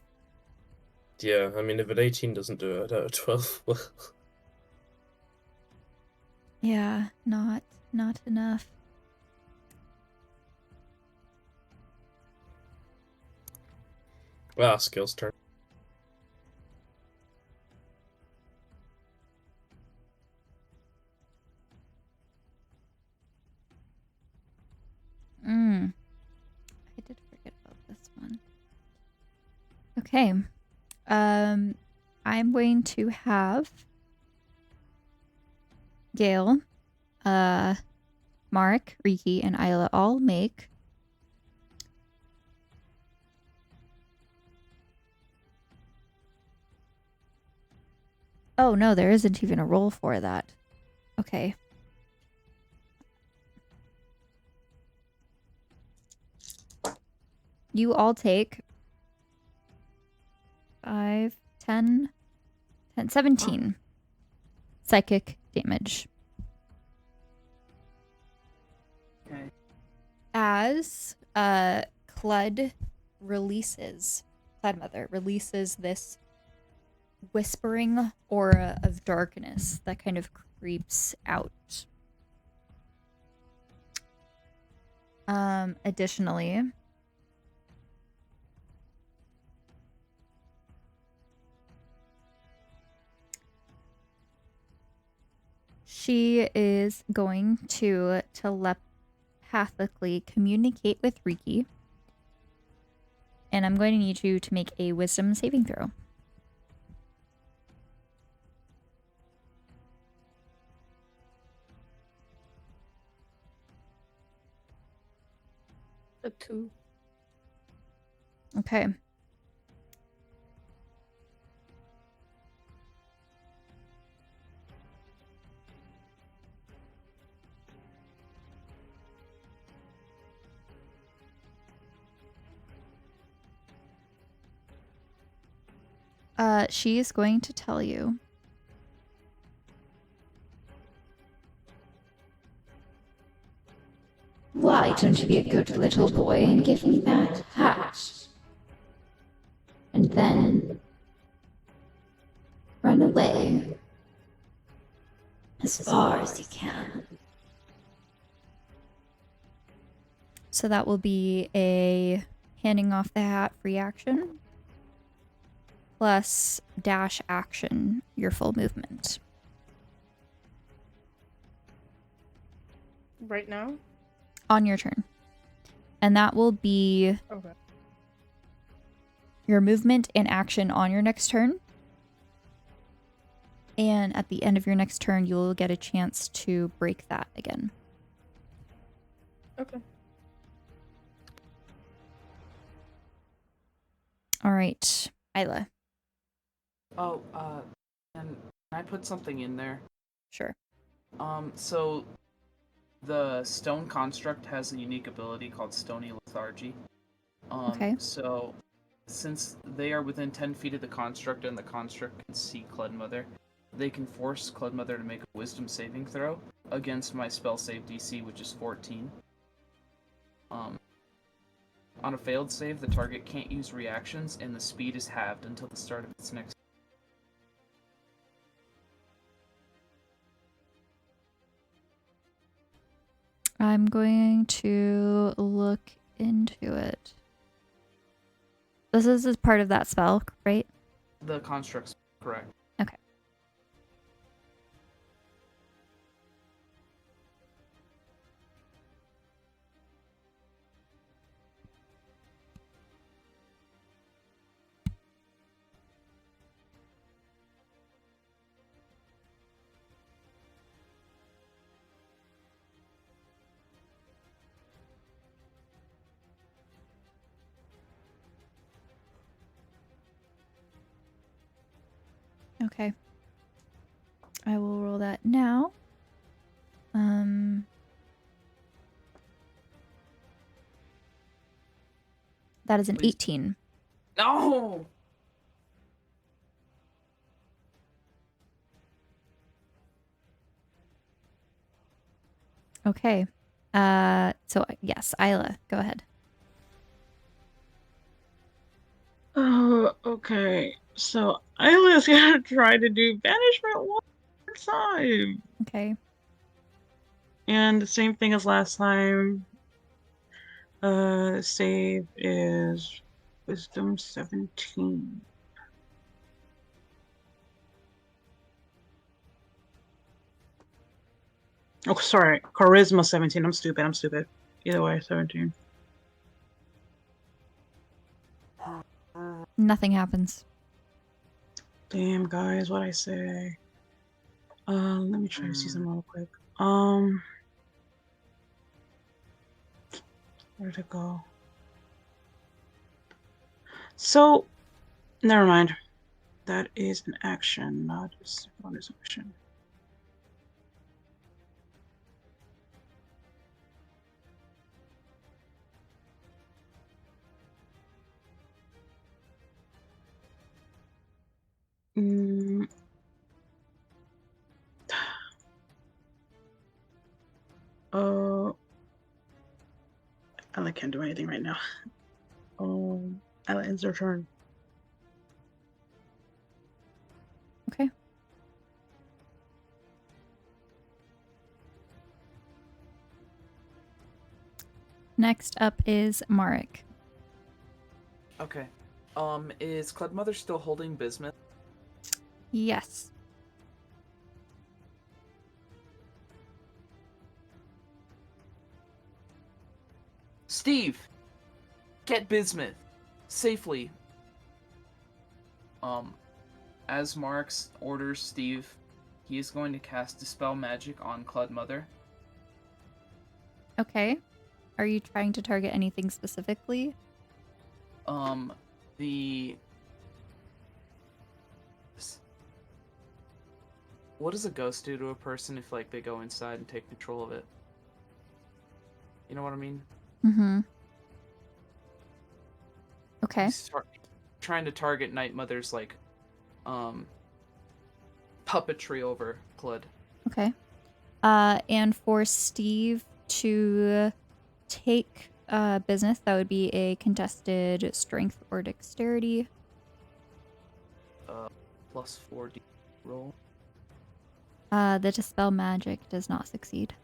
Yeah, I mean, if an 18 doesn't do it, a 12 will. Yeah, not enough. Ah, Skill's turn. Okay. I'm going to have Gail, Mark, Riki, and Isla all make Oh no, there isn't even a roll for that. Okay. You all take 5, 10, 17 psychic damage. Okay. As Clud Mother releases this whispering aura of darkness that kind of creeps out. Additionally, she is going to telepathically communicate with Riki. And I'm going to need you to make a wisdom saving throw. A 2. Okay. She is going to tell you. Why don't you be a good little boy and give me that hat? And then run away as far as you can. So that will be a handing off the hat free action plus dash action, your full movement. Right now? On your turn. And that will be Okay. your movement and action on your next turn. And at the end of your next turn, you will get a chance to break that again. Okay. All right, Isla. Oh, and can I put something in there? Sure. So the stone construct has a unique ability called Stony Lethargy. Okay. So since they are within 10 feet of the construct and the construct can see Cludmother, they can force Cludmother to make a wisdom saving throw against my spell save DC, which is 14. On a failed save, the target can't use reactions, and the speed is halved until the start of its next. I'm going to look into it. This is as part of that spell, right? The construct's correct. Okay. Okay. I will roll that now. That is an Please. 18. No! Okay. So yes, Isla, go ahead. Oh, okay. So Isla's gonna try to do banishment one more time. Okay. And the same thing as last time. Save is wisdom 17. Oh, sorry. Charisma 17. I'm stupid. Either way, 17. Nothing happens. Damn, guys, what I say? Let me try to see some real quick. Where'd it go? So, never mind. That is an action, not a bonus action. Oh, Ella can't do anything right now. Ella ends her turn. Okay. Next up is Marek. Okay. Is Cloudmother still holding Bismuth? Yes. Steve! Get Bismuth! Safely. As Marx orders Steve, he is going to cast Dispel Magic on Cloudmother. Okay. Are you trying to target anything specifically? What does a ghost do to a person if, like, they go inside and take control of it? You know what I mean? Mm-hmm. Okay. He's trying to target Night Mother's, like, puppetry over Clud. Okay. And for Steve to take business, that would be a contested strength or dexterity. Plus 4d roll. The dispel magic does not succeed.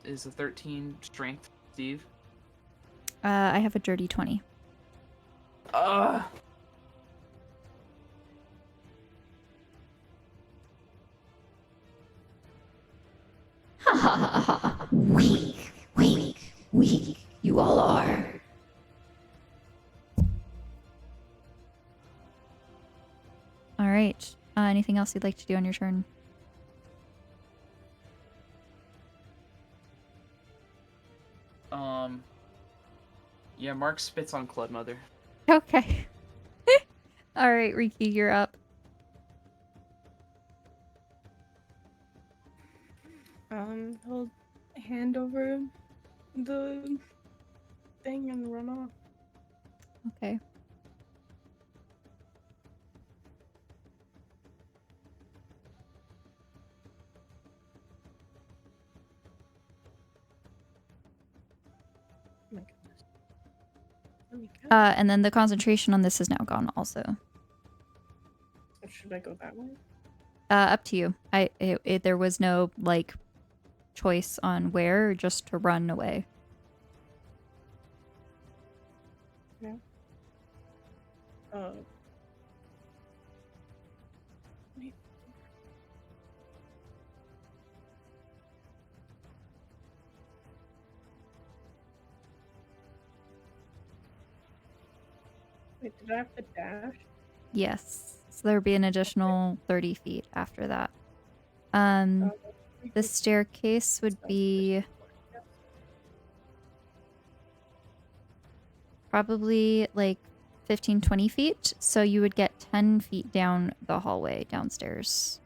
Is a 13 strength, Steve? I have a dirty 20. Ha ha ha ha. Weak, weak, weak. You all are. All right. Anything else you'd like to do on your turn? Yeah, Mark spits on Cloudmother. Okay. All right, Riki, you're up. He'll hand over the thing and run off. Okay. Oh my goodness. Let me go. And then the concentration on this is now gone also. So should I go that way? Up to you. There was no, like, choice on where, just to run away. Yeah. Wait. Wait, did I have to dash? Yes. So there would be an additional 30 feet after that. The staircase would be probably like 15, 20 feet. So you would get 10 feet down the hallway downstairs.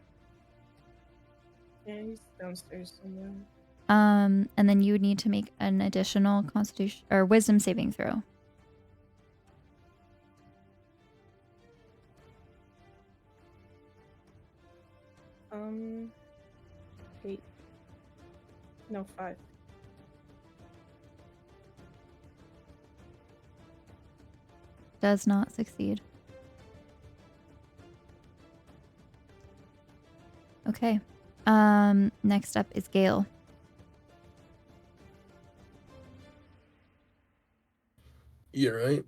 Yeah, he's downstairs somewhere. And then you would need to make an additional constitution or wisdom saving throw. Eight. No, 5. Does not succeed. Okay. Next up is Gale. You're right.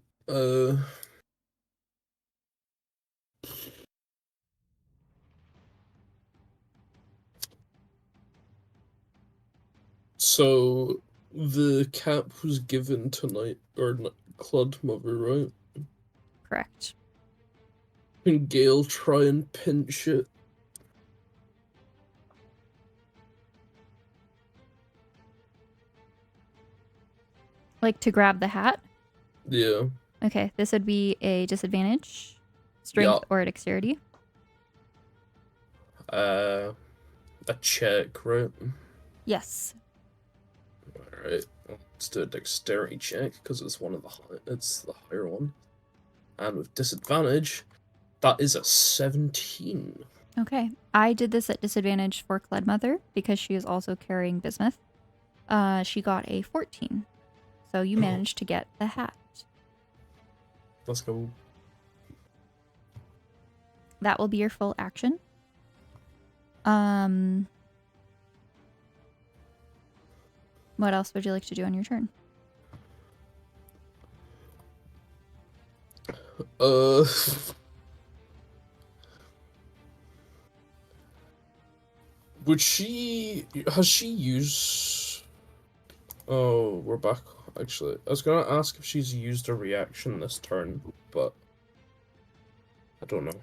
So The cap was given tonight, or Clud Mother, right? Correct. Can Gale try and pinch it? Like to grab the hat? Yeah. Okay, this would be a disadvantage. Strength Yeah. or dexterity? A check, right? Yes. Alright. Let's do a dexterity check, because it's it's the higher one. And with disadvantage, that is a 17. Okay. I did this at disadvantage for Cledmother because she is also carrying Bismuth. She got a 14. So you managed to get the hat. Let's go. That will be your full action. What else would you like to do on your turn? Has she used... Oh, we're back, actually. I was gonna ask if she's used a reaction this turn, but I don't know.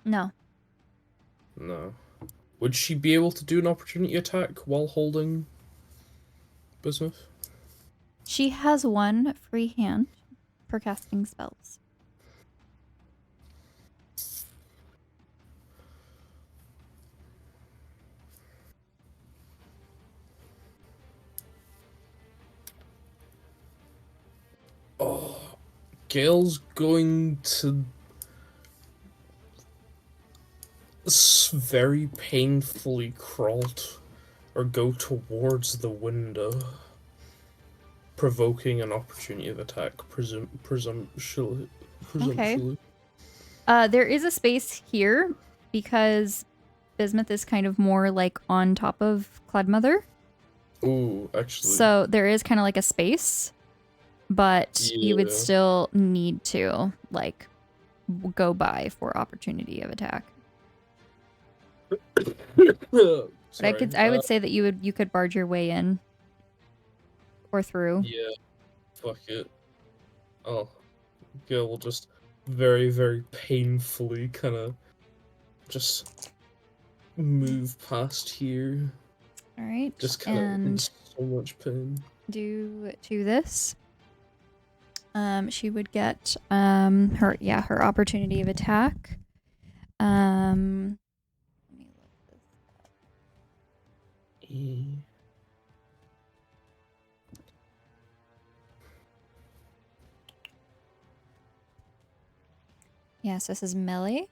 No. No. Would she be able to do an opportunity attack while holding Bismuth? She has one free hand for casting spells. Oh, Gale's going to very painfully crawl or go towards the window, provoking an opportunity of attack, presumptuously. Okay. There is a space here because Bismuth is kind of more like on top of Cledmother. Ooh, actually. So there is kind of like a space, but you would still need to like go by for opportunity of attack. But I would say that you could barge your way in or through. Yeah, fuck it. Oh, Gale will just very, very painfully kind of just move past here. All right. Just kind of in so much pain. Due to this, she would get her opportunity of attack. Let me look this up. Yes, this is melee.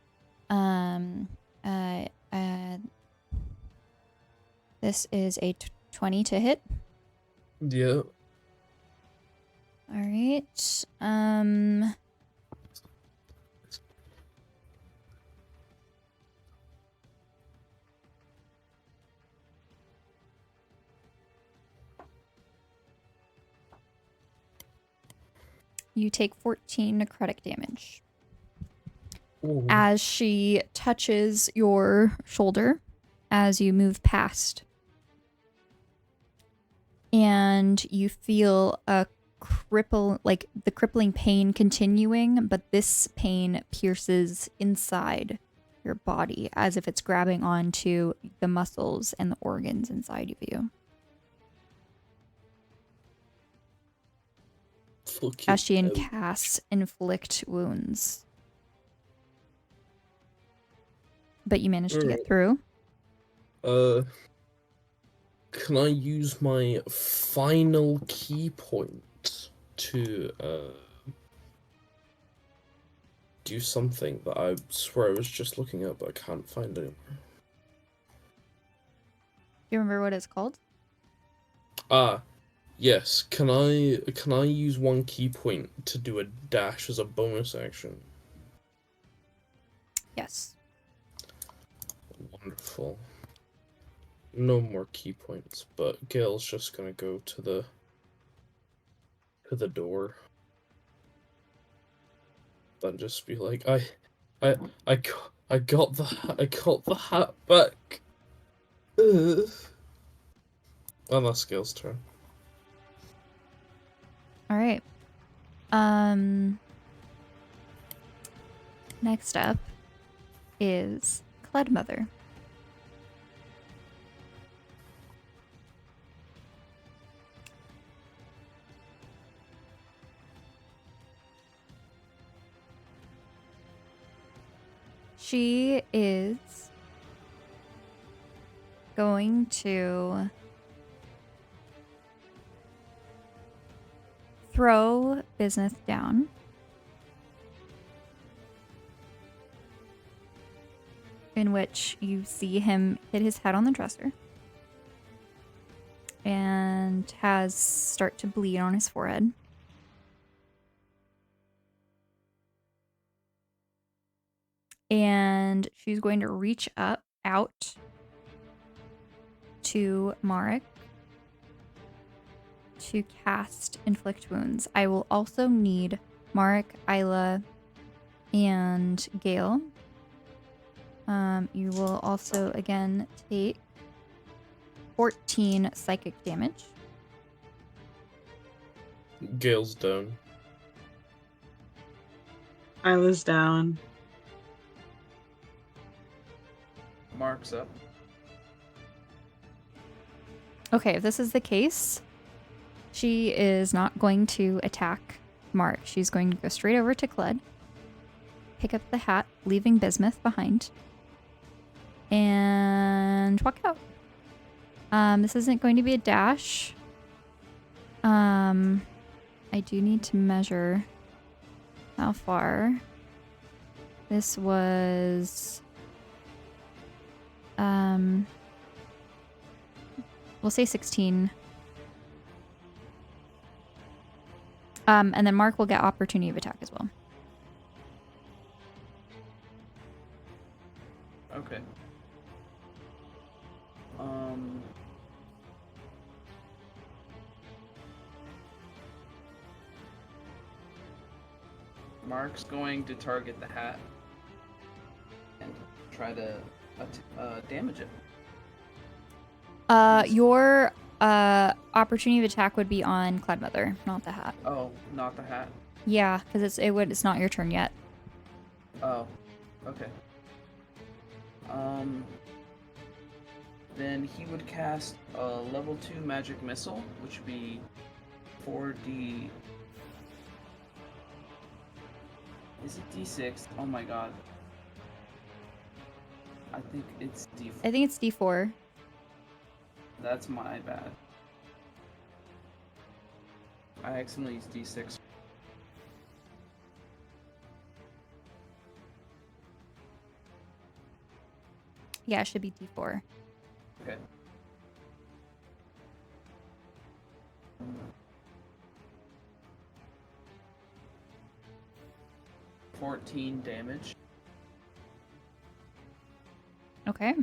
This is a 20 to hit. Yeah. All right. You take 14 necrotic damage. Ooh. As she touches your shoulder as you move past. And you feel the crippling pain continuing, but this pain pierces inside your body as if it's grabbing onto the muscles and the organs inside of you. As she casts inflict wounds. But you managed to get through. Can I use my final key point to do something that I swear I was just looking at but I can't find anymore? Do you remember what it's called? Yes. Can I use one key point to do a dash as a bonus action? Yes. Wonderful. No more key points, but Gale's just gonna go to the door. Then just be like, I got the hat back. Well, that's Gale's turn. All right. Next up is Cledmother. She is going to throw Bismuth down. In which you see him hit his head on the dresser. And has start to bleed on his forehead. And she's going to reach out to Marek to cast Inflict Wounds. I will also need Marek, Isla, and Gale. You will also, again, take 14 psychic damage. Gale's down. Isla's down. Mark's up. Okay, if this is the case, she is not going to attack Mark. She's going to go straight over to Cled, pick up the hat, leaving Bismuth behind, and walk out. This isn't going to be a dash. I do need to measure how far. This was... we'll say 16. And then Mark will get opportunity of attack as well. Okay. Mark's going to target the hat and try to damage it. Your opportunity of attack would be on Cledmother, not the hat. Oh, not the hat. Yeah, because it's not your turn yet. Oh, okay. Then he would cast a level 2 magic missile, which would be 4d. Is it d6? Oh my god. I think it's d4. I think it's D4. That's my bad. I accidentally used d6. Yeah, it should be D4. Okay. $14 damage. Okay.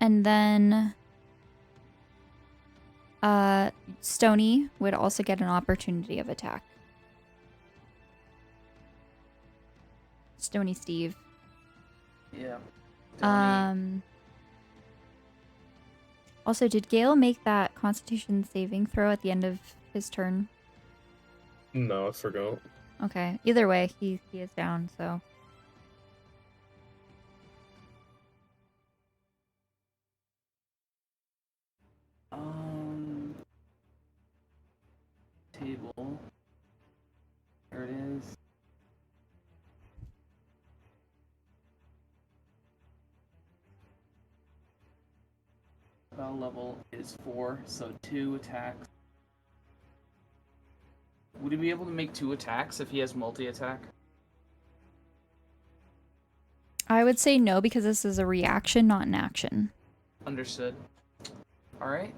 And then Stony would also get an opportunity of attack. Stony Steve. Yeah. Also, did Gale make that Constitution saving throw at the end of his turn? No, I forgot. Okay. Either way, he is down, so. Table. There it is. Spell level is 4, so 2 attacks. Would he be able to make 2 attacks if he has multi-attack? I would say no, because this is a reaction, not an action. Understood. Alright.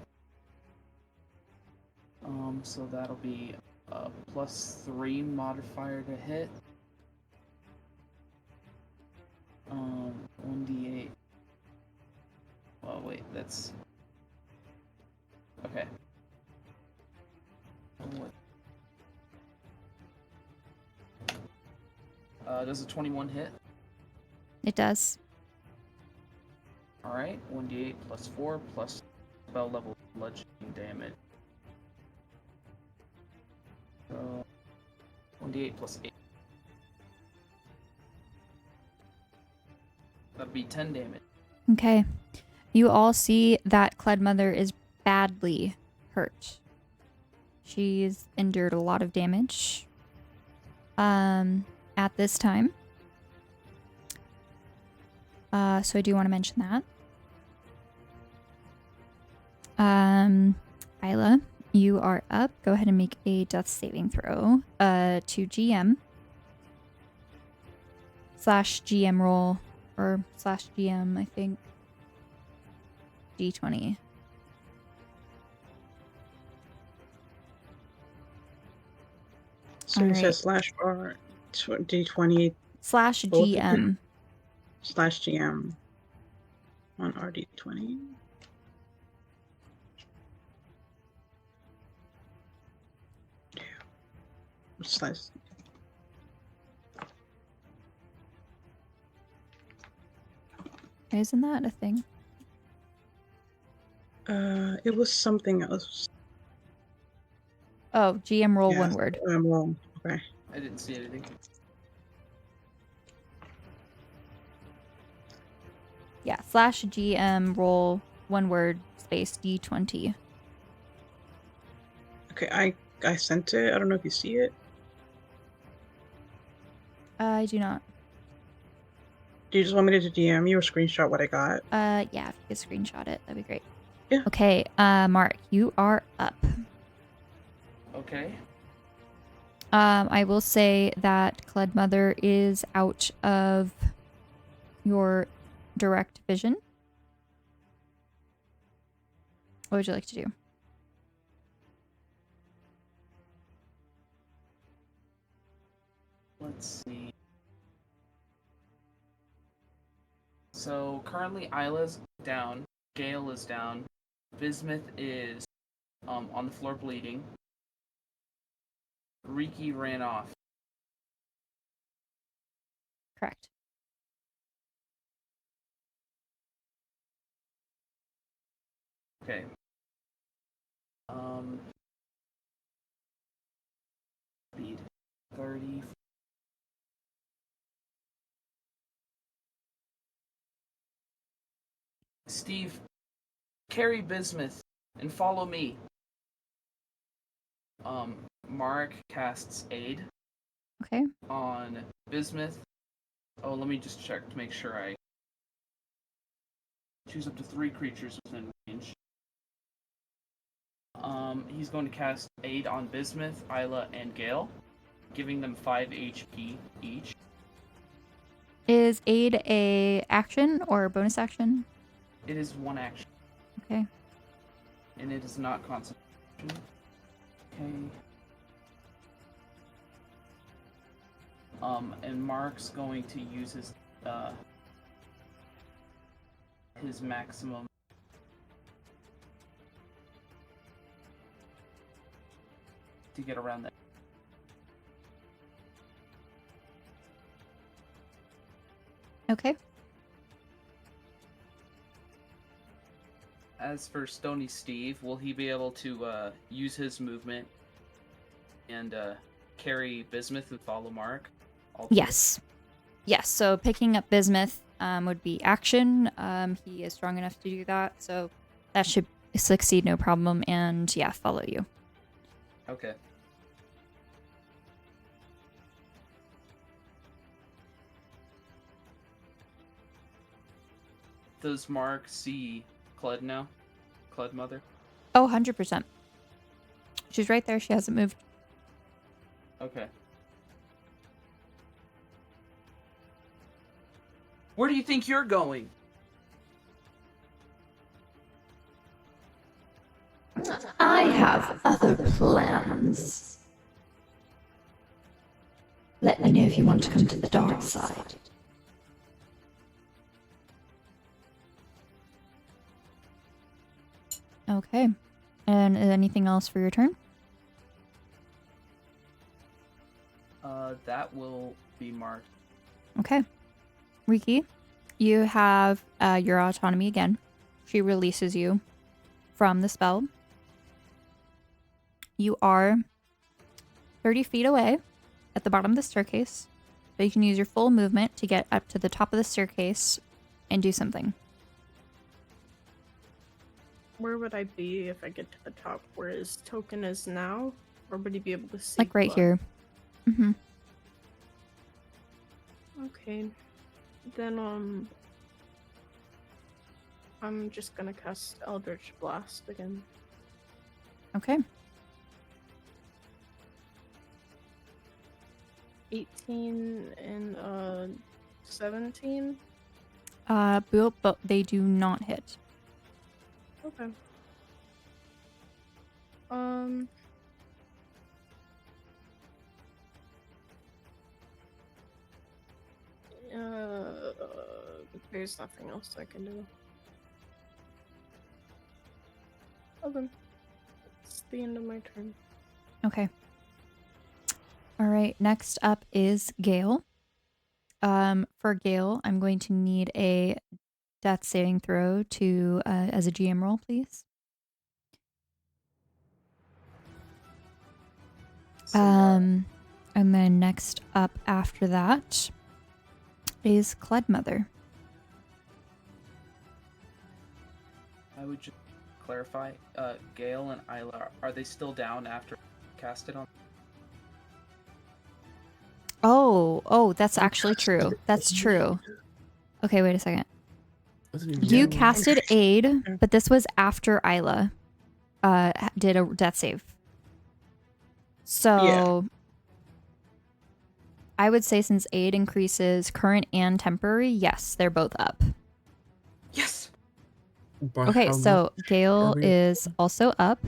So that'll be a +3 modifier to hit. 1d8. Oh wait, that's Okay. Does a 21 hit? It does. Alright, 1d8 plus 4 plus spell level bludgeoning damage. So, 1d8 plus 8. That'd be 10 damage. Okay. You all see that Cledmother is badly hurt. She's endured a lot of damage. At this time. So I do want to mention that. Isla, you are up. Go ahead and make a death saving throw. To GM. /GM roll. Or /GM, I think. D20. So you Alright. said /R D20 /GM. /GM on RD20. Slash. Isn't that a thing? It was something else. Oh, GM roll Yeah, one word. I'm wrong. Okay. I didn't see anything. Yeah, /GM roll one word space D20. Okay, I sent it. I don't know if you see it. I do not. Do you just want me to DM you or screenshot what I got? Yeah, if you could screenshot it, that'd be great. Yeah. Okay, Mark, you are up. Okay. I will say that Cledmother is out of your direct vision. What would you like to do? Let's see. So currently Isla's down, Gale is down, Bismuth is on the floor bleeding. Riki ran off. Correct. Okay. Speed 30. Steve, carry Bismuth and follow me. Mark casts aid Okay. on Bismuth. Oh, let me just check to make sure I choose up to 3 creatures within range. He's going to cast aid on Bismuth, Isla, and Gale, giving them 5 HP each. Is aid a action or bonus action? It is 1 action, Okay. and it is not concentration. Okay. And Mark's going to use his maximum to get around that. Okay. As for Stony Steve, will he be able to use his movement and carry Bismuth and follow Mark? Yes. Yes, so picking up Bismuth would be action. He is strong enough to do that, so that should succeed no problem, and yeah, follow you. Okay. Does Mark see Cled now? Cled Mother? Oh, 100%. She's right there. She hasn't moved. Okay. Where do you think you're going? I have other plans. Let me know if you want to come to the dark side. Okay. And anything else for your turn? That will be marked. Okay. Riki, you have your autonomy again. She releases you from the spell. You are 30 feet away at the bottom of the staircase, but you can use your full movement to get up to the top of the staircase and do something. Where would I be if I get to the top where his token is now? Or would he be able to see? Like right below? here. Mm-hmm. Okay. Then, I'm just gonna cast Eldritch Blast again. Okay. 18 and, 17? But they do not hit. Okay. There's nothing else I can do. Okay. It's the end of my turn. Okay. All right. Next up is Gale. For Gale, I'm going to need a death saving throw to as a GM roll, please. And then next up after that is Cledmother. I would just clarify, Gale and Isla, are they still down after cast it on? Oh, that's actually true. That's true. Okay, wait a second. You casted Aid, but this was after Isla did a death save. So I would say since Aid increases current and temporary, yes, they're both up. Yes! Okay, so Gale is also up.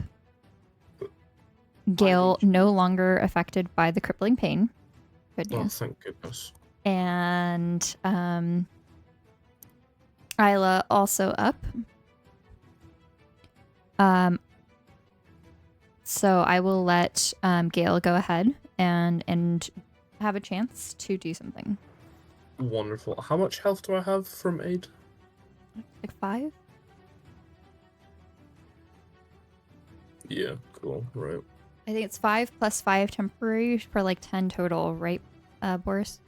Gale no longer affected by the crippling pain. Good Oh, news. thank goodness. And Isla also up. So I will let Gale go ahead and have a chance to do something. Wonderful. How much health do I have from aid? Like 5? Yeah, cool. Right. I think it's 5 plus 5 temporary for like 10 total, right, Boris?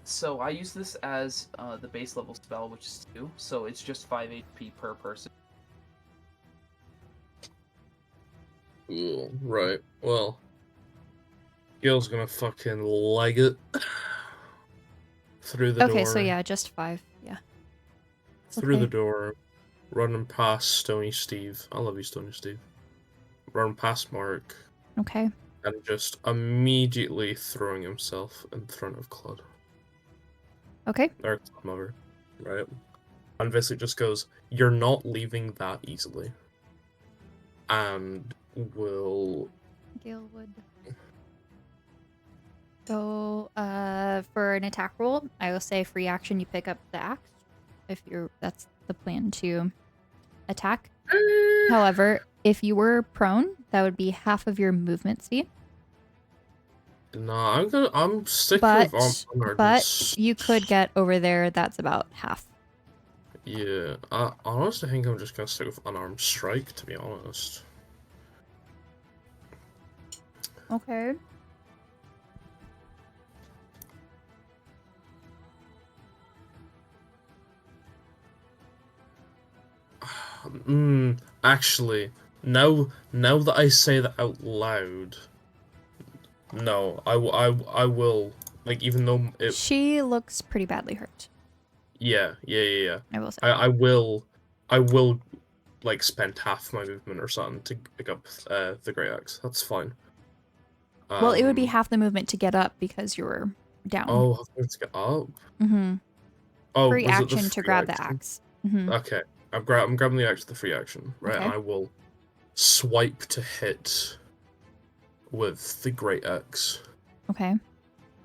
So I use this as the base level spell, which is 2, so it's just 5 HP per person. Cool. Right. Well, Gale's gonna fucking leg it through the door. Okay, so yeah, just 5. Yeah. Through okay. the door, running past Stony Steve. I love you, Stony Steve. Running past Mark. Okay. And just immediately throwing himself in front of Claude. Okay. Or Mother, right? And basically just goes, "You're not leaving that easily." And will... Gale would go for an attack roll. I will say free action, you pick up the axe if that's the plan to attack. However, if you were prone, that would be half of your movement speed. Nah, I'm sticking with unarmed. But you could get over there. That's about half. Yeah, I honestly think I'm just gonna stick with unarmed strike, to be honest. Okay. Actually, now that I say that out loud, no, I will, like, even though it... She looks pretty badly hurt. Yeah. I will say. I will, like, spend half my movement or something to pick up the Great Axe. That's fine. Well, it would be half the movement to get up because you were down. Oh, let's get up. Mm-hmm. Oh, free was it action the to free grab the action? axe. Mm-hmm. Okay, I'm grabbing the axe with the free action, right? Okay. And I will swipe to hit with the Great Axe. Okay.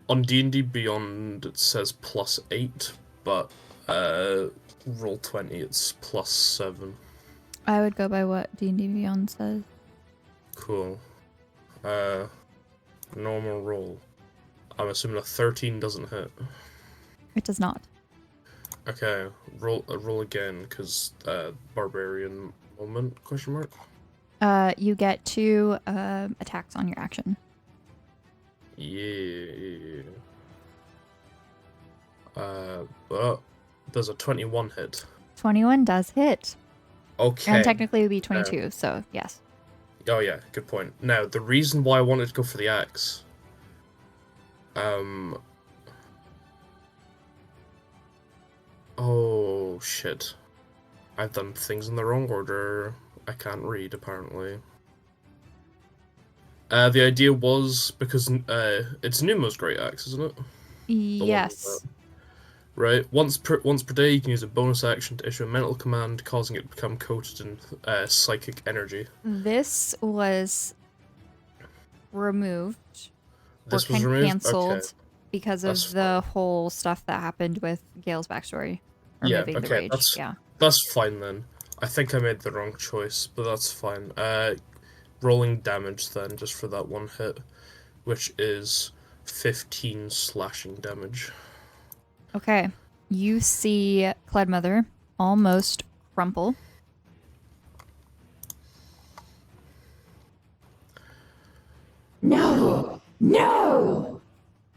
On D&D Beyond, it says +8, but Roll20, it's +7. I would go by what D&D Beyond says. Cool. Normal roll. I'm assuming a 13 doesn't hit. It does not. Okay, roll again, because barbarian moment, question mark? You get 2 attacks on your action. Yeah. Well, there's a 21 hit. 21 does hit. Okay. And technically it would be 22, so yes. Oh yeah, good point. Now, the reason why I wanted to go for the axe... Oh, shit. I've done things in the wrong order. I can't read, apparently. The idea was, because it's Numo's great axe, isn't it? Yes. Right. Once per day, you can use a bonus action to issue a mental command, causing it to become coated in psychic energy. This was removed. This was removed? Cancelled Okay. because That's of the whole stuff that happened with Gale's backstory. Removing the rage. That's fine then. I think I made the wrong choice, but that's fine. Rolling damage then, just for that one hit, which is 15 slashing damage. Okay. You see Cledmother almost crumple. No! No!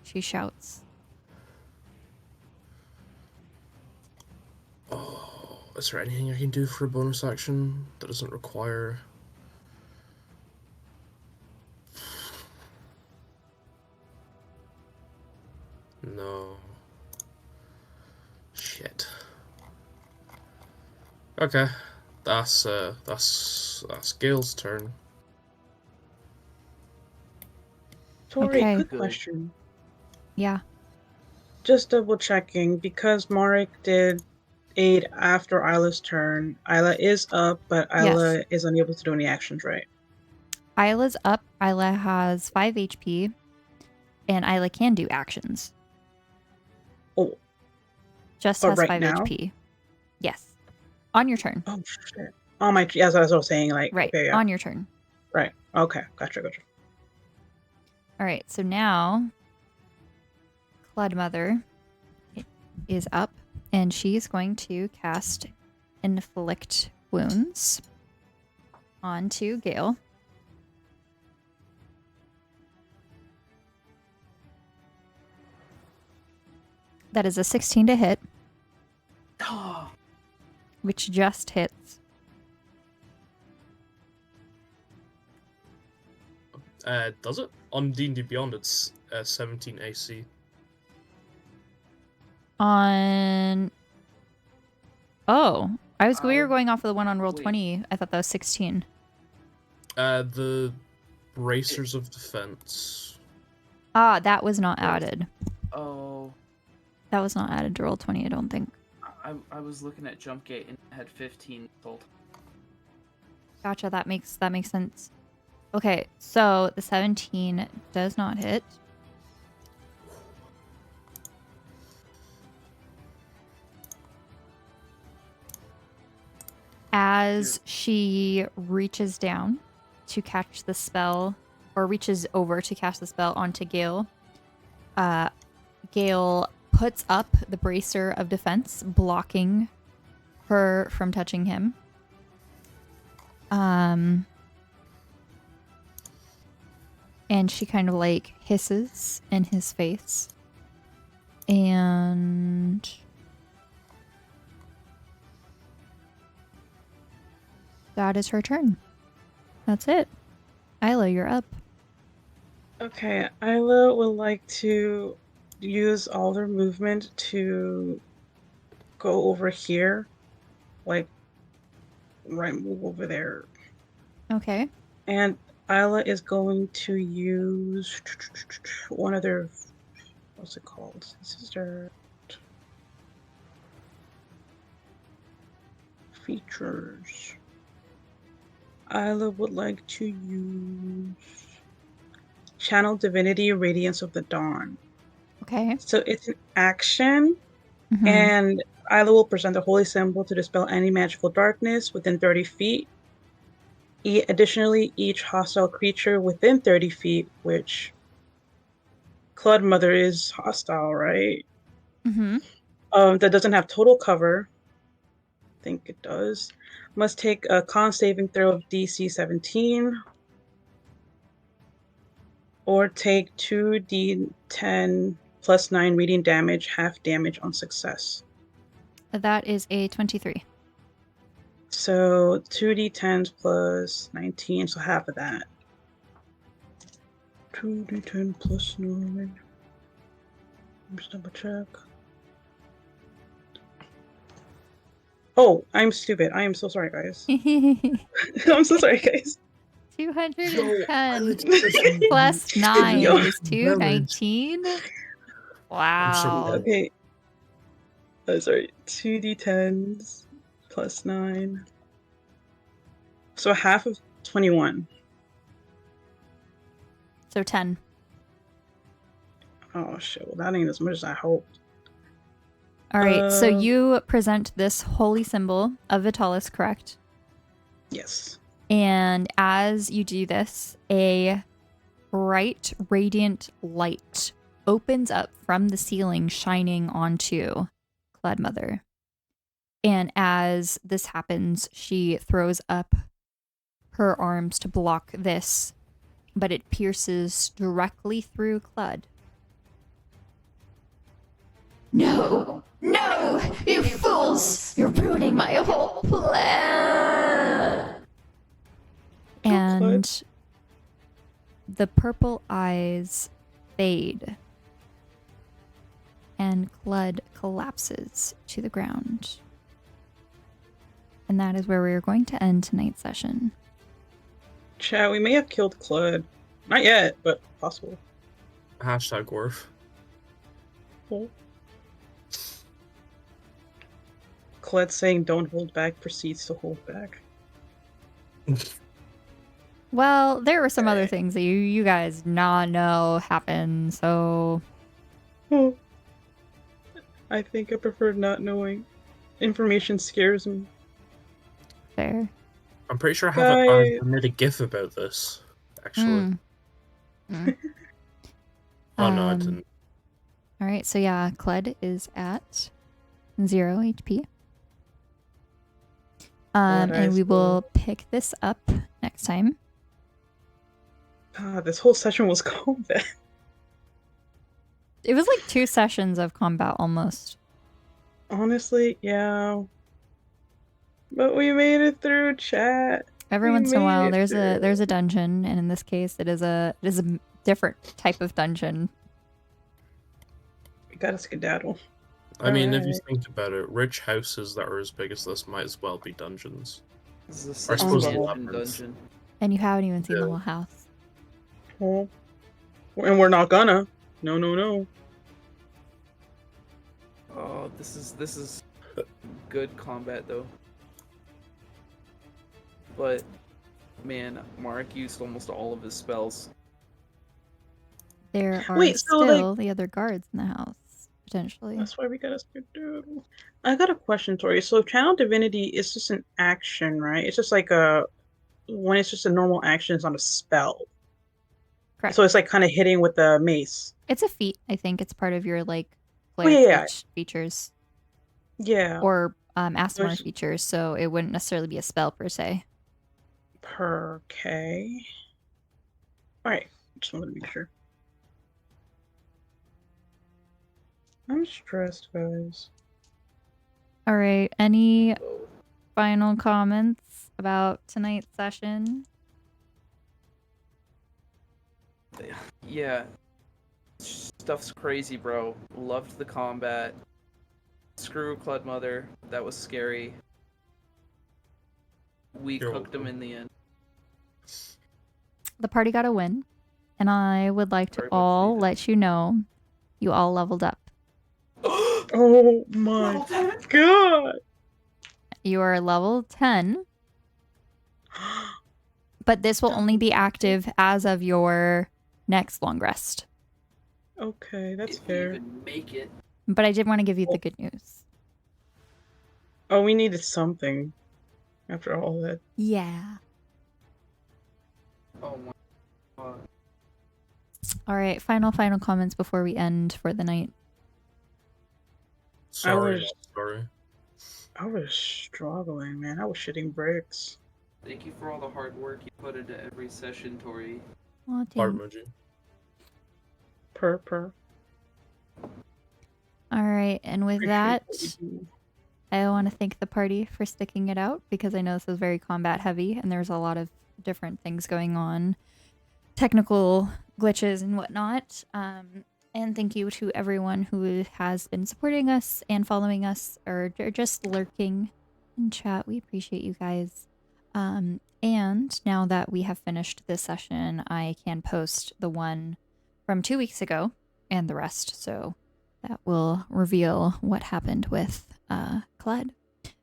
She shouts. Oh, is there anything I can do for a bonus action that doesn't require... No. Shit. Okay. That's Gale's turn. Torii, Okay. quick question. Yeah. Just double checking, because Marek did aid after Isla's turn. Isla is up, but Isla is unable to do any actions, right? Isla's up. Isla has 5 HP, and Isla can do actions. Oh. Just but has right 5 now? HP. Yes. On your turn. Oh, shit. Oh, my... Yeah, that's what I was saying, like... Right. Okay, yeah. On your turn. Right. Okay. Gotcha. All right. So now, Cledmother is up, and she's going to cast Inflict Wounds onto Gale. That is a 16 to hit, which just hits. Does it? On D&D Beyond, it's 17 AC. On... Oh. We were going off of the one on Roll20. I thought that was 16. The Bracers of Defense. Ah, that was not added. Oh. That was not added to Roll20, I don't think. I was looking at Jump Gate and it had 15 told. Gotcha, that makes sense. Okay, so the 17 does not hit. As she reaches down to catch the spell, or reaches over to cast the spell onto Gale, Gale puts up the bracer of defense, blocking her from touching him. And she kind of like hisses in his face. And that is her turn. That's it. Isla, you're up. Okay, Isla would like to use all their movement to go over here. Like, right, move over there. Okay. And Isla is going to use one of their... What's it called? This is their... features. Isla would like to use Channel Divinity Radiance of the Dawn. Okay. So it's an action, Mhm. And Isla will present the holy symbol to dispel any magical darkness within 30 feet. Additionally, each hostile creature within 30 feet, which Clud Mother is hostile, right? Mhm. That doesn't have total cover. I think it does. Must take a con saving throw of DC 17. Or take 2d10 plus 9 reading damage, half damage on success. That is a 23. So 2d10s plus 19, so half of that. 2d10 plus 9. Just double check. Oh, I'm stupid. I am so sorry, guys. I'm so sorry, guys. 210 plus 9 Yo. is 219. Wow. Okay. Oh, sorry. 2d10s plus 9. So half of 21. So 10. Oh, shit. Well, that ain't as much as I hoped. All right. So you present this holy symbol of Vitalis, correct? Yes. And as you do this, a bright, radiant light opens up from the ceiling, shining onto Clad Mother. And as this happens, she throws up her arms to block this, but it pierces directly through Clud. No! No! You fools! You're ruining my whole plan! And the purple eyes fade, and Clud collapses to the ground. And that is where we are going to end tonight's session. Chat, we may have killed Clud. Not yet, but possible. Hashtag Worf. Cool. Clud saying don't hold back proceeds to hold back. Well, there were some other things that you guys not know happened, so... Oh. I think I prefer not knowing. Information scares me. Fair. I'm pretty sure Guys. I made a GIF about this, actually. Oh, no, I didn't. Alright, so yeah, Clud is at 0 HP. And we will pick this up next time. God, this whole session was combat. It was like 2 sessions of combat almost. Honestly, yeah. But we made it through, chat. Every once in a while, there's a dungeon, and in this case, it is a different type of dungeon. We gotta skedaddle. I mean, if you think about it, rich houses that are as big as this might as well be dungeons. This is I a suppose dungeon. And you haven't even seen the whole house. Oh. And we're not gonna. No, no, no. Oh, this is good combat though. But man, Mark used almost all of his spells. There are still the other guards in the house, potentially. That's why we gotta skedaddle. I got a question, Tori. So Channel Divinity is just an action, right? It's just like when it's just a normal action, it's not a spell. Correct. So it's like kind of hitting with the mace. It's a feat, I think. It's part of your like player features. Yeah. Or Asmar features, so it wouldn't necessarily be a spell per se. Okay. Alright. Just wanted to be sure. I'm stressed, guys. Alright, any final comments about tonight's session? Yeah. Stuff's crazy, bro. Loved the combat. Screw Clud Mother. That was scary. We cooked them in the end. The party got a win, and I would like to all let you know you all leveled up. Oh my god! You are level 10, but this will only be active as of your next long rest. Okay, that's if fair. You even make it. But I did want to give you the good news. Oh, we needed something after all that. Yeah. Oh my god. All right. Final comments before we end for the night. Sorry, was- sorry. I was struggling, man. I was shitting bricks. Thank you for all the hard work you put into every session, Torii. Oh, Heart thanks. emoji. Purr. All right. And with Appreciate that, what you do. I want to thank the party for sticking it out because I know this was very combat heavy and there's a lot of different things going on, technical glitches and whatnot. And thank you to everyone who has been supporting us and following us or just lurking in chat. We appreciate you guys. And now that we have finished this session, I can post the one from 2 weeks ago and the rest. So that will reveal what happened with Cled.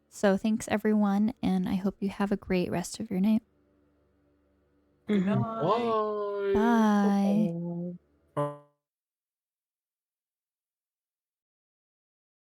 So thanks everyone, and I hope you have a great rest of your night. Good Mhm. night. Bye. Bye.